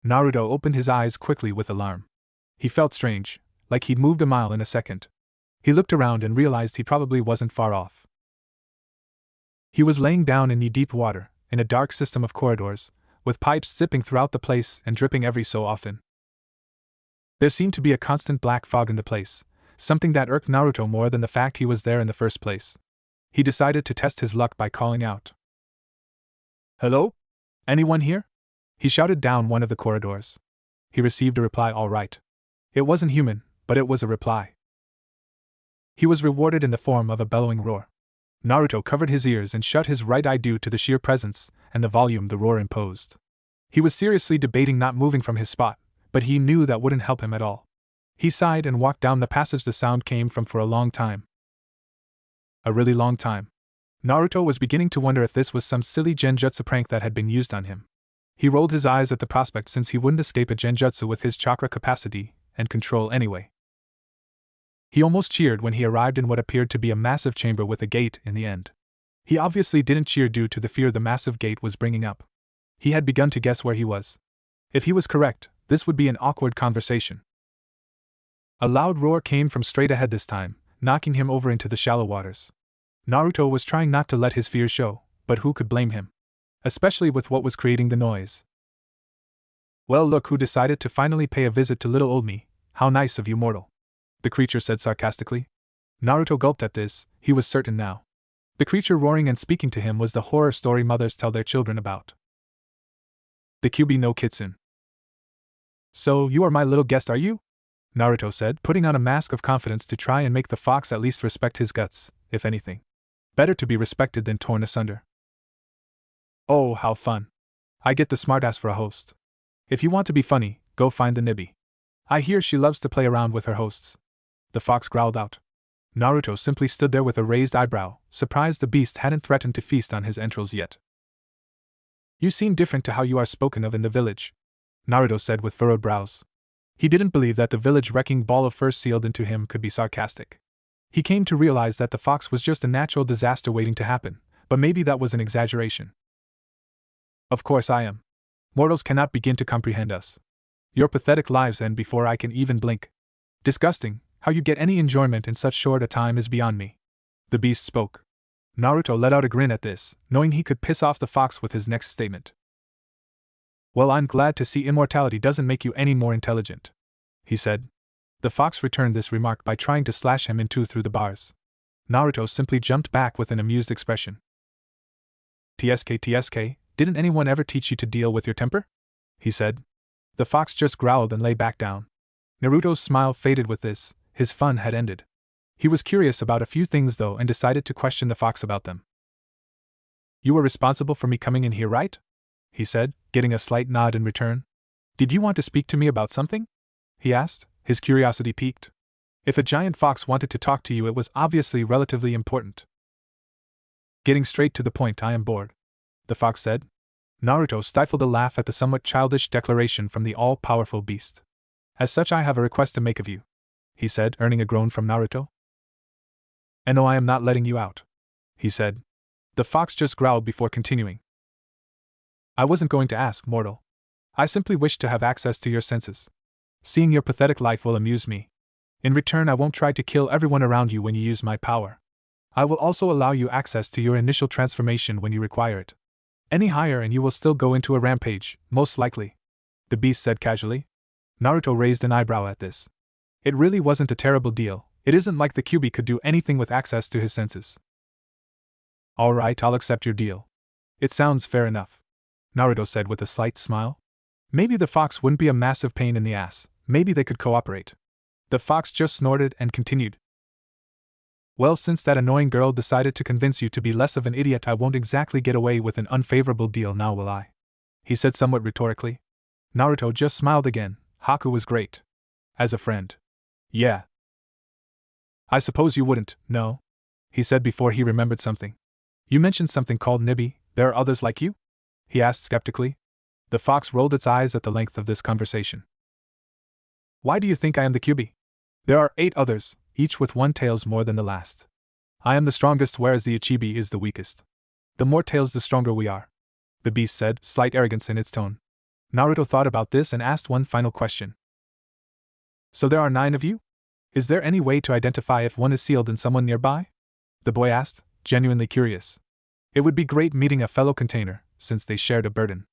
Naruto opened his eyes quickly with alarm. He felt strange, like he'd moved a mile in a second. He looked around and realized he probably wasn't far off. He was laying down in knee-deep water, in a dark system of corridors, with pipes zipping throughout the place and dripping every so often. There seemed to be a constant black fog in the place, something that irked Naruto more than the fact he was there in the first place. He decided to test his luck by calling out. Hello? Anyone here? He shouted down one of the corridors. He received a reply, all right. It wasn't human, but it was a reply. He was rewarded in the form of a bellowing roar. Naruto covered his ears and shut his right eye due to the sheer presence and the volume the roar imposed. He was seriously debating not moving from his spot, but he knew that wouldn't help him at all. He sighed and walked down the passage the sound came from for a long time. A really long time. Naruto was beginning to wonder if this was some silly genjutsu prank that had been used on him. He rolled his eyes at the prospect, since he wouldn't escape a genjutsu with his chakra capacity and control anyway. He almost cheered when he arrived in what appeared to be a massive chamber with a gate in the end. He obviously didn't cheer due to the fear the massive gate was bringing up. He had begun to guess where he was. If he was correct, this would be an awkward conversation. A loud roar came from straight ahead this time, knocking him over into the shallow waters. Naruto was trying not to let his fear show, but who could blame him? Especially with what was creating the noise. Well, look who decided to finally pay a visit to little old me. How nice of you, mortal, the creature said sarcastically. Naruto gulped at this. He was certain now. The creature roaring and speaking to him was the horror story mothers tell their children about. The QB no Kitsune. So, you are my little guest, are you? Naruto said, putting on a mask of confidence to try and make the fox at least respect his guts, if anything. Better to be respected than torn asunder. Oh, how fun. I get the smartass for a host. If you want to be funny, go find the Nibby. I hear she loves to play around with her hosts. The fox growled out. Naruto simply stood there with a raised eyebrow, surprised the beast hadn't threatened to feast on his entrails yet. You seem different to how you are spoken of in the village, Naruto said with furrowed brows. He didn't believe that the village-wrecking ball of fur sealed into him could be sarcastic. He came to realize that the fox was just a natural disaster waiting to happen, but maybe that was an exaggeration. Of course I am. Mortals cannot begin to comprehend us. Your pathetic lives end before I can even blink. Disgusting, how you get any enjoyment in such short a time is beyond me. The beast spoke. Naruto let out a grin at this, knowing he could piss off the fox with his next statement. Well, I'm glad to see immortality doesn't make you any more intelligent, he said. The fox returned this remark by trying to slash him in two through the bars. Naruto simply jumped back with an amused expression. TSK, didn't anyone ever teach you to deal with your temper? He said. The fox just growled and lay back down. Naruto's smile faded with this, his fun had ended. He was curious about a few things though and decided to question the fox about them. You were responsible for me coming in here, right? He said, getting a slight nod in return. Did you want to speak to me about something? He asked, his curiosity piqued. If a giant fox wanted to talk to you, it was obviously relatively important. Getting straight to the point, I am bored, the fox said. Naruto stifled a laugh at the somewhat childish declaration from the all-powerful beast. As such, I have a request to make of you, he said, earning a groan from Naruto. And no, I am not letting you out, he said. The fox just growled before continuing. I wasn't going to ask, mortal. I simply wish to have access to your senses. Seeing your pathetic life will amuse me. In return, I won't try to kill everyone around you when you use my power. I will also allow you access to your initial transformation when you require it. Any higher and you will still go into a rampage, most likely, the beast said casually. Naruto raised an eyebrow at this. It really wasn't a terrible deal. It isn't like the QB could do anything with access to his senses. Alright, I'll accept your deal. It sounds fair enough, Naruto said with a slight smile. Maybe the fox wouldn't be a massive pain in the ass, maybe they could cooperate. The fox just snorted and continued. Well, since that annoying girl decided to convince you to be less of an idiot, I won't exactly get away with an unfavorable deal now, will I? He said somewhat rhetorically. Naruto just smiled again. Haku was great. As a friend. Yeah. I suppose you wouldn't, no? He said before he remembered something. You mentioned something called Nibby. There are others like you? He asked skeptically. The fox rolled its eyes at the length of this conversation. Why do you think I am the QB? There are 8 others, each with 1 tails more than the last. I am the strongest, whereas the Ichibi is the weakest. The more tails, the stronger we are, the beast said, slight arrogance in its tone. Naruto thought about this and asked one final question. So there are 9 of you? Is there any way to identify if one is sealed in someone nearby? The boy asked, genuinely curious. It would be great meeting a fellow container, since they shared a burden.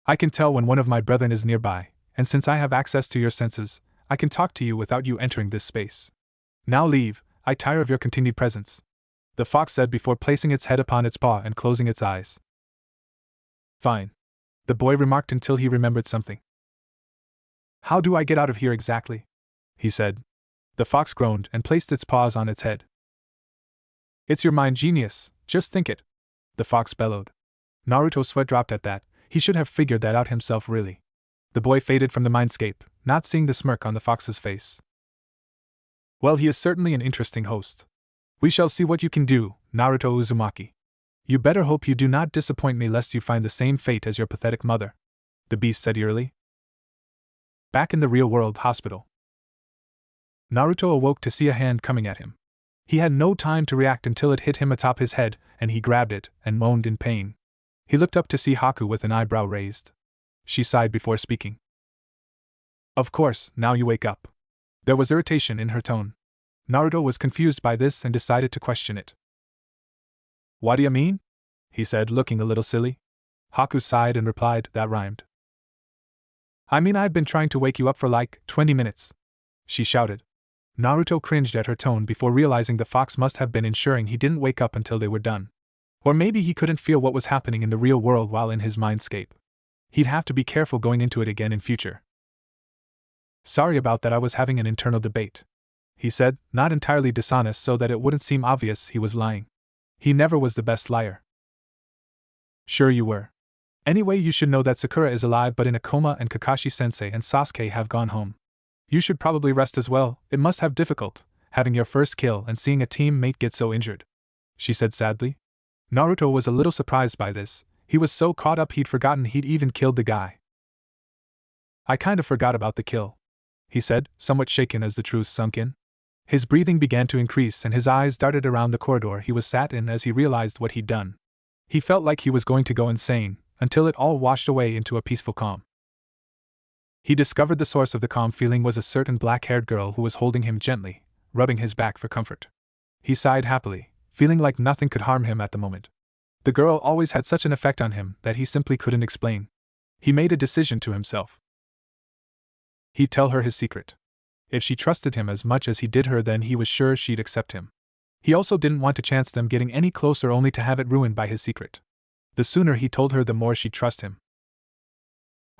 I can tell when one of my brethren is nearby, and since I have access to your senses, I can talk to you without you entering this space. Now leave, I tire of your continued presence, the fox said before placing its head upon its paw and closing its eyes. Fine, the boy remarked until he remembered something. How do I get out of here exactly? He said. The fox groaned and placed its paws on its head. It's your mind, genius, just think it, the fox bellowed. Naruto's sweat dropped at that. He should have figured that out himself, really. The boy faded from the mindscape, not seeing the smirk on the fox's face. Well, he is certainly an interesting host. We shall see what you can do, Naruto Uzumaki. You better hope you do not disappoint me lest you find the same fate as your pathetic mother, the beast said eerily. Back in the real-world hospital. Naruto awoke to see a hand coming at him. He had no time to react until it hit him atop his head, and he grabbed it and moaned in pain. He looked up to see Haku with an eyebrow raised. She sighed before speaking. Of course, now you wake up. There was irritation in her tone. Naruto was confused by this and decided to question it. What do you mean? He said, looking a little silly. Haku sighed and replied, that rhymed. I mean, I've been trying to wake you up for like 20 minutes. She shouted. Naruto cringed at her tone before realizing the fox must have been ensuring he didn't wake up until they were done. Or maybe he couldn't feel what was happening in the real world while in his mindscape. He'd have to be careful going into it again in future. Sorry about that, I was having an internal debate, he said, not entirely dishonest so that it wouldn't seem obvious he was lying. He never was the best liar. Sure you were. Anyway, you should know that Sakura is alive but in a coma and Kakashi-sensei and Sasuke have gone home. You should probably rest as well, it must have difficult, having your first kill and seeing a teammate get so injured, she said sadly. Naruto was a little surprised by this, he was so caught up he'd forgotten he'd even killed the guy. I kind of forgot about the kill, he said, somewhat shaken as the truth sunk in. His breathing began to increase and his eyes darted around the corridor he was sat in as he realized what he'd done. He felt like he was going to go insane, until it all washed away into a peaceful calm. He discovered the source of the calm feeling was a certain black-haired girl who was holding him gently, rubbing his back for comfort. He sighed happily, feeling like nothing could harm him at the moment. The girl always had such an effect on him that he simply couldn't explain. He made a decision to himself. He'd tell her his secret. If she trusted him as much as he did her, then he was sure she'd accept him. He also didn't want to chance them getting any closer only to have it ruined by his secret. The sooner he told her, the more she'd trust him.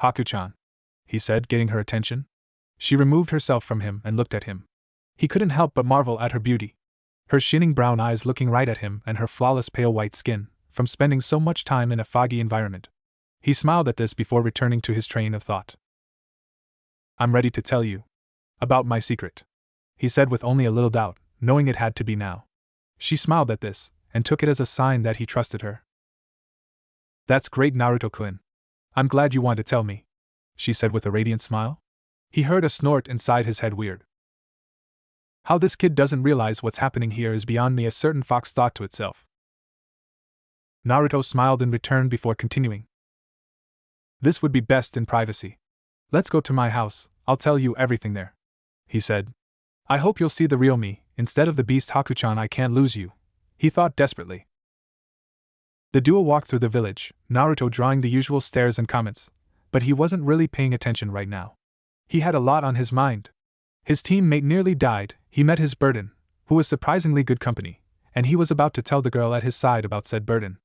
Haku-chan, he said, getting her attention. She removed herself from him and looked at him. He couldn't help but marvel at her beauty. Her shining brown eyes looking right at him and her flawless pale white skin, from spending so much time in a foggy environment. He smiled at this before returning to his train of thought. I'm ready to tell you about my secret, he said with only a little doubt, knowing it had to be now. She smiled at this, and took it as a sign that he trusted her. That's great, Naruto-kun. I'm glad you want to tell me, she said with a radiant smile. He heard a snort inside his head. Weird. How this kid doesn't realize what's happening here is beyond me, a certain fox thought to itself. Naruto smiled in return before continuing. This would be best in privacy. Let's go to my house, I'll tell you everything there, he said. I hope you'll see the real me, instead of the beast Haku-chan. I can't lose you, he thought desperately. The duo walked through the village, Naruto drawing the usual stares and comments, but he wasn't really paying attention right now. He had a lot on his mind. His teammate nearly died, he met his burden, who was surprisingly good company, and he was about to tell the girl at his side about said burden.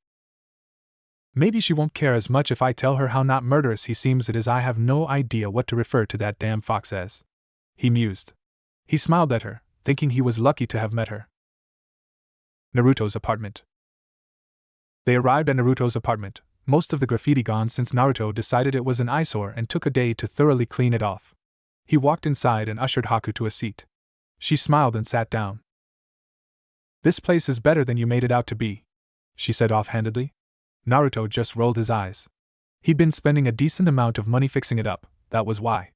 Maybe she won't care as much if I tell her how not murderous he seems. It is I have no idea what to refer to that damn fox as, he mused. He smiled at her, thinking he was lucky to have met her. Naruto's apartment. They arrived at Naruto's apartment, most of the graffiti gone since Naruto decided it was an eyesore and took a day to thoroughly clean it off. He walked inside and ushered Haku to a seat. She smiled and sat down. This place is better than you made it out to be, she said offhandedly. Naruto just rolled his eyes. He'd been spending a decent amount of money fixing it up, that was why.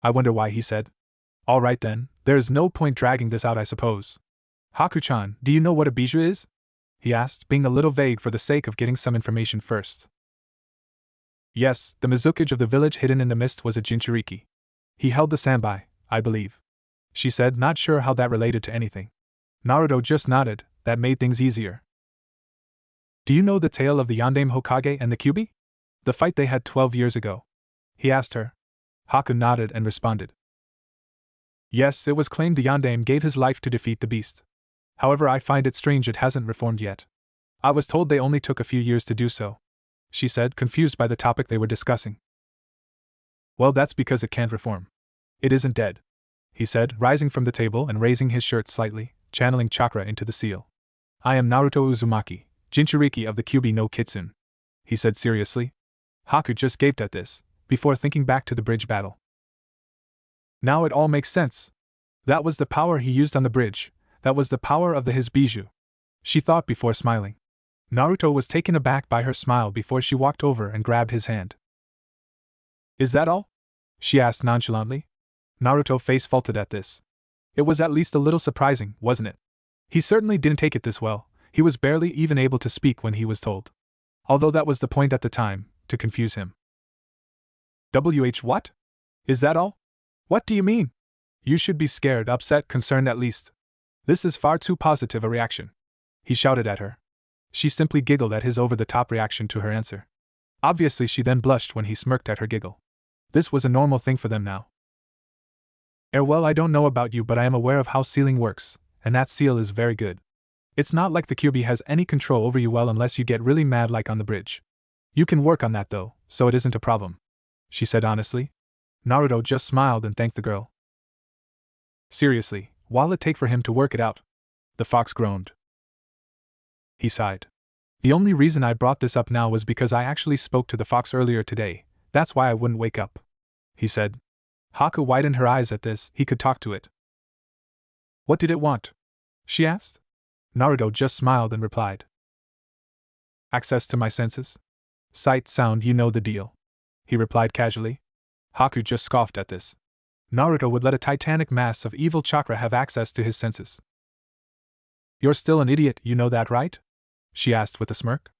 I wonder why, he said. All right then, there's no point dragging this out, I suppose. Haku-chan, do you know what a bijou is? He asked, being a little vague for the sake of getting some information first. Yes, the mizukage of the village hidden in the mist was a jinchuriki. He held the sanbai, I believe, she said, not sure how that related to anything. Naruto just nodded, that made things easier. Do you know the tale of the Yondaime Hokage and the Kyuubi? The fight they had 12 years ago? He asked her. Haku nodded and responded. Yes, it was claimed the Yondaime gave his life to defeat the beast. However, I find it strange it hasn't reformed yet. I was told they only took a few years to do so, she said, confused by the topic they were discussing. Well, that's because it can't reform. It isn't dead, he said, rising from the table and raising his shirt slightly, channeling chakra into the seal. I am Naruto Uzumaki, Jinchuriki of the Kyuubi no Kitsune, he said seriously. Haku just gaped at this, before thinking back to the bridge battle. Now it all makes sense. That was the power he used on the bridge, that was the power of his bijou, she thought before smiling. Naruto was taken aback by her smile before she walked over and grabbed his hand. Is that all? She asked nonchalantly. Naruto's face faltered at this. It was at least a little surprising, wasn't it? He certainly didn't take it this well, he was barely even able to speak when he was told. Although that was the point at the time, to confuse him. What? Is that all? What do you mean? You should be scared, upset, concerned at least. This is far too positive a reaction, he shouted at her. She simply giggled at his over-the-top reaction to her answer. Obviously she then blushed when he smirked at her giggle. This was a normal thing for them now. Well, I don't know about you, but I am aware of how sealing works, and that seal is very good. It's not like the Kyuubi has any control over you, well, unless you get really mad like on the bridge. You can work on that though, so it isn't a problem, she said honestly. Naruto just smiled and thanked the girl. Seriously, what'll it take for him to work it out? The fox groaned. He sighed. The only reason I brought this up now was because I actually spoke to the fox earlier today, that's why I wouldn't wake up, he said. Haku widened her eyes at this, he could talk to it. What did it want? She asked. Naruto just smiled and replied. Access to my senses? Sight, sound, you know the deal, he replied casually. Haku just scoffed at this. Naruto would let a titanic mass of evil chakra have access to his senses. You're still an idiot, you know that, right? She asked with a smirk.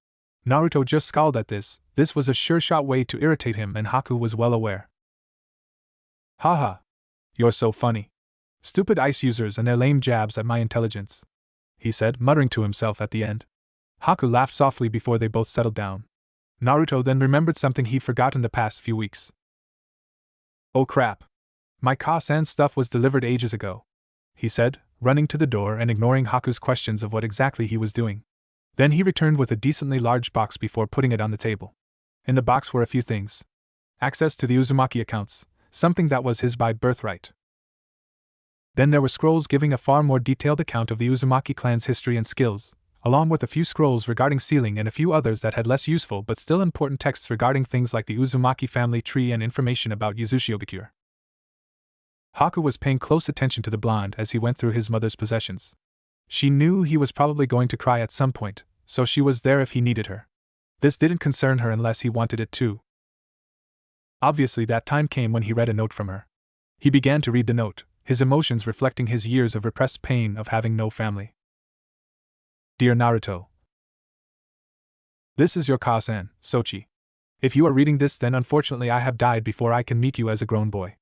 Naruto just scowled at this. This was a sure-shot way to irritate him, and Haku was well aware. Haha. You're so funny. Stupid ice users and their lame jabs at my intelligence, he said, muttering to himself at the end. Haku laughed softly before they both settled down. Naruto then remembered something he'd forgotten the past few weeks. Oh crap. My Ka-san stuff was delivered ages ago, he said, running to the door and ignoring Haku's questions of what exactly he was doing. Then he returned with a decently large box before putting it on the table. In the box were a few things. Access to the Uzumaki accounts, something that was his by birthright. Then there were scrolls giving a far more detailed account of the Uzumaki clan's history and skills, along with a few scrolls regarding sealing and a few others that had less useful but still important texts regarding things like the Uzumaki family tree and information about Yuzushiogakure. Haku was paying close attention to the blonde as he went through his mother's possessions. She knew he was probably going to cry at some point, so she was there if he needed her. This didn't concern her unless he wanted it to. Obviously, that time came when he read a note from her. He began to read the note, his emotions reflecting his years of repressed pain of having no family. Dear Naruto, this is your Ka-san, Sochi. If you are reading this, then unfortunately I have died before I can meet you as a grown boy.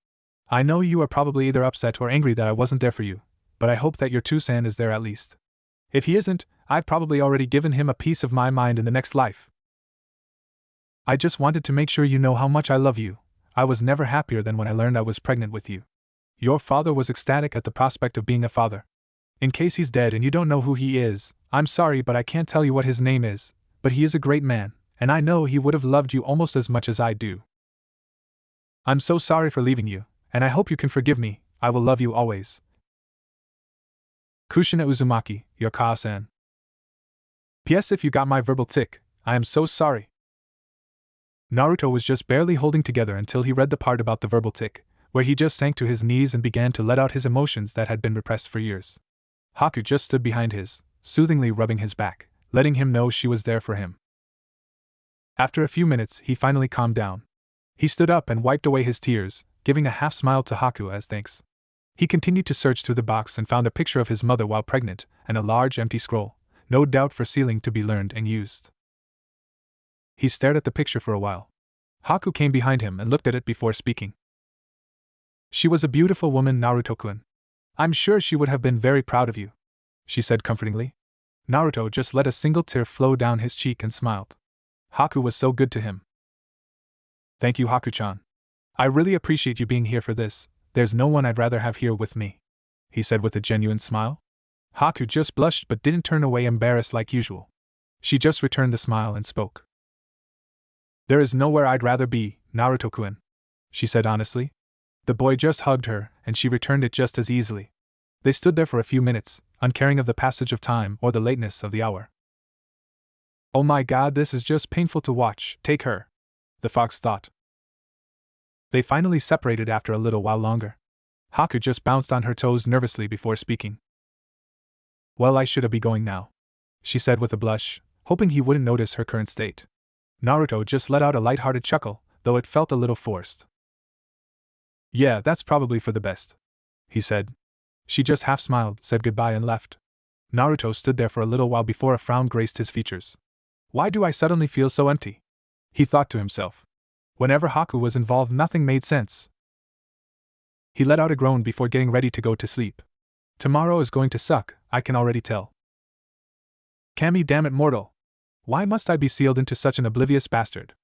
I know you are probably either upset or angry that I wasn't there for you, but I hope that your Two-san is there at least. If he isn't, I've probably already given him a piece of my mind in the next life. I just wanted to make sure you know how much I love you. I was never happier than when I learned I was pregnant with you. Your father was ecstatic at the prospect of being a father. In case he's dead and you don't know who he is, I'm sorry but I can't tell you what his name is, but he is a great man, and I know he would have loved you almost as much as I do. I'm so sorry for leaving you, and I hope you can forgive me. I will love you always. Kushina Uzumaki, your Ka-san. P.S. If you got my verbal tick, I am so sorry. Naruto was just barely holding together until he read the part about the verbal tick, where he just sank to his knees and began to let out his emotions that had been repressed for years. Haku just stood behind his, soothingly rubbing his back, letting him know she was there for him. After a few minutes, he finally calmed down. He stood up and wiped away his tears, giving a half smile to Haku as thanks. He continued to search through the box and found a picture of his mother while pregnant, and a large empty scroll, no doubt for sealing to be learned and used. He stared at the picture for a while. Haku came behind him and looked at it before speaking. She was a beautiful woman, Naruto-kun. I'm sure she would have been very proud of you, she said comfortingly. Naruto just let a single tear flow down his cheek and smiled. Haku was so good to him. Thank you, Haku-chan. I really appreciate you being here for this. There's no one I'd rather have here with me, he said with a genuine smile. Haku just blushed but didn't turn away embarrassed like usual. She just returned the smile and spoke. There is nowhere I'd rather be, Naruto-kun, she said honestly. The boy just hugged her, and she returned it just as easily. They stood there for a few minutes, uncaring of the passage of time or the lateness of the hour. Oh my god, this is just painful to watch. Take her, the fox thought. They finally separated after a little while longer. Haku just bounced on her toes nervously before speaking. Well, I should be going now, she said with a blush, hoping he wouldn't notice her current state. Naruto just let out a light-hearted chuckle, though it felt a little forced. Yeah, that's probably for the best, he said. She just half smiled, said goodbye and left. Naruto stood there for a little while before a frown graced his features. Why do I suddenly feel so empty? He thought to himself. Whenever Haku was involved, nothing made sense. He let out a groan before getting ready to go to sleep. Tomorrow is going to suck, I can already tell. Kami, damn it, mortal! Why must I be sealed into such an oblivious bastard?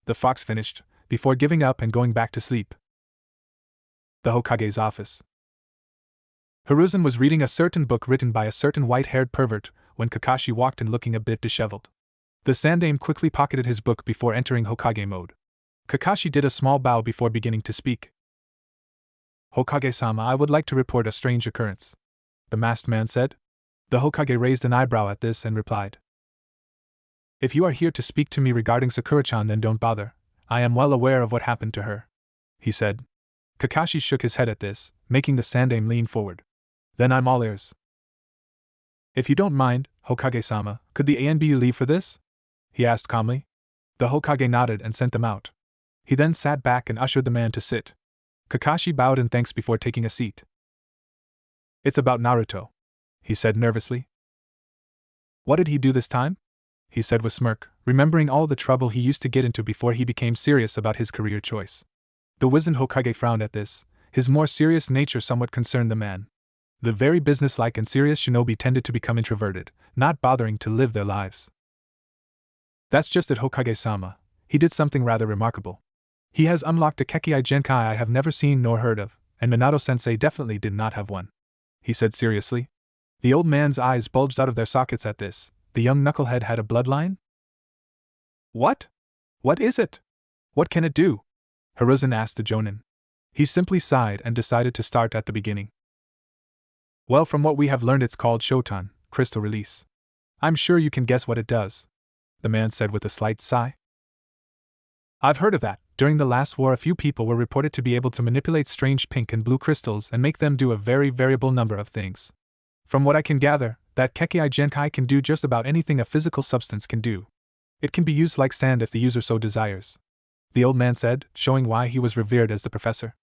The fox finished, before giving up and going back to sleep. The Hokage's office. Hiruzen was reading a certain book written by a certain white-haired pervert when Kakashi walked in looking a bit disheveled. The Sandaime quickly pocketed his book before entering Hokage mode. Kakashi did a small bow before beginning to speak. Hokage-sama, I would like to report a strange occurrence, the masked man said. The Hokage raised an eyebrow at this and replied. If you are here to speak to me regarding Sakura-chan, then don't bother. I am well aware of what happened to her, he said. Kakashi shook his head at this, making the Sandaime lean forward. Then I'm all ears. If you don't mind, Hokage-sama, could the ANBU leave for this? He asked calmly. The Hokage nodded and sent them out. He then sat back and ushered the man to sit. Kakashi bowed in thanks before taking a seat. It's about Naruto, he said nervously. What did he do this time? He said with smirk, remembering all the trouble he used to get into before he became serious about his career choice. The wizened Hokage frowned at this. His more serious nature somewhat concerned the man. The very businesslike and serious shinobi tended to become introverted, not bothering to live their lives. That's just it, Hokage-sama. He did something rather remarkable. He has unlocked a Kekkai Genkai I have never seen nor heard of, and Minato-sensei definitely did not have one, he said seriously. The old man's eyes bulged out of their sockets at this. The young knucklehead had a bloodline? What? What is it? What can it do? Hiruzen asked the Jonin. He simply sighed and decided to start at the beginning. Well, from what we have learned, it's called Shotan, Crystal Release. I'm sure you can guess what it does, the man said with a slight sigh. I've heard of that. During the last war, a few people were reported to be able to manipulate strange pink and blue crystals and make them do a very variable number of things. From what I can gather, that Kekkai Genkai can do just about anything a physical substance can do. It can be used like sand if the user so desires, the old man said, showing why he was revered as the professor.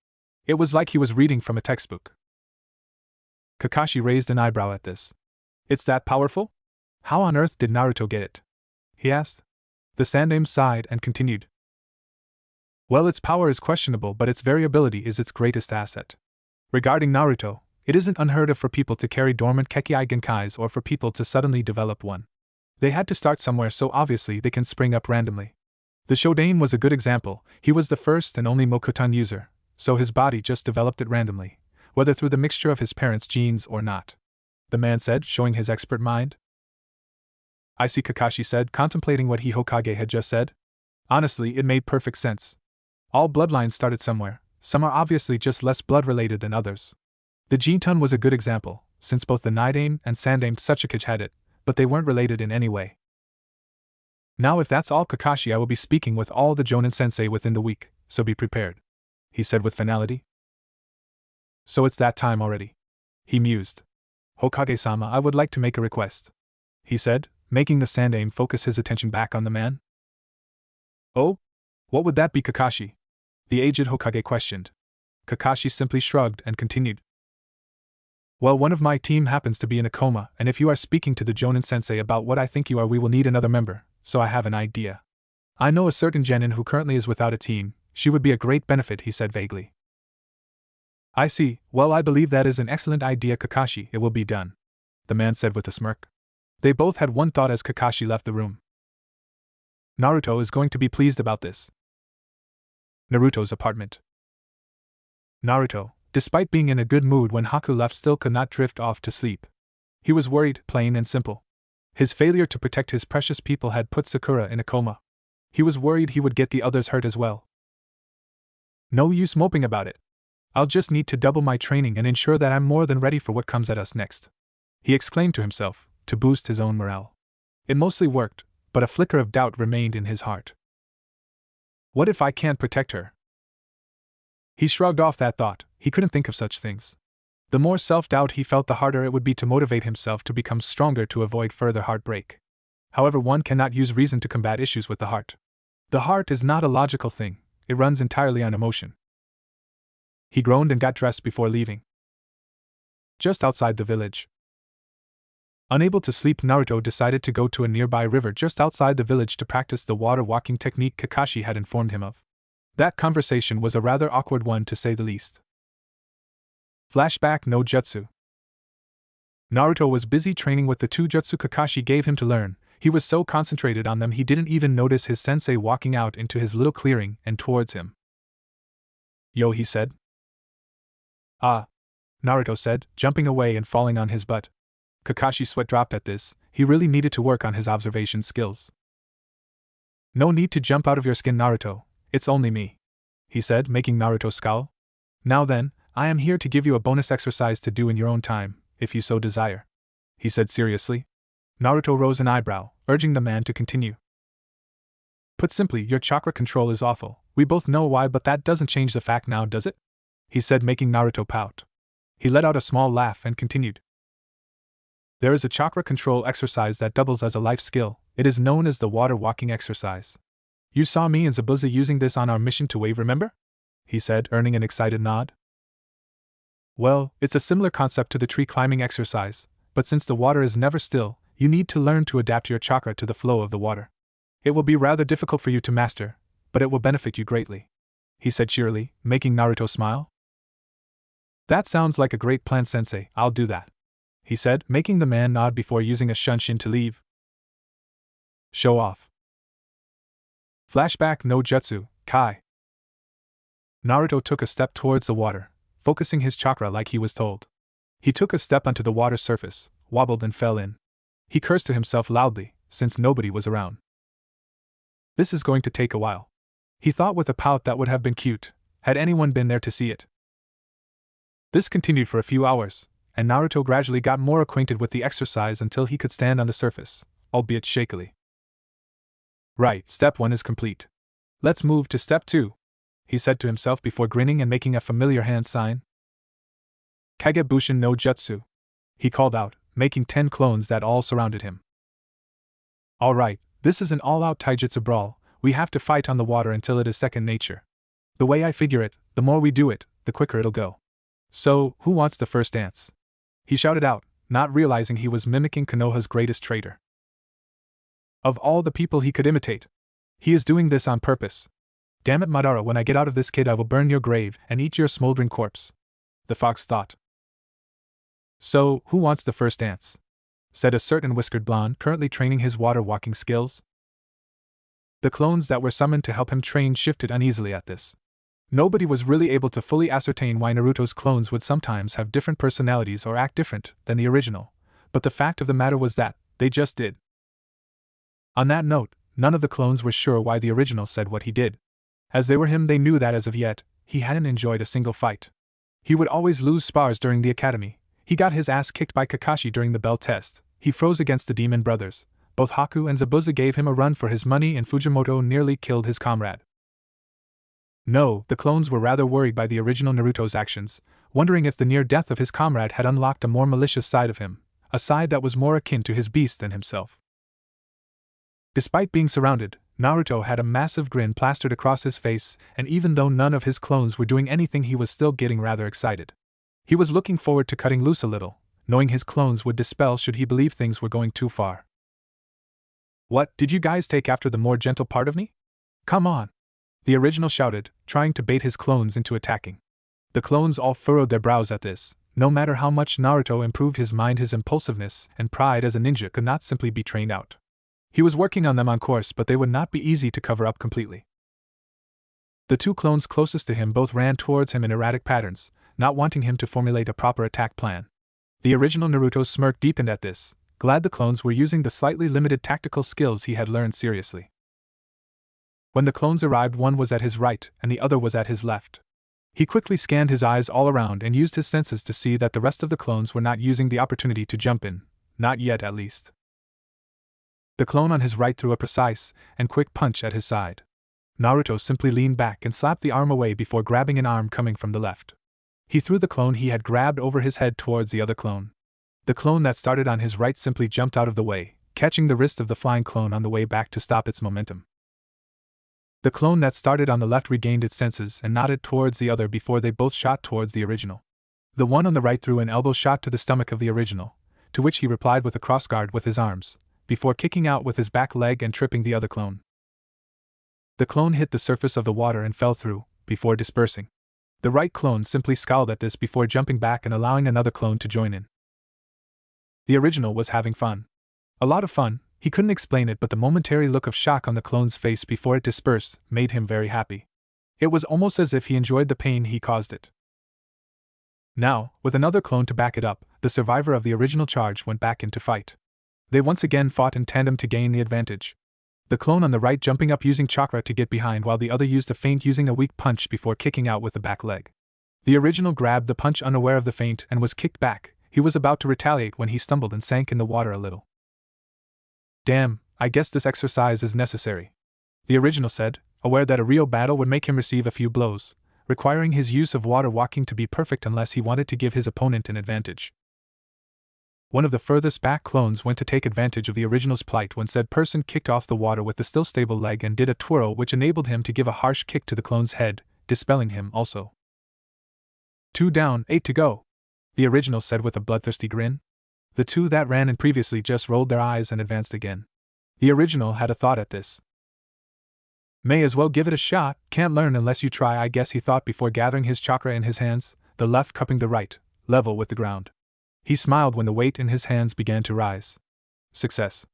It was like he was reading from a textbook. Kakashi raised an eyebrow at this. It's that powerful? How on earth did Naruto get it? He asked. The Sandaime sighed and continued. Well, its power is questionable, but its variability is its greatest asset. Regarding Naruto, it isn't unheard of for people to carry dormant Kekkai Genkais or for people to suddenly develop one. They had to start somewhere, so obviously they can spring up randomly. The Shodaime was a good example. He was the first and only Mokuton user, so his body just developed it randomly, whether through the mixture of his parents' genes or not, the man said, showing his expert mind. I see, Kakashi said, contemplating what Hokage had just said. Honestly, it made perfect sense. All bloodlines started somewhere. Some are obviously just less blood-related than others. The Jinton was a good example, since both the Nidaime and Sandaime Tsuchikage had it, but they weren't related in any way. Now if that's all, Kakashi, I will be speaking with all the Jonin-sensei within the week, so be prepared, he said with finality. So it's that time already, he mused. Hokage-sama, I would like to make a request, he said, making the Sandaime focus his attention back on the man. Oh? What would that be, Kakashi? The aged Hokage questioned. Kakashi simply shrugged and continued. Well, one of my team happens to be in a coma, and if you are speaking to the Jonin-sensei about what I think you are, we will need another member, so I have an idea. I know a certain genin who currently is without a team. She would be a great benefit, he said vaguely. I see. Well, I believe that is an excellent idea, Kakashi. It will be done, the man said with a smirk. They both had one thought as Kakashi left the room. Naruto is going to be pleased about this. Naruto's apartment. Naruto, despite being in a good mood when Haku left, still could not drift off to sleep. He was worried, plain and simple. His failure to protect his precious people had put Sakura in a coma. He was worried he would get the others hurt as well. No use moping about it. I'll just need to double my training and ensure that I'm more than ready for what comes at us next, he exclaimed to himself, to boost his own morale. It mostly worked, but a flicker of doubt remained in his heart. What if I can't protect her? He shrugged off that thought. He couldn't think of such things. The more self-doubt he felt, the harder it would be to motivate himself to become stronger to avoid further heartbreak. However, one cannot use reason to combat issues with the heart. The heart is not a logical thing, it runs entirely on emotion. He groaned and got dressed before leaving. Just outside the village. Unable to sleep, Naruto decided to go to a nearby river just outside the village to practice the water walking technique Kakashi had informed him of. That conversation was a rather awkward one, to say the least. Flashback: no jutsu. Naruto was busy training with the two jutsu Kakashi gave him to learn. He was so concentrated on them he didn't even notice his sensei walking out into his little clearing and towards him. Yo, he said. Ah, Naruto said, jumping away and falling on his butt. Kakashi's sweat dropped at this. He really needed to work on his observation skills. No need to jump out of your skin, Naruto, it's only me, he said, making Naruto scowl. Now then, I am here to give you a bonus exercise to do in your own time, if you so desire, he said seriously. Naruto rose an eyebrow, urging the man to continue. Put simply, your chakra control is awful. We both know why, but that doesn't change the fact now, does it? He said, making Naruto pout. He let out a small laugh and continued. There is a chakra control exercise that doubles as a life skill. It is known as the water walking exercise. You saw me and Zabuza using this on our mission to wave, remember? He said, earning an excited nod. Well, it's a similar concept to the tree climbing exercise, but since the water is never still, you need to learn to adapt your chakra to the flow of the water. It will be rather difficult for you to master, but it will benefit you greatly, he said cheerily, making Naruto smile. That sounds like a great plan, Sensei. I'll do that, he said, making the man nod before using a shunshin to leave. Show off. Flashback no jutsu, Kai. Naruto took a step towards the water, focusing his chakra like he was told. He took a step onto the water's surface, wobbled and fell in. He cursed to himself loudly, since nobody was around. This is going to take a while, he thought with a pout that would have been cute, had anyone been there to see it. This continued for a few hours, and Naruto gradually got more acquainted with the exercise until he could stand on the surface, albeit shakily. Right, step 1 is complete. Let's move to step 2, he said to himself before grinning and making a familiar hand sign. Kagebushin no jutsu, he called out, making 10 clones that all surrounded him. Alright, this is an all-out taijutsu brawl. We have to fight on the water until it is second nature. The way I figure it, the more we do it, the quicker it'll go. So, who wants the first dance? He shouted out, not realizing he was mimicking Konoha's greatest traitor. Of all the people he could imitate, he is doing this on purpose. Damn it, Madara, when I get out of this, kid, I will burn your grave and eat your smoldering corpse, the fox thought. So, who wants the first dance? Said a certain whiskered blonde currently training his water-walking skills. The clones that were summoned to help him train shifted uneasily at this. Nobody was really able to fully ascertain why Naruto's clones would sometimes have different personalities or act different than the original, but the fact of the matter was that they just did. On that note, none of the clones were sure why the original said what he did. As they were him, they knew that as of yet, he hadn't enjoyed a single fight. He would always lose spars during the academy. He got his ass kicked by Kakashi during the bell test. He froze against the demon brothers. Both Haku and Zabuza gave him a run for his money, and Fujimoto nearly killed his comrade. No, the clones were rather worried by the original Naruto's actions, wondering if the near death of his comrade had unlocked a more malicious side of him, a side that was more akin to his beast than himself. Despite being surrounded, Naruto had a massive grin plastered across his face, and even though none of his clones were doing anything, he was still getting rather excited. He was looking forward to cutting loose a little, knowing his clones would dispel should he believe things were going too far. What, did you guys take after the more gentle part of me? Come on! The original shouted, trying to bait his clones into attacking. The clones all furrowed their brows at this. No matter how much Naruto improved his mind, his impulsiveness and pride as a ninja could not simply be trained out. He was working on them on course, but they would not be easy to cover up completely. The two clones closest to him both ran towards him in erratic patterns, not wanting him to formulate a proper attack plan. The original Naruto's smirk deepened at this, glad the clones were using the slightly limited tactical skills he had learned seriously. When the clones arrived, one was at his right and the other was at his left. He quickly scanned his eyes all around and used his senses to see that the rest of the clones were not using the opportunity to jump in, not yet at least. The clone on his right threw a precise and quick punch at his side. Naruto simply leaned back and slapped the arm away before grabbing an arm coming from the left. He threw the clone he had grabbed over his head towards the other clone. The clone that started on his right simply jumped out of the way, catching the wrist of the flying clone on the way back to stop its momentum. The clone that started on the left regained its senses and nodded towards the other before they both shot towards the original. The one on the right threw an elbow shot to the stomach of the original, to which he replied with a crossguard with his arms, before kicking out with his back leg and tripping the other clone. The clone hit the surface of the water and fell through, before dispersing. The right clone simply scowled at this before jumping back and allowing another clone to join in. The original was having fun. A lot of fun. He couldn't explain it, but the momentary look of shock on the clone's face before it dispersed made him very happy. It was almost as if he enjoyed the pain he caused it. Now, with another clone to back it up, the survivor of the original charge went back into fight. They once again fought in tandem to gain the advantage. the clone on the right jumping up using chakra to get behind while the other used a feint using a weak punch before kicking out with the back leg. The original grabbed the punch unaware of the feint and was kicked back. He was about to retaliate when he stumbled and sank in the water a little. Damn, I guess this exercise is necessary, the original said, aware that a real battle would make him receive a few blows, requiring his use of water walking to be perfect unless he wanted to give his opponent an advantage. One of the furthest back clones went to take advantage of the original's plight when said person kicked off the water with the still stable leg and did a twirl which enabled him to give a harsh kick to the clone's head, dispelling him also. 2 down, 8 to go, the original said with a bloodthirsty grin. The two that ran in previously just rolled their eyes and advanced again. The original had a thought at this. May as well give it a shot, can't learn unless you try, I guess, he thought before gathering his chakra in his hands, the left cupping the right, level with the ground. He smiled when the weight in his hands began to rise. Success,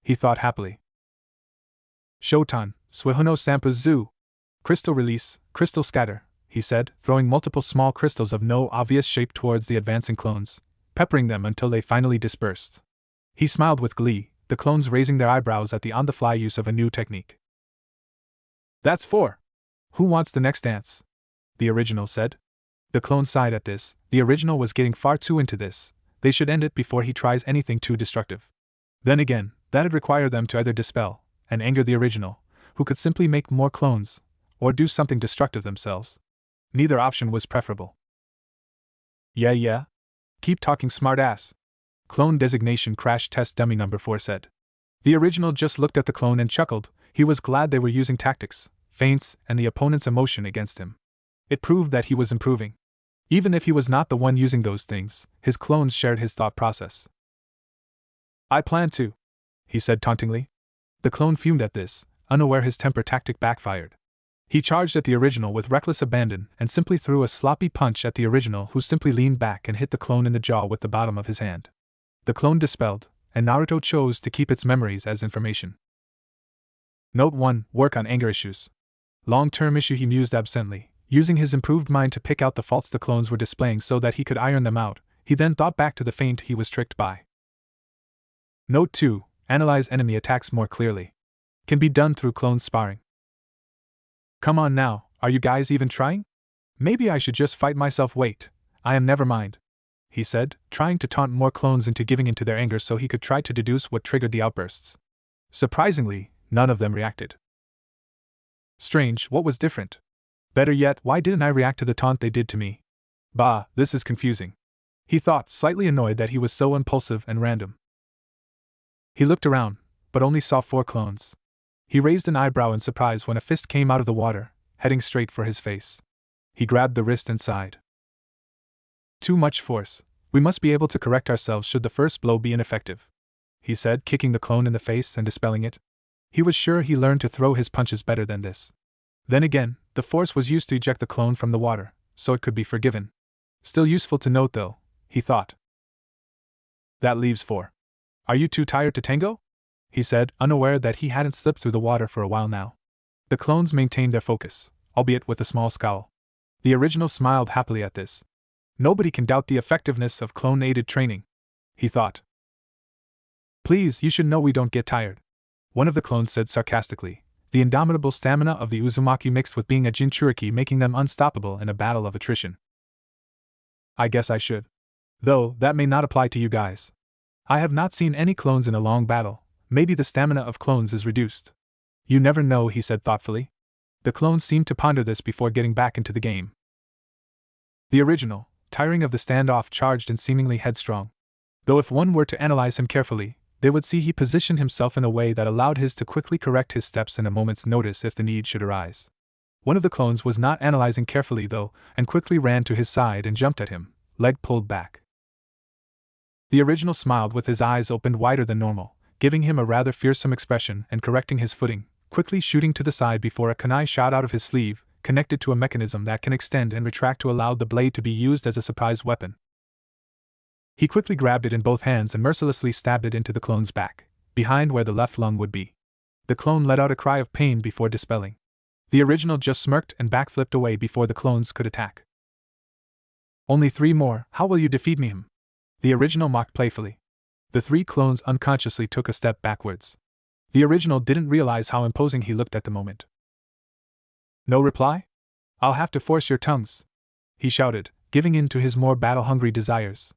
he thought happily. Shotan, Suihono Sampa Zu. Crystal release, crystal scatter, he said, throwing multiple small crystals of no obvious shape towards the advancing clones, peppering them until they finally dispersed. He smiled with glee, the clones raising their eyebrows at the on-the-fly use of a new technique. That's 4. Who wants the next dance? The original said. The clone sighed at this. The original was getting far too into this. They should end it before he tries anything too destructive. Then again, that'd require them to either dispel and anger the original, who could simply make more clones, or do something destructive themselves. Neither option was preferable. Yeah. Keep talking, smartass. Clone designation crash test dummy number 4 said. The original just looked at the clone and chuckled. He was glad they were using tactics, feints, and the opponent's emotion against him. It proved that he was improving. Even if he was not the one using those things, his clones shared his thought process. I plan to, he said tauntingly. The clone fumed at this, unaware his temper tactic backfired. He charged at the original with reckless abandon and simply threw a sloppy punch at the original, who simply leaned back and hit the clone in the jaw with the bottom of his hand. The clone dispelled, and Naruto chose to keep its memories as information. Note 1. Work on anger issues. Long-term issue, he mused absently, using his improved mind to pick out the faults the clones were displaying so that he could iron them out. He then thought back to the feint he was tricked by. Note 2. Analyze enemy attacks more clearly. Can be done through clone sparring. Come on now, are you guys even trying? Maybe I should just fight myself. Wait, I am never mind, he said, trying to taunt more clones into giving in to their anger so he could try to deduce what triggered the outbursts. Surprisingly, none of them reacted. Strange, what was different? Better yet, why didn't I react to the taunt they did to me? Bah, this is confusing, he thought, slightly annoyed that he was so impulsive and random. He looked around, but only saw 4 clones. He raised an eyebrow in surprise when a fist came out of the water, heading straight for his face. He grabbed the wrist and sighed. Too much force. We must be able to correct ourselves should the first blow be ineffective, he said, kicking the clone in the face and dispelling it. He was sure he learned to throw his punches better than this. Then again, the force was used to eject the clone from the water, so it could be forgiven. Still useful to note though, he thought. That leaves 4. Are you too tired to tango? He said, unaware that he hadn't slipped through the water for a while now. The clones maintained their focus, albeit with a small scowl. The original smiled happily at this. Nobody can doubt the effectiveness of clone-aided training, he thought. Please, you should know we don't get tired, one of the clones said sarcastically, the indomitable stamina of the Uzumaki mixed with being a Jinchuriki making them unstoppable in a battle of attrition. I guess I should. Though, that may not apply to you guys. I have not seen any clones in a long battle. Maybe the stamina of clones is reduced. You never know, he said thoughtfully. The clones seemed to ponder this before getting back into the game. The original, tiring of the standoff, charged and seemingly headstrong. Though if one were to analyze him carefully, they would see he positioned himself in a way that allowed his to quickly correct his steps in a moment's notice if the need should arise. One of the clones was not analyzing carefully though, and quickly ran to his side and jumped at him, leg pulled back. The original smiled with his eyes opened wider than normal, giving him a rather fearsome expression and correcting his footing, quickly shooting to the side before a kunai shot out of his sleeve, connected to a mechanism that can extend and retract to allow the blade to be used as a surprise weapon. He quickly grabbed it in both hands and mercilessly stabbed it into the clone's back, behind where the left lung would be. The clone let out a cry of pain before dispelling. The original just smirked and backflipped away before the clones could attack. Only 3 more, how will you defeat me? The original mocked playfully. The 3 clones unconsciously took a step backwards. The original didn't realize how imposing he looked at the moment. No reply? I'll have to force your tongues, he shouted, giving in to his more battle-hungry desires.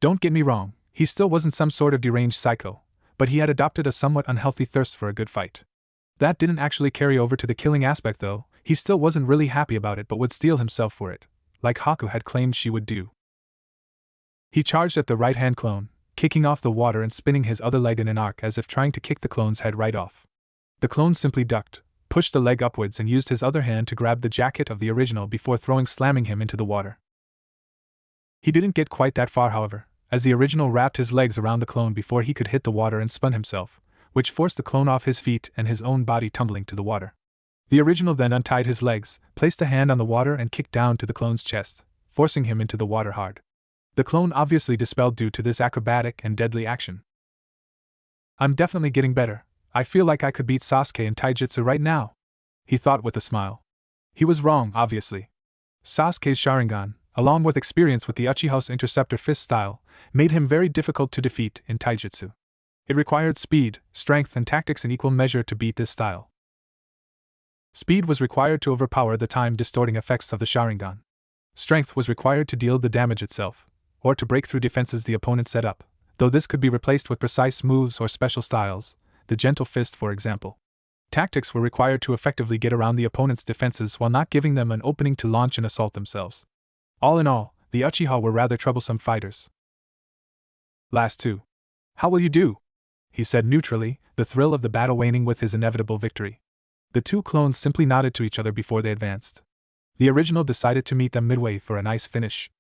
Don't get me wrong, he still wasn't some sort of deranged psycho, but he had adopted a somewhat unhealthy thirst for a good fight. That didn't actually carry over to the killing aspect though. He still wasn't really happy about it but would steel himself for it, like Haku had claimed she would do. He charged at the right-hand clone, kicking off the water and spinning his other leg in an arc as if trying to kick the clone's head right off. The clone simply ducked, pushed the leg upwards and used his other hand to grab the jacket of the original before slamming him into the water. He didn't get quite that far however, as the original wrapped his legs around the clone before he could hit the water and spun himself, which forced the clone off his feet and his own body tumbling to the water. The original then untied his legs, placed a hand on the water and kicked down to the clone's chest, forcing him into the water hard. The clone obviously dispelled due to this acrobatic and deadly action. I'm definitely getting better. I feel like I could beat Sasuke in taijutsu right now, he thought with a smile. He was wrong, obviously. Sasuke's Sharingan, along with experience with the Uchiha's interceptor fist style, made him very difficult to defeat in taijutsu. It required speed, strength and tactics in equal measure to beat this style. Speed was required to overpower the time-distorting effects of the Sharingan. Strength was required to deal the damage itself, or to break through defenses the opponent set up, though this could be replaced with precise moves or special styles, the gentle fist for example. Tactics were required to effectively get around the opponent's defenses while not giving them an opening to launch and assault themselves. All in all, the Uchiha were rather troublesome fighters. Last two. How will you do? He said neutrally, the thrill of the battle waning with his inevitable victory. The two clones simply nodded to each other before they advanced. The original decided to meet them midway for a nice finish.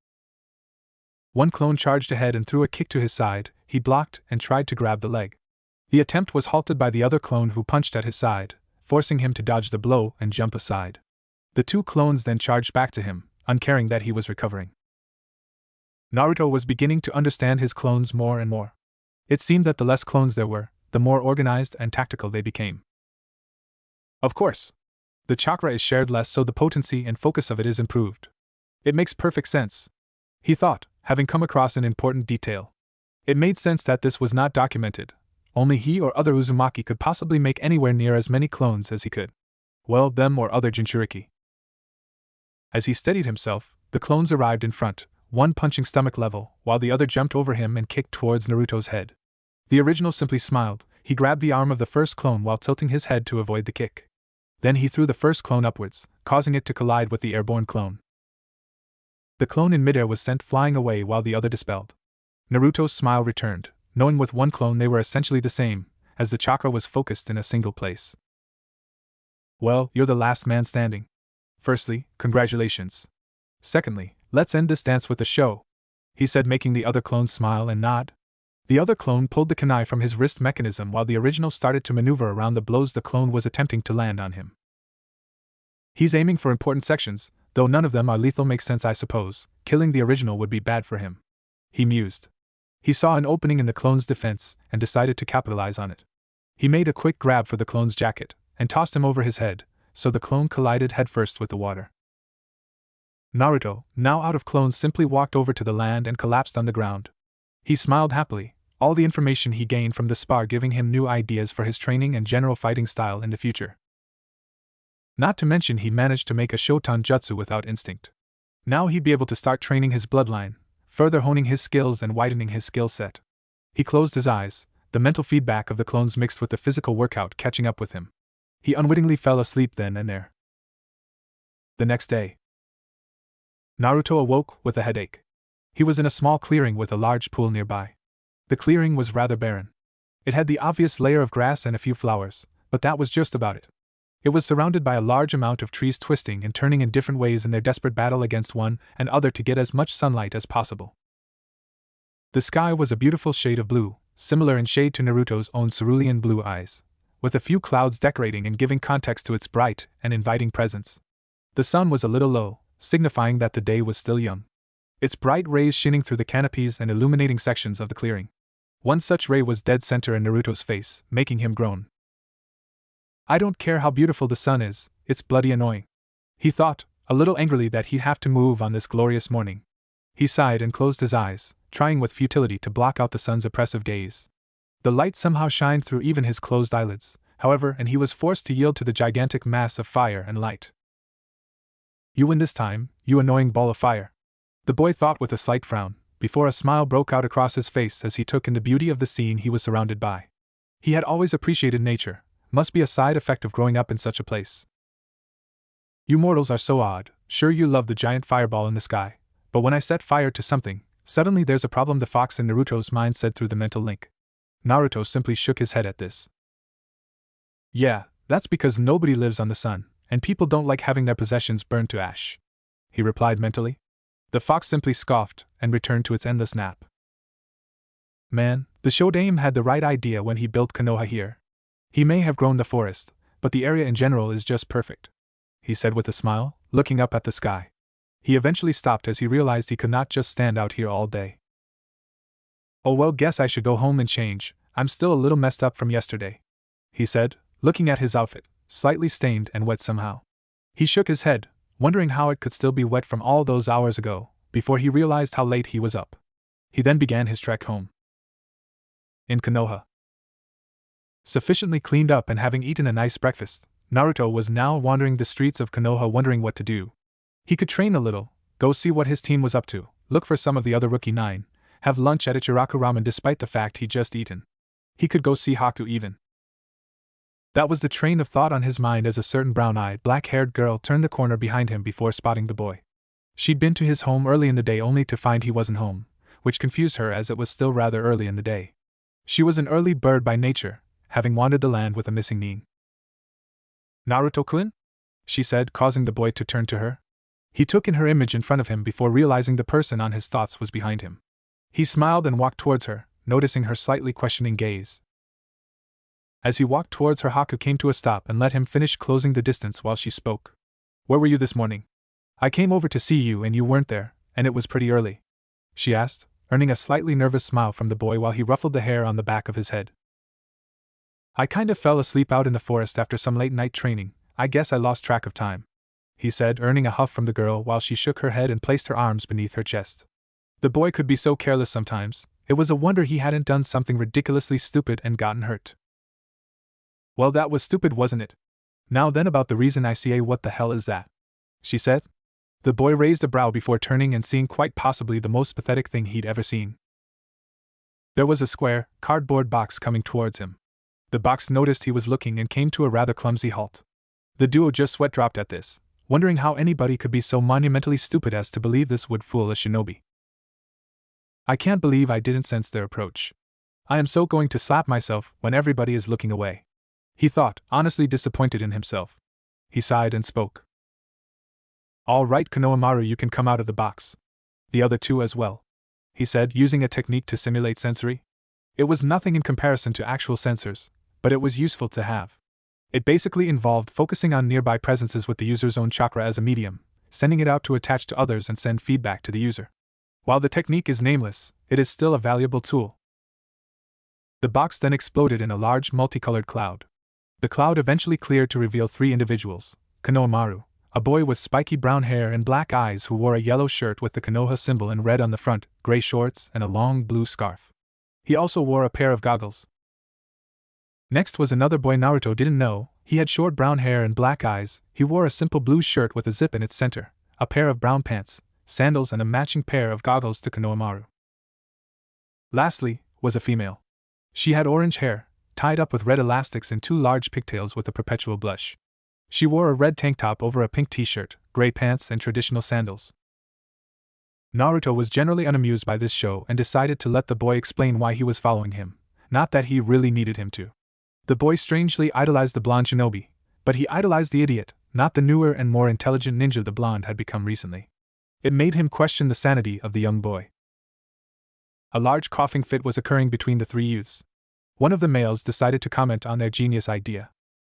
One clone charged ahead and threw a kick to his side. He blocked and tried to grab the leg. The attempt was halted by the other clone who punched at his side, forcing him to dodge the blow and jump aside. The two clones then charged back to him, uncaring that he was recovering. Naruto was beginning to understand his clones more and more. It seemed that the less clones there were, the more organized and tactical they became. Of course. The chakra is shared less so the potency and focus of it is improved. It makes perfect sense, he thought, having come across an important detail. It made sense that this was not documented. Only he or other Uzumaki could possibly make anywhere near as many clones as he could. Well, them or other Jinchuriki. As he steadied himself, the clones arrived in front, one punching stomach level, while the other jumped over him and kicked towards Naruto's head. The original simply smiled. He grabbed the arm of the first clone while tilting his head to avoid the kick. Then he threw the first clone upwards, causing it to collide with the airborne clone. The clone in midair was sent flying away while the other dispelled. Naruto's smile returned, knowing with one clone they were essentially the same, as the chakra was focused in a single place. Well, you're the last man standing. Firstly, congratulations. Secondly, let's end this dance with the show, he said, making the other clone smile and nod. The other clone pulled the kunai from his wrist mechanism while the original started to maneuver around the blows the clone was attempting to land on him. He's aiming for important sections, though none of them are lethal. Makes sense, I suppose. Killing the original would be bad for him, he mused. He saw an opening in the clone's defense and decided to capitalize on it. He made a quick grab for the clone's jacket and tossed him over his head, so the clone collided headfirst with the water. Naruto, now out of clones, simply walked over to the land and collapsed on the ground. He smiled happily, all the information he gained from the spar giving him new ideas for his training and general fighting style in the future. Not to mention he managed to make a Shoten Jutsu without instinct. Now he'd be able to start training his bloodline, further honing his skills and widening his skill set. He closed his eyes, the mental feedback of the clones mixed with the physical workout catching up with him. He unwittingly fell asleep then and there. The next day, Naruto awoke with a headache. He was in a small clearing with a large pool nearby. The clearing was rather barren. It had the obvious layer of grass and a few flowers, but that was just about it. It was surrounded by a large amount of trees twisting and turning in different ways in their desperate battle against one and other to get as much sunlight as possible. The sky was a beautiful shade of blue, similar in shade to Naruto's own cerulean blue eyes, with a few clouds decorating and giving context to its bright and inviting presence. The sun was a little low, signifying that the day was still young. Its bright rays shining through the canopies and illuminating sections of the clearing. One such ray was dead center in Naruto's face, making him groan. I don't care how beautiful the sun is, it's bloody annoying. He thought, a little angrily, that he'd have to move on this glorious morning. He sighed and closed his eyes, trying with futility to block out the sun's oppressive gaze. The light somehow shined through even his closed eyelids, however, and he was forced to yield to the gigantic mass of fire and light. You win this time, you annoying ball of fire. The boy thought with a slight frown, before a smile broke out across his face as he took in the beauty of the scene he was surrounded by. He had always appreciated nature, must be a side effect of growing up in such a place. You mortals are so odd, sure you love the giant fireball in the sky, but when I set fire to something, suddenly there's a problem, the fox in Naruto's mind said through the mental link. Naruto simply shook his head at this. Yeah, that's because nobody lives on the sun, and people don't like having their possessions burned to ash, he replied mentally. The fox simply scoffed and returned to its endless nap. Man, the Shodaime had the right idea when he built Konoha here. He may have grown the forest, but the area in general is just perfect, he said with a smile, looking up at the sky. He eventually stopped as he realized he could not just stand out here all day. Oh well, guess I should go home and change, I'm still a little messed up from yesterday, he said, looking at his outfit, slightly stained and wet somehow. He shook his head, wondering how it could still be wet from all those hours ago, before he realized how late he was up. He then began his trek home. In Konoha. Sufficiently cleaned up and having eaten a nice breakfast, Naruto was now wandering the streets of Konoha wondering what to do. He could train a little, go see what his team was up to, look for some of the other rookie 9, have lunch at Ichiraku Ramen despite the fact he'd just eaten. He could go see Haku even. That was the train of thought on his mind as a certain brown-eyed, black-haired girl turned the corner behind him before spotting the boy. She'd been to his home early in the day only to find he wasn't home, which confused her as it was still rather early in the day. She was an early bird by nature, having wandered the land with a missing nin. Naruto-kun? She said, causing the boy to turn to her. He took in her image in front of him before realizing the person on his thoughts was behind him. He smiled and walked towards her, noticing her slightly questioning gaze. As he walked towards her, Haku came to a stop and let him finish closing the distance while she spoke. Where were you this morning? I came over to see you and you weren't there, and it was pretty early, she asked, earning a slightly nervous smile from the boy while he ruffled the hair on the back of his head. I kind of fell asleep out in the forest after some late-night training, I guess I lost track of time, he said, earning a huff from the girl while she shook her head and placed her arms beneath her chest. The boy could be so careless sometimes, it was a wonder he hadn't done something ridiculously stupid and gotten hurt. Well, that was stupid, wasn't it? Now then, about the reason I see, what the hell is that? She said. The boy raised a brow before turning and seeing quite possibly the most pathetic thing he'd ever seen. There was a square, cardboard box coming towards him. The box noticed he was looking and came to a rather clumsy halt. The duo just sweat dropped at this, wondering how anybody could be so monumentally stupid as to believe this would fool a shinobi. I can't believe I didn't sense their approach. I am so going to slap myself when everybody is looking away, he thought, honestly disappointed in himself. He sighed and spoke. All right, Konohamaru, you can come out of the box. The other two as well, he said, using a technique to simulate sensory. It was nothing in comparison to actual sensors, but it was useful to have. It basically involved focusing on nearby presences with the user's own chakra as a medium, sending it out to attach to others and send feedback to the user. While the technique is nameless, it is still a valuable tool. The box then exploded in a large multicolored cloud. The cloud eventually cleared to reveal 3 individuals: Konohamaru, a boy with spiky brown hair and black eyes who wore a yellow shirt with the Konoha symbol in red on the front, gray shorts, and a long blue scarf. He also wore a pair of goggles. Next was another boy Naruto didn't know. He had short brown hair and black eyes. He wore a simple blue shirt with a zip in its center, a pair of brown pants, sandals, and a matching pair of goggles to Konohamaru. Lastly, was a female. She had orange hair, tied up with red elastics and 2 large pigtails with a perpetual blush. She wore a red tank top over a pink t-shirt, gray pants, and traditional sandals. Naruto was generally unamused by this show and decided to let the boy explain why he was following him, not that he really needed him to. The boy strangely idolized the blonde shinobi, but he idolized the idiot, not the newer and more intelligent ninja the blonde had become recently. It made him question the sanity of the young boy. A large coughing fit was occurring between the 3 youths. One of the males decided to comment on their genius idea.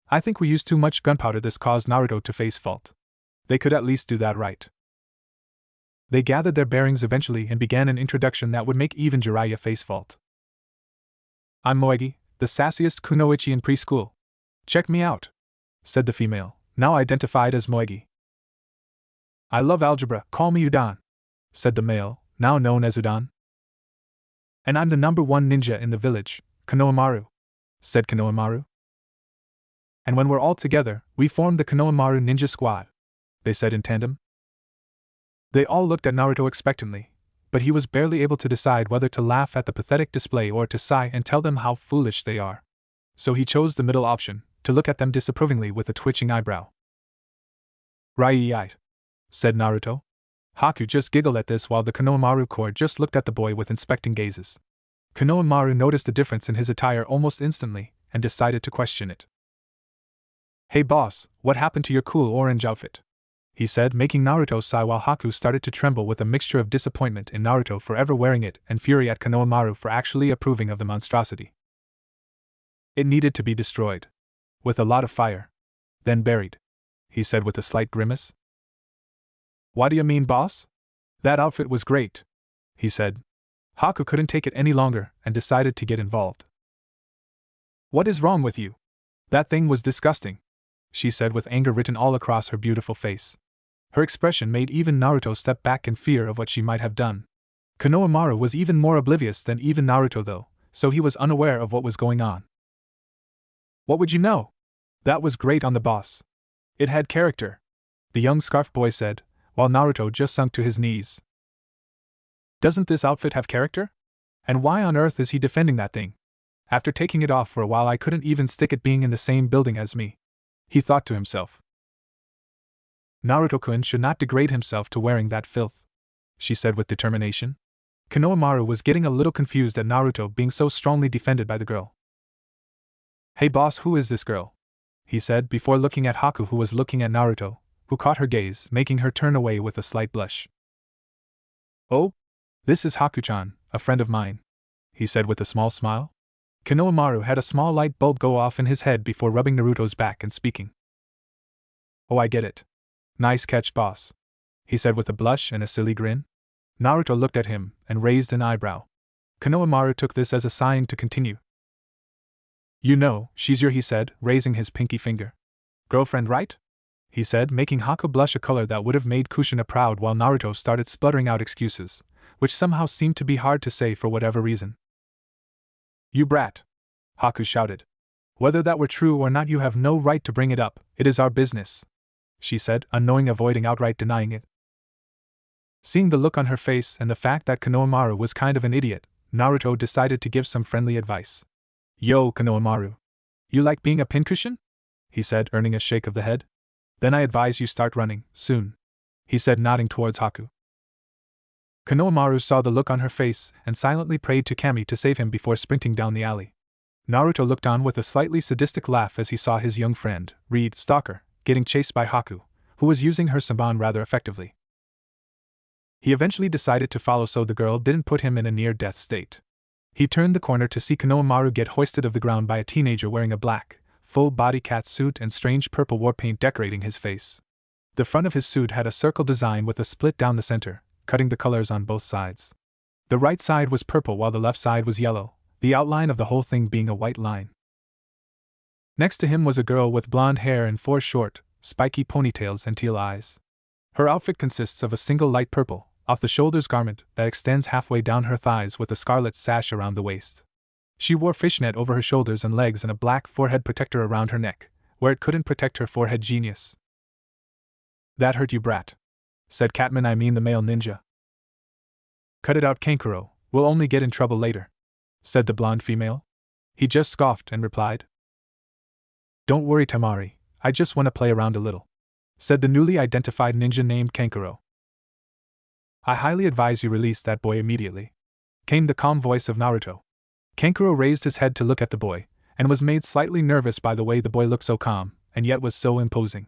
I think we used too much gunpowder. This caused Naruto to face fault. They could at least do that right. They gathered their bearings eventually and began an introduction that would make even Jiraiya face fault. I'm Moegi, the sassiest kunoichi in preschool. Check me out, said the female, now identified as Moegi. I love algebra, call me Udan, said the male, now known as Udan. And I'm the #1 ninja in the village, Konohamaru, said Konohamaru. And when we're all together, we form the Konohamaru Ninja Squad, they said in tandem. They all looked at Naruto expectantly, but he was barely able to decide whether to laugh at the pathetic display or to sigh and tell them how foolish they are. So he chose the middle option, to look at them disapprovingly with a twitching eyebrow. Right, said Naruto. Haku just giggled at this while the Konohamaru Corps just looked at the boy with inspecting gazes. Konohamaru noticed the difference in his attire almost instantly and decided to question it. Hey boss, what happened to your cool orange outfit? He said, making Naruto sigh while Haku started to tremble with a mixture of disappointment in Naruto for ever wearing it and fury at Konohamaru for actually approving of the monstrosity. It needed to be destroyed. With a lot of fire. Then buried. He said with a slight grimace. What do you mean, boss? That outfit was great, he said. Haku couldn't take it any longer and decided to get involved. What is wrong with you? That thing was disgusting, she said with anger written all across her beautiful face. Her expression made even Naruto step back in fear of what she might have done. Konohamaru was even more oblivious than even Naruto though, so he was unaware of what was going on. What would you know? That was great on the boss. It had character, the young scarf boy said, while Naruto just sunk to his knees. Doesn't this outfit have character? And why on earth is he defending that thing? After taking it off for a while I couldn't even stick it being in the same building as me, he thought to himself. Naruto-kun should not degrade himself to wearing that filth, she said with determination. Konohamaru was getting a little confused at Naruto being so strongly defended by the girl. Hey boss, who is this girl? He said before looking at Haku who was looking at Naruto, who caught her gaze, making her turn away with a slight blush. Oh? This is Haku-chan, a friend of mine, he said with a small smile. Konohamaru had a small light bulb go off in his head before rubbing Naruto's back and speaking. Oh, I get it. Nice catch, boss, he said with a blush and a silly grin. Naruto looked at him and raised an eyebrow. Konohamaru took this as a sign to continue. You know, she's your, he said, raising his pinky finger. Girlfriend, right? He said, making Haku blush a color that would have made Kushina proud while Naruto started spluttering out excuses, which somehow seemed to be hard to say for whatever reason. You brat! Haku shouted. Whether that were true or not, you have no right to bring it up, it is our business, she said, unknowing avoiding outright denying it. Seeing the look on her face and the fact that Konohamaru was kind of an idiot, Naruto decided to give some friendly advice. Yo, Konohamaru. You like being a pincushion? He said, earning a shake of the head. Then I advise you start running, soon, he said, nodding towards Haku. Konohamaru saw the look on her face and silently prayed to Kami to save him before sprinting down the alley. Naruto looked on with a slightly sadistic laugh as he saw his young friend, Reed Stalker, getting chased by Haku, who was using her Saban rather effectively. He eventually decided to follow so the girl didn't put him in a near-death state. He turned the corner to see Konohamaru get hoisted off the ground by a teenager wearing a black, full-body cat suit and strange purple war paint decorating his face. The front of his suit had a circle design with a split down the center, cutting the colors on both sides. The right side was purple while the left side was yellow, the outline of the whole thing being a white line. Next to him was a girl with blonde hair and 4 short, spiky ponytails and teal eyes. Her outfit consists of a single light purple, off-the-shoulders garment that extends halfway down her thighs with a scarlet sash around the waist. She wore fishnet over her shoulders and legs and a black forehead protector around her neck, where it couldn't protect her forehead. Genius. That hurt you, brat, said Catman, I mean the male ninja. Cut it out, Kankuro, we'll only get in trouble later, said the blonde female. He just scoffed and replied. Don't worry, Tamari, I just want to play around a little, said the newly identified ninja named Kankuro. I highly advise you release that boy immediately, came the calm voice of Naruto. Kankuro raised his head to look at the boy, and was made slightly nervous by the way the boy looked so calm, and yet was so imposing.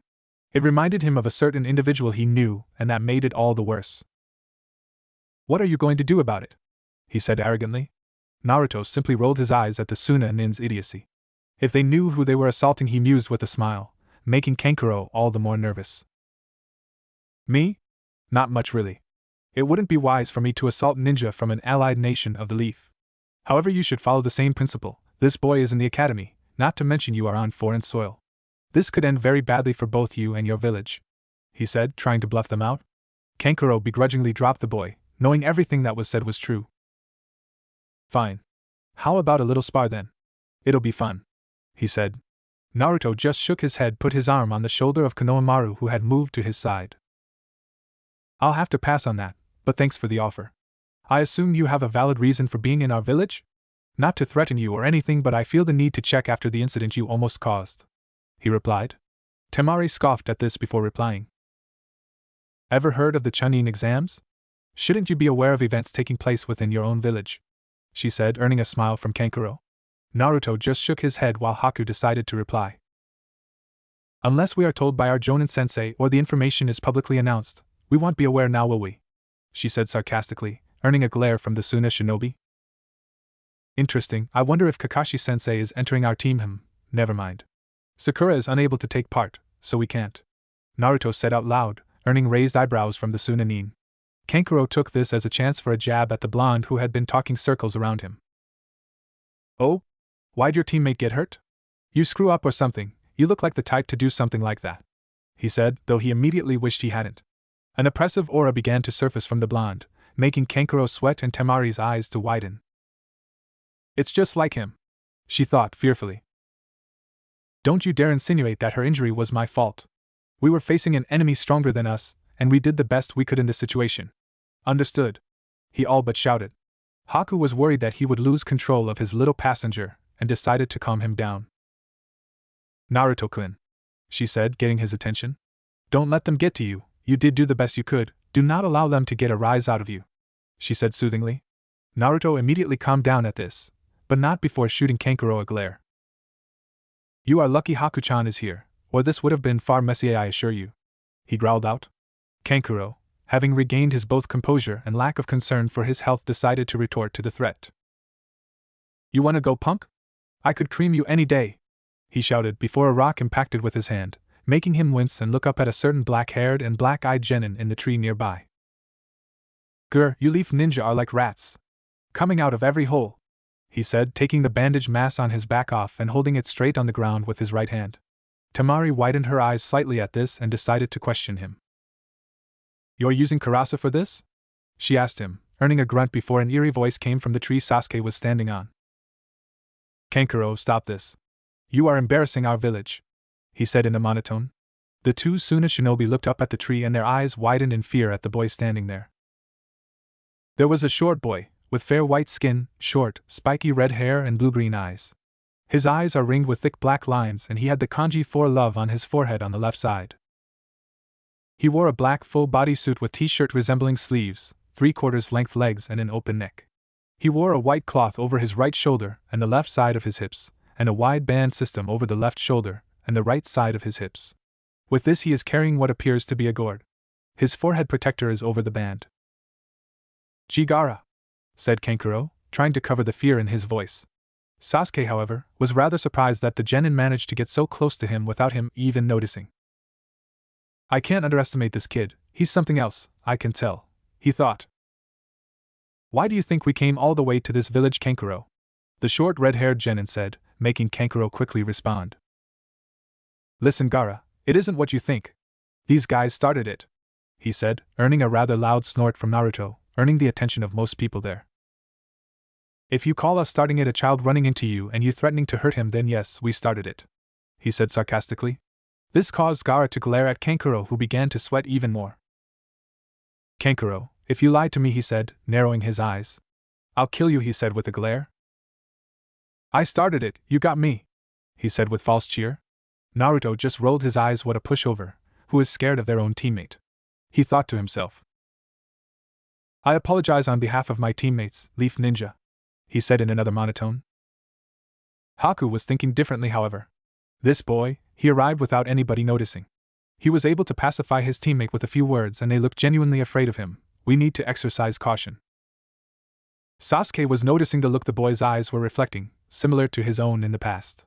It reminded him of a certain individual he knew, and that made it all the worse. What are you going to do about it? He said arrogantly. Naruto simply rolled his eyes at the Suna and Nin's idiocy. If they knew who they were assaulting, he mused with a smile, making Kankuro all the more nervous. Me? Not much really. It wouldn't be wise for me to assault ninja from an allied nation of the Leaf. However, you should follow the same principle. This boy is in the academy, not to mention you are on foreign soil. This could end very badly for both you and your village, he said, trying to bluff them out. Kankuro begrudgingly dropped the boy, knowing everything that was said was true. Fine. How about a little spar then? It'll be fun, he said. Naruto just shook his head, put his arm on the shoulder of Konohamaru, who had moved to his side. I'll have to pass on that, but thanks for the offer. I assume you have a valid reason for being in our village? Not to threaten you or anything, but I feel the need to check after the incident you almost caused, he replied. Temari scoffed at this before replying. Ever heard of the Chunin exams? Shouldn't you be aware of events taking place within your own village? She said, earning a smile from Kankuro. Naruto just shook his head while Haku decided to reply. Unless we are told by our Jonin-sensei or the information is publicly announced, we won't be aware now, will we? She said sarcastically, earning a glare from the Suna shinobi. Interesting, I wonder if Kakashi-sensei is entering our team. Never mind. Sakura is unable to take part, so we can't. Naruto said out loud, earning raised eyebrows from the Sunanin. Kankuro took this as a chance for a jab at the blonde who had been talking circles around him. Oh? Why'd your teammate get hurt? You screw up or something, you look like the type to do something like that, he said, though he immediately wished he hadn't. An oppressive aura began to surface from the blonde, making Kankuro sweat and Temari's eyes to widen. It's just like him, she thought fearfully. Don't you dare insinuate that her injury was my fault. We were facing an enemy stronger than us, and we did the best we could in this situation. Understood? He all but shouted. Haku was worried that he would lose control of his little passenger, and decided to calm him down. Naruto-kun, she said, getting his attention. Don't let them get to you, you did do the best you could, do not allow them to get a rise out of you, she said soothingly. Naruto immediately calmed down at this, but not before shooting Kankuro a glare. You are lucky Haku-chan is here, or this would have been far messier, I assure you, he growled out. Kankuro, having regained his both composure and lack of concern for his health, decided to retort to the threat. You wanna go, punk? I could cream you any day, he shouted before a rock impacted with his hand, making him wince and look up at a certain black-haired and black-eyed genin in the tree nearby. Grr, you leaf ninja are like rats. Coming out of every hole, he said, taking the bandage mass on his back off and holding it straight on the ground with his right hand. Temari widened her eyes slightly at this and decided to question him. You're using Karasa for this? She asked him, earning a grunt before an eerie voice came from the tree Sasuke was standing on. Kankuro, stop this. You are embarrassing our village, he said in a monotone. The two Suna shinobi looked up at the tree and their eyes widened in fear at the boy standing there. There was a short boy, with fair white skin, short, spiky red hair and blue-green eyes. His eyes are ringed with thick black lines and he had the kanji for love on his forehead on the left side. He wore a black full-body suit with t-shirt resembling sleeves, 3/4 length legs and an open neck. He wore a white cloth over his right shoulder and the left side of his hips, and a wide band system over the left shoulder and the right side of his hips. With this he is carrying what appears to be a gourd. His forehead protector is over the band. Jigara, said Kankuro, trying to cover the fear in his voice. Sasuke, however, was rather surprised that the genin managed to get so close to him without him even noticing. I can't underestimate this kid, he's something else, I can tell, he thought. Why do you think we came all the way to this village, Kankuro? The short red-haired genin said, making Kankuro quickly respond. Listen, Gaara, it isn't what you think. These guys started it, he said, earning a rather loud snort from Naruto, earning the attention of most people there. If you call us starting it a child running into you and you threatening to hurt him, then yes, we started it, he said sarcastically. This caused Gaara to glare at Kankuro, who began to sweat even more. Kankuro, if you lied to me, he said, narrowing his eyes. I'll kill you, he said with a glare. I started it, you got me, he said with false cheer. Naruto just rolled his eyes. What a pushover, who is scared of their own teammate, he thought to himself. I apologize on behalf of my teammates, Leaf Ninja, he said in another monotone. Haku was thinking differently, however. This boy, he arrived without anybody noticing. He was able to pacify his teammate with a few words and they looked genuinely afraid of him. We need to exercise caution. Sasuke was noticing the look the boy's eyes were reflecting, similar to his own in the past.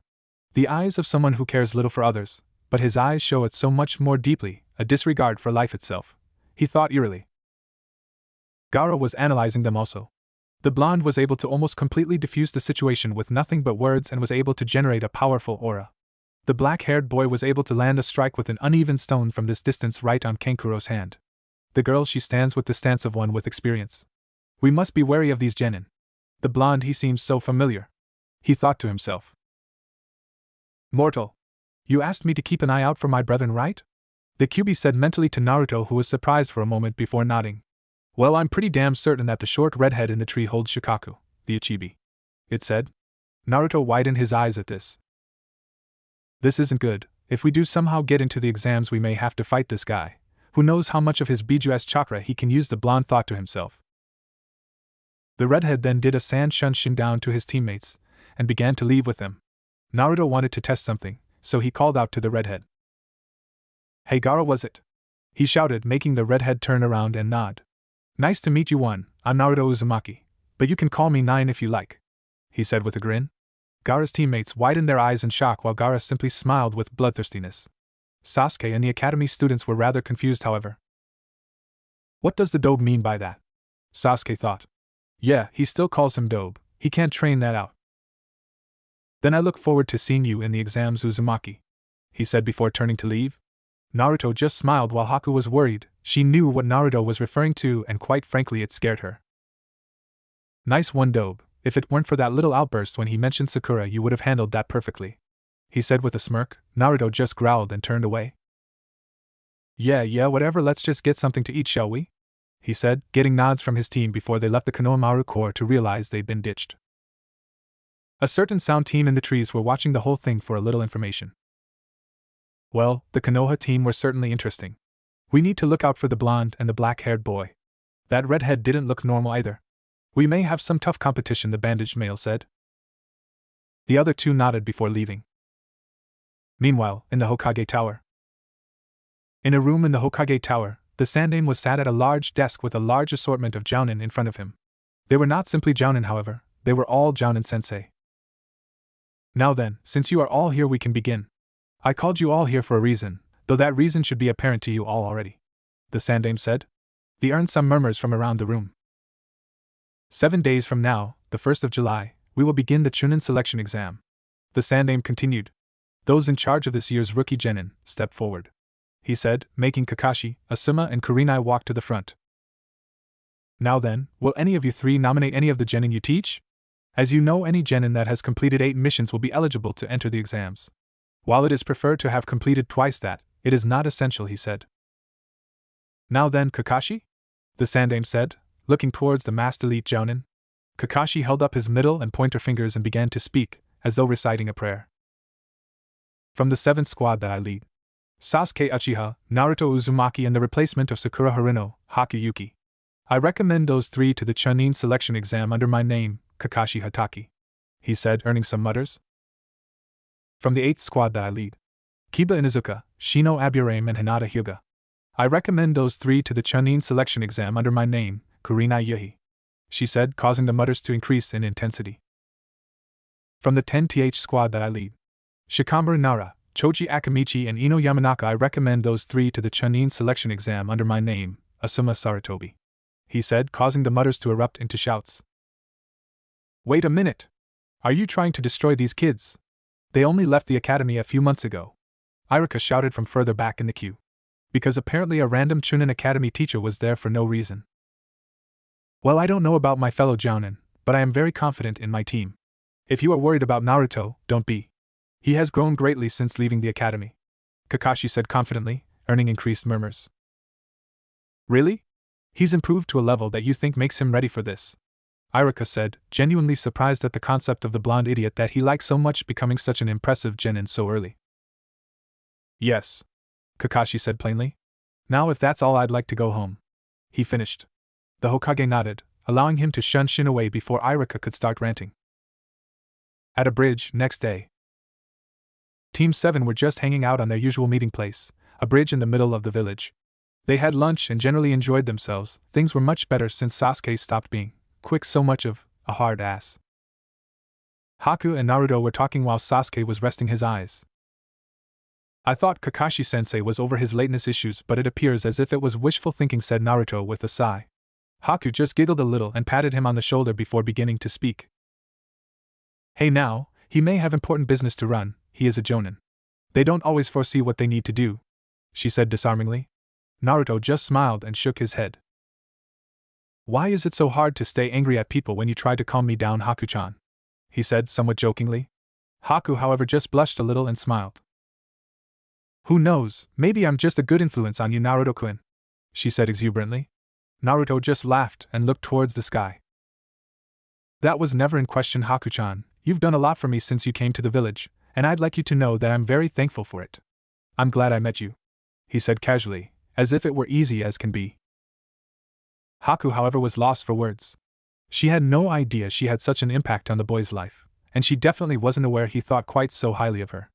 The eyes of someone who cares little for others, but his eyes show it so much more deeply, a disregard for life itself, he thought eerily. Gaara was analyzing them also. The blonde was able to almost completely diffuse the situation with nothing but words and was able to generate a powerful aura. The black-haired boy was able to land a strike with an uneven stone from this distance right on Kankuro's hand. The girl, she stands with the stance of one with experience. We must be wary of these genin, The blonde, he seems so familiar. He thought to himself. Mortal. You asked me to keep an eye out for my brethren, right? The QB said mentally to Naruto, who was surprised for a moment before nodding. Well, I'm pretty damn certain that the short redhead in the tree holds Shikaku, the Ichibi. It said. Naruto widened his eyes at this. This isn't good. If we do somehow get into the exams, we may have to fight this guy. Who knows how much of his Biju-S chakra he can use, the blonde thought to himself. The redhead then did a sand shunshin down to his teammates, and began to leave with them. Naruto wanted to test something, so he called out to the redhead. Hey Gaara, was it? He shouted, making the redhead turn around and nod. Nice to meet you, one. I'm Naruto Uzumaki, but you can call me 9 if you like, he said with a grin. Gaara's teammates widened their eyes in shock while Gaara simply smiled with bloodthirstiness. Sasuke and the academy students were rather confused, however. What does the dobe mean by that? Sasuke thought. Yeah, he still calls him dobe. He can't train that out. Then I look forward to seeing you in the exams, Uzumaki, he said before turning to leave. Naruto just smiled while Haku was worried. She knew what Naruto was referring to, and quite frankly it scared her. Nice one, dobe. If it weren't for that little outburst when he mentioned Sakura, you would have handled that perfectly, he said with a smirk. Naruto just growled and turned away. Yeah, whatever, let's just get something to eat, shall we? He said, getting nods from his team before they left the Konohamaru Corps to realize they'd been ditched. A certain sound team in the trees were watching the whole thing for a little information. Well, the Konoha team were certainly interesting. We need to look out for the blonde and the black-haired boy. That redhead didn't look normal either. We may have some tough competition, the bandaged male said. The other two nodded before leaving. Meanwhile, in the Hokage Tower. In a room in the Hokage Tower, the Sandaime was sat at a large desk with a large assortment of jounin in front of him. They were not simply jounin, however, they were all jounin sensei. Now then, since you are all here, we can begin. I called you all here for a reason, though that reason should be apparent to you all already, the Sandaime said. He earned some murmurs from around the room. 7 days from now, the 1st of July, we will begin the Chunin selection exam. The Sandaime continued. Those in charge of this year's rookie genin, step forward, he said, making Kakashi, Asuma, and Kurenai walk to the front. Now then, will any of you three nominate any of the genin you teach? As you know, any genin that has completed 8 missions will be eligible to enter the exams. While it is preferred to have completed twice that, it is not essential, he said. Now then, Kakashi? The Sandaime said, looking towards the masked elite jounin. Kakashi held up his middle and pointer fingers and began to speak, as though reciting a prayer. From the 7th squad that I lead, Sasuke Uchiha, Naruto Uzumaki, and the replacement of Sakura Harino, Haku Yuki. I recommend those 3 to the Chunin selection exam under my name, Kakashi Hatake, he said, earning some mutters. From the 8th squad that I lead, Kiba Inuzuka, Shino Aburame, and Hinata Hyuga. I recommend those 3 to the Chunin selection exam under my name, Kurenai Yuhi, she said, causing the mutters to increase in intensity. From the 10th squad that I lead, Shikamaru Nara, Choji Akamichi, and Ino Yamanaka. I recommend those 3 to the Chunin selection exam under my name, Asuma Saratobi, he said, causing the mutters to erupt into shouts. Wait a minute! Are you trying to destroy these kids? They only left the academy a few months ago, Iruka shouted from further back in the queue. Because apparently a random Chunin Academy teacher was there for no reason. Well, I don't know about my fellow jounin, but I am very confident in my team. If you are worried about Naruto, don't be. He has grown greatly since leaving the academy, Kakashi said confidently, earning increased murmurs. Really? He's improved to a level that you think makes him ready for this, Iruka said, genuinely surprised at the concept of the blonde idiot that he liked so much becoming such an impressive genin so early. Yes, Kakashi said plainly. Now if that's all, I'd like to go home, he finished. The Hokage nodded, allowing him to shun Shin away before Iruka could start ranting. At a bridge, next day. Team 7 were just hanging out on their usual meeting place, a bridge in the middle of the village. They had lunch and generally enjoyed themselves. Things were much better since Sasuke stopped being quick so much of a hard ass. Haku and Naruto were talking while Sasuke was resting his eyes. I thought Kakashi-sensei was over his lateness issues, but it appears as if it was wishful thinking, said Naruto with a sigh. Haku just giggled a little and patted him on the shoulder before beginning to speak. Hey now, he may have important business to run, he is a jounin. They don't always foresee what they need to do, she said disarmingly. Naruto just smiled and shook his head. Why is it so hard to stay angry at people when you try to calm me down, Haku-chan? He said somewhat jokingly. Haku, however, just blushed a little and smiled. Who knows, maybe I'm just a good influence on you, Naruto-kun, she said exuberantly. Naruto just laughed and looked towards the sky. That was never in question, Haku-chan. You've done a lot for me since you came to the village, and I'd like you to know that I'm very thankful for it. I'm glad I met you, he said casually, as if it were easy as can be. Haku, however, was lost for words. She had no idea she had such an impact on the boy's life, and she definitely wasn't aware he thought quite so highly of her.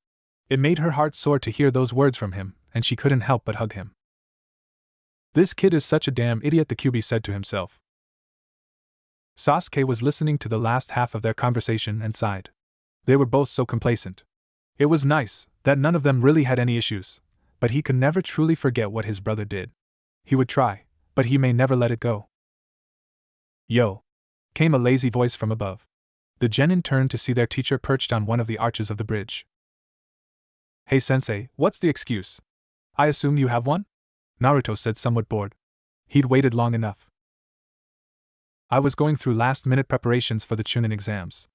It made her heart soar to hear those words from him, and she couldn't help but hug him. This kid is such a damn idiot, the Kyuubi said to himself. Sasuke was listening to the last half of their conversation and sighed. They were both so complacent. It was nice that none of them really had any issues, but he could never truly forget what his brother did. He would try, but he may never let it go. Yo! Came a lazy voice from above. The genin turned to see their teacher perched on one of the arches of the bridge. Hey sensei, what's the excuse? I assume you have one? Naruto said, somewhat bored. He'd waited long enough. I was going through last-minute preparations for the Chunin exams.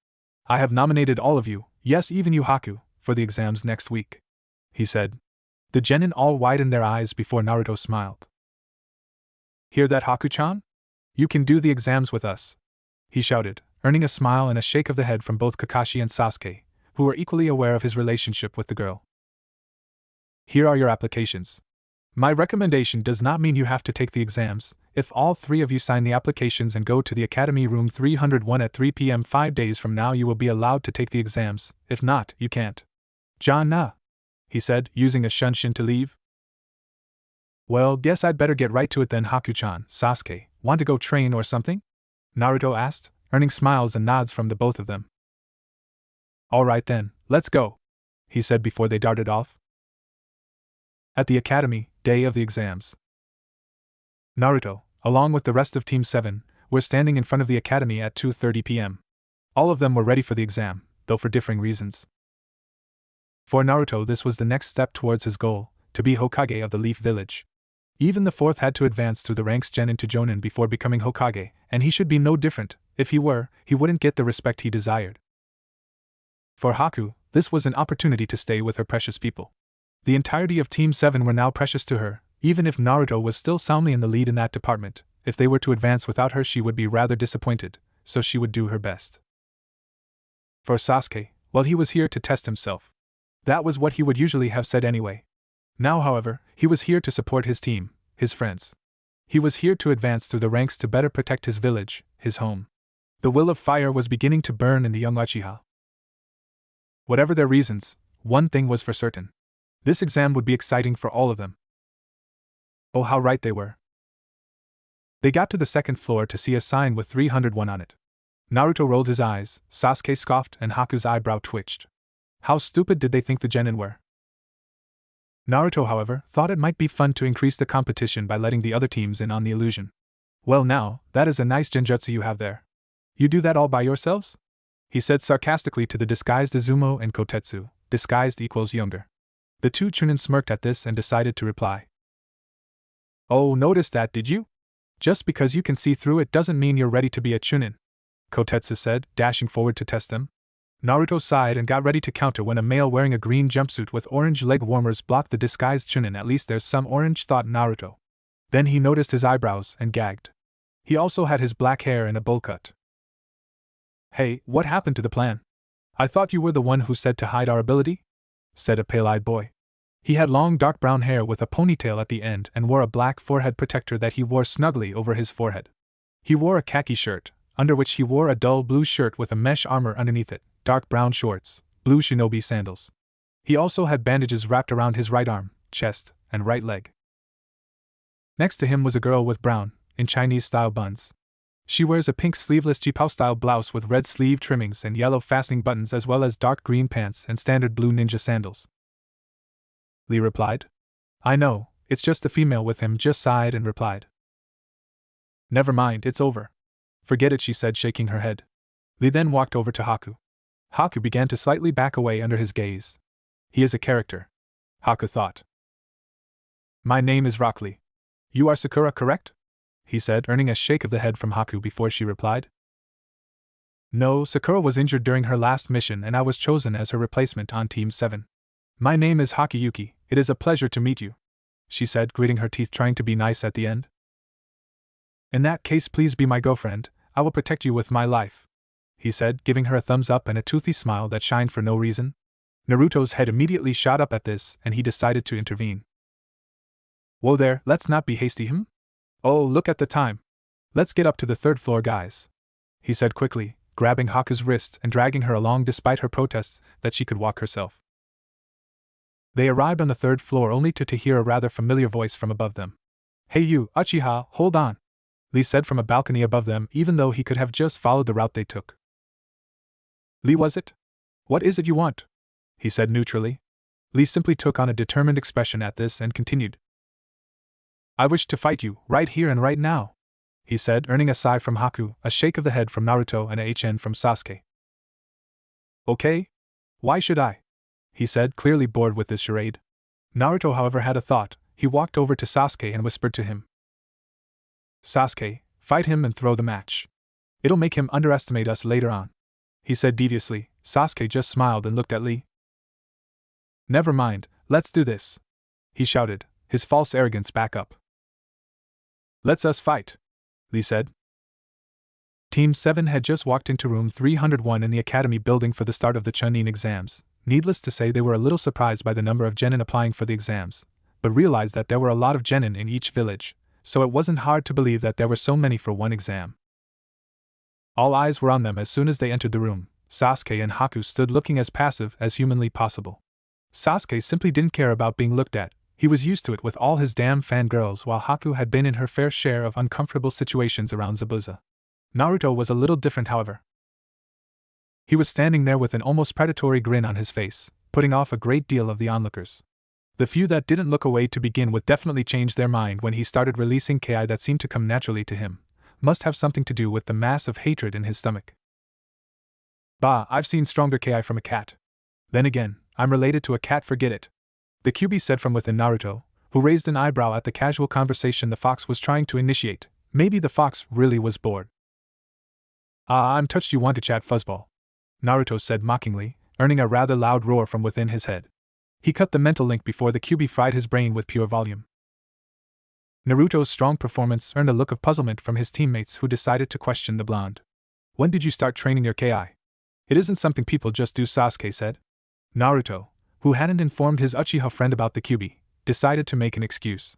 I have nominated all of you, yes, even you, Haku, for the exams next week, he said. The genin all widened their eyes before Naruto smiled. Hear that, Haku-chan? You can do the exams with us, he shouted, earning a smile and a shake of the head from both Kakashi and Sasuke, who were equally aware of his relationship with the girl. Here are your applications. My recommendation does not mean you have to take the exams. If all three of you sign the applications and go to the Academy Room 301 at 3 p.m. 5 days from now, you will be allowed to take the exams. If not, you can't. John, he said, using a shunshin to leave. Well, guess I'd better get right to it then, Haku-chan. Sasuke, want to go train or something? Naruto asked, earning smiles and nods from the both of them. All right then, let's go, he said before they darted off. At the academy, day of the exams. Naruto, along with the rest of Team 7, were standing in front of the academy at 2:30 p.m. All of them were ready for the exam, though for differing reasons. For Naruto, this was the next step towards his goal, to be Hokage of the Leaf Village. Even the fourth had to advance through the ranks Genin to Jonin before becoming Hokage, and he should be no different. If he were, he wouldn't get the respect he desired. For Haku, this was an opportunity to stay with her precious people. The entirety of Team 7 were now precious to her, even if Naruto was still soundly in the lead in that department. If they were to advance without her, she would be rather disappointed, so she would do her best. For Sasuke, well, he was here to test himself. That was what he would usually have said anyway. Now, however, he was here to support his team, his friends. He was here to advance through the ranks to better protect his village, his home. The will of fire was beginning to burn in the young Uchiha. Whatever their reasons, one thing was for certain. This exam would be exciting for all of them. Oh, how right they were. They got to the second floor to see a sign with 301 on it. Naruto rolled his eyes, Sasuke scoffed, and Haku's eyebrow twitched. How stupid did they think the genin were? Naruto, however, thought it might be fun to increase the competition by letting the other teams in on the illusion. Well now, that is a nice genjutsu you have there. You do that all by yourselves? He said sarcastically to the disguised Izumo and Kotetsu, disguised equals younger. The two Chunin smirked at this and decided to reply. Oh, noticed that, did you? Just because you can see through it doesn't mean you're ready to be a Chunin, Kotetsu said, dashing forward to test them. Naruto sighed and got ready to counter when a male wearing a green jumpsuit with orange leg warmers blocked the disguised Chunin. At least there's some orange, thought Naruto. Then he noticed his eyebrows and gagged. He also had his black hair in a bowl cut. Hey, what happened to the plan? I thought you were the one who said to hide our ability? Said a pale-eyed boy. He had long dark brown hair with a ponytail at the end and wore a black forehead protector that he wore snugly over his forehead. He wore a khaki shirt, under which he wore a dull blue shirt with a mesh armor underneath it, dark brown shorts, blue shinobi sandals. He also had bandages wrapped around his right arm, chest, and right leg. Next to him was a girl with brown, in Chinese-style buns. She wears a pink sleeveless jipao-style blouse with red sleeve trimmings and yellow fastening buttons, as well as dark green pants and standard blue ninja sandals. Lee replied. I know, it's just the female with him, just sighed and replied. Never mind, it's over. Forget it, she said, shaking her head. Lee then walked over to Haku. Haku began to slightly back away under his gaze. He is a character, Haku thought. My name is Rock Lee. You are Sakura, correct? he said, earning a shake of the head from Haku before she replied. No, Sakura was injured during her last mission and I was chosen as her replacement on Team 7. My name is Hakiyuki, it is a pleasure to meet you, she said, gritting her teeth trying to be nice at the end. In that case, please be my girlfriend, I will protect you with my life, he said, giving her a thumbs up and a toothy smile that shined for no reason. Naruto's head immediately shot up at this and he decided to intervene. Whoa there, let's not be hasty, Oh, look at the time. Let's get up to the 3rd floor, guys, he said quickly, grabbing Haku's wrist and dragging her along despite her protests that she could walk herself. They arrived on the 3rd floor only to hear a rather familiar voice from above them. Hey you, Uchiha, hold on, Lee said from a balcony above them, even though he could have just followed the route they took. Lee, was it? What is it you want? He said neutrally. Lee simply took on a determined expression at this and continued. I wish to fight you, right here and right now, he said, earning a sigh from Haku, a shake of the head from Naruto and a HN from Sasuke. Okay? Why should I? He said, clearly bored with this charade. Naruto, however, had a thought. He walked over to Sasuke and whispered to him. Sasuke, fight him and throw the match. It'll make him underestimate us later on, he said deviously. Sasuke just smiled and looked at Lee. Never mind, let's do this, he shouted, his false arrogance back up. Let's us fight, Lee said. Team 7 had just walked into room 301 in the academy building for the start of the Chunin exams. Needless to say, they were a little surprised by the number of genin applying for the exams, but realized that there were a lot of genin in each village, so it wasn't hard to believe that there were so many for one exam. All eyes were on them as soon as they entered the room. Sasuke and Haku stood looking as passive as humanly possible. Sasuke simply didn't care about being looked at. He was used to it with all his damn fangirls, while Haku had been in her fair share of uncomfortable situations around Zabuza. Naruto was a little different, however. He was standing there with an almost predatory grin on his face, putting off a great deal of the onlookers. The few that didn't look away to begin with definitely changed their mind when he started releasing Ki that seemed to come naturally to him. Must have something to do with the mass of hatred in his stomach. Bah, I've seen stronger Ki from a cat. Then again, I'm related to a cat, forget it, the QB said from within Naruto, who raised an eyebrow at the casual conversation the fox was trying to initiate. Maybe the fox really was bored. I'm touched you want to chat, fuzzball, Naruto said mockingly, earning a rather loud roar from within his head. He cut the mental link before the QB fried his brain with pure volume. Naruto's strong performance earned a look of puzzlement from his teammates, who decided to question the blonde. When did you start training your Ki? It isn't something people just do, Sasuke said. Naruto, who hadn't informed his Uchiha friend about the QB, decided to make an excuse.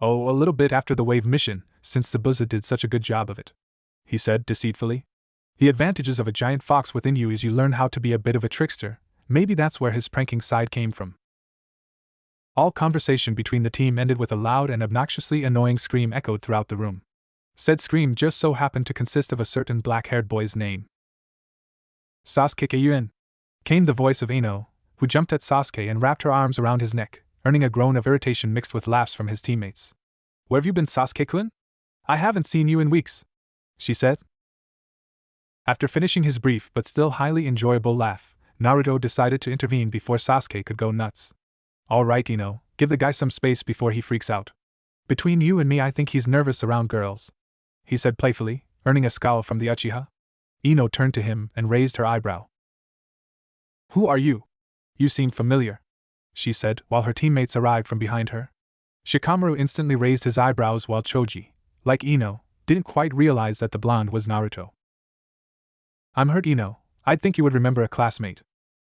Oh, a little bit after the wave mission, since Zabuza did such a good job of it, he said deceitfully. The advantages of a giant fox within you is you learn how to be a bit of a trickster. Maybe that's where his pranking side came from. All conversation between the team ended with a loud and obnoxiously annoying scream echoed throughout the room. Said scream just so happened to consist of a certain black-haired boy's name. Sasuke Kayuin, came the voice of Ino, who jumped at Sasuke and wrapped her arms around his neck, earning a groan of irritation mixed with laughs from his teammates. Where have you been, Sasuke-kun? I haven't seen you in weeks, she said. After finishing his brief but still highly enjoyable laugh, Naruto decided to intervene before Sasuke could go nuts. All right, Ino, give the guy some space before he freaks out. Between you and me, I think he's nervous around girls, he said playfully, earning a scowl from the Uchiha. Ino turned to him and raised her eyebrow. Who are you? You seem familiar, she said, while her teammates arrived from behind her. Shikamaru instantly raised his eyebrows, while Choji, like Ino, didn't quite realize that the blonde was Naruto. I'm hurt, Ino. I'd think you would remember a classmate.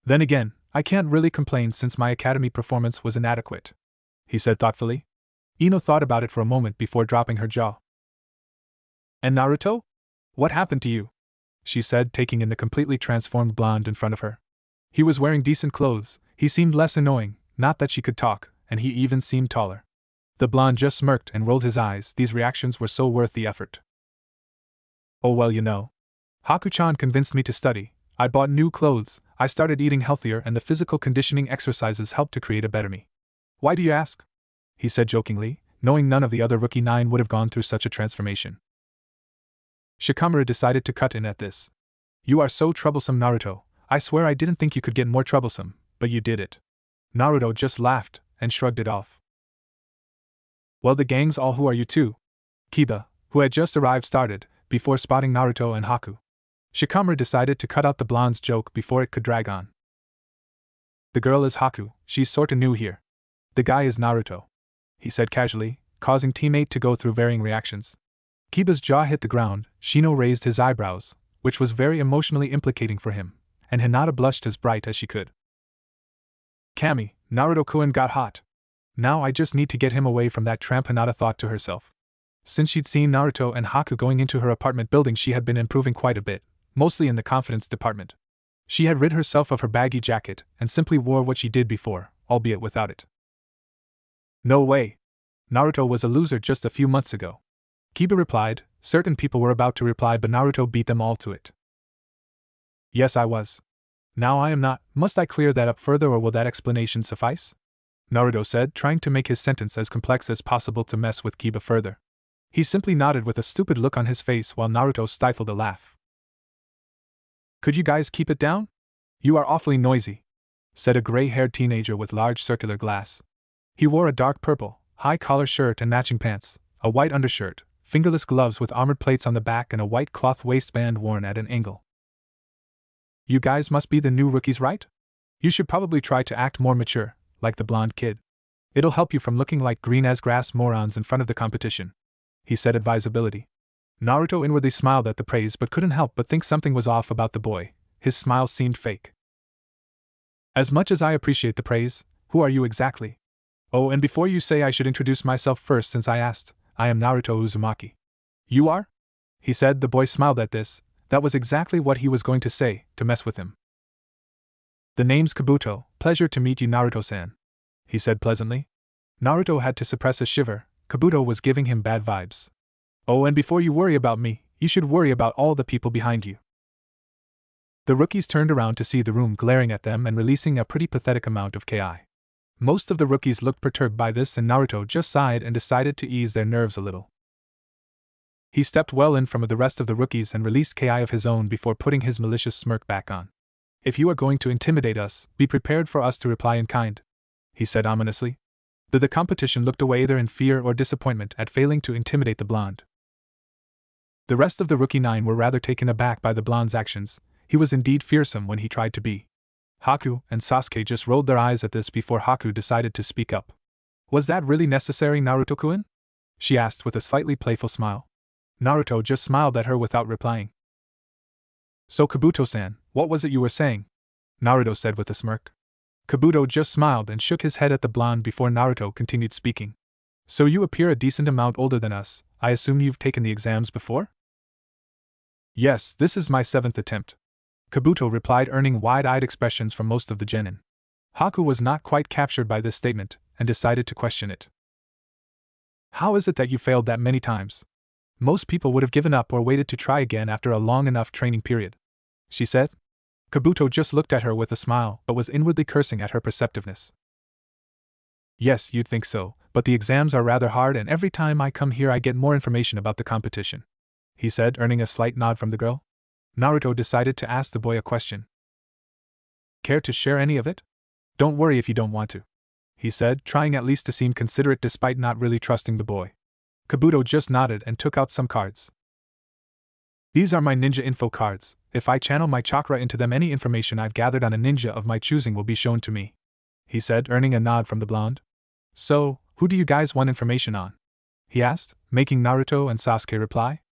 Then again, I can't really complain since my academy performance was inadequate, he said thoughtfully. Ino thought about it for a moment before dropping her jaw. And Naruto? What happened to you? She said, taking in the completely transformed blonde in front of her. He was wearing decent clothes, he seemed less annoying, not that she could talk, and he even seemed taller. The blonde just smirked and rolled his eyes. These reactions were so worth the effort. Oh well, you know. Haku-chan convinced me to study, I bought new clothes, I started eating healthier, and the physical conditioning exercises helped to create a better me. Why do you ask? He said jokingly, knowing none of the other rookie 9 would have gone through such a transformation. Shikamaru decided to cut in at this. You are so troublesome, Naruto. I swear I didn't think you could get more troublesome, but you did it. Naruto just laughed and shrugged it off. Well, the gang's all. Who are you two? Kiba, who had just arrived, started, before spotting Naruto and Haku. Shikamaru decided to cut out the blonde's joke before it could drag on. The girl is Haku, she's sorta new here. The guy is Naruto, he said casually, causing teammate to go through varying reactions. Kiba's jaw hit the ground, Shino raised his eyebrows, which was very emotionally implicating for him, and Hinata blushed as bright as she could. Kami, Naruto-kun got hot. Now I just need to get him away from that tramp, Hinata thought to herself. Since she'd seen Naruto and Haku going into her apartment building, she had been improving quite a bit, mostly in the confidence department. She had rid herself of her baggy jacket and simply wore what she did before, albeit without it. No way. Naruto was a loser just a few months ago. Kiba replied. Certain people were about to reply, but Naruto beat them all to it. Yes, I was. Now I am not. Must I clear that up further, or will that explanation suffice? Naruto said, trying to make his sentence as complex as possible to mess with Kiba further. He simply nodded with a stupid look on his face while Naruto stifled a laugh. Could you guys keep it down? You are awfully noisy, said a gray-haired teenager with large circular glass. He wore a dark purple, high-collar shirt and matching pants, a white undershirt, fingerless gloves with armored plates on the back, and a white cloth waistband worn at an angle. You guys must be the new rookies, right? You should probably try to act more mature, like the blonde kid. It'll help you from looking like green-as-grass morons in front of the competition, he said advisability. Naruto inwardly smiled at the praise but couldn't help but think something was off about the boy. His smile seemed fake. As much as I appreciate the praise, who are you exactly? Oh, and before you say, I should introduce myself first since I asked, I am Naruto Uzumaki. You are? He said. The boy smiled at this. That was exactly what he was going to say, to mess with him. The name's Kabuto. Pleasure to meet you, Naruto-san, he said pleasantly. Naruto had to suppress a shiver. Kabuto was giving him bad vibes. Oh, and before you worry about me, you should worry about all the people behind you. The rookies turned around to see the room glaring at them and releasing a pretty pathetic amount of Ki. Most of the rookies looked perturbed by this, and Naruto just sighed and decided to ease their nerves a little. He stepped well in from the rest of the rookies and released Ki of his own before putting his malicious smirk back on. If you are going to intimidate us, be prepared for us to reply in kind, he said ominously. The competition looked away either in fear or disappointment at failing to intimidate the blonde. The rest of the rookie 9 were rather taken aback by the blonde's actions. He was indeed fearsome when he tried to be. Haku and Sasuke just rolled their eyes at this before Haku decided to speak up. Was that really necessary, Naruto-kun? She asked with a slightly playful smile. Naruto just smiled at her without replying. So Kabuto-san, what was it you were saying? Naruto said with a smirk. Kabuto just smiled and shook his head at the blonde before Naruto continued speaking. So you appear a decent amount older than us. I assume you've taken the exams before? Yes, this is my 7th attempt, Kabuto replied, earning wide-eyed expressions from most of the genin. Haku was not quite captured by this statement, and decided to question it. How is it that you failed that many times? Most people would have given up or waited to try again after a long enough training period, she said. Kabuto just looked at her with a smile, but was inwardly cursing at her perceptiveness. Yes, you'd think so, but the exams are rather hard, and every time I come here I get more information about the competition, he said, earning a slight nod from the girl. Naruto decided to ask the boy a question. Care to share any of it? Don't worry if you don't want to, he said, trying at least to seem considerate despite not really trusting the boy. Kabuto just nodded and took out some cards. These are my ninja info cards. If I channel my chakra into them, any information I've gathered on a ninja of my choosing will be shown to me, he said, earning a nod from the blonde. So, who do you guys want information on? He asked, making Naruto and Sasuke reply.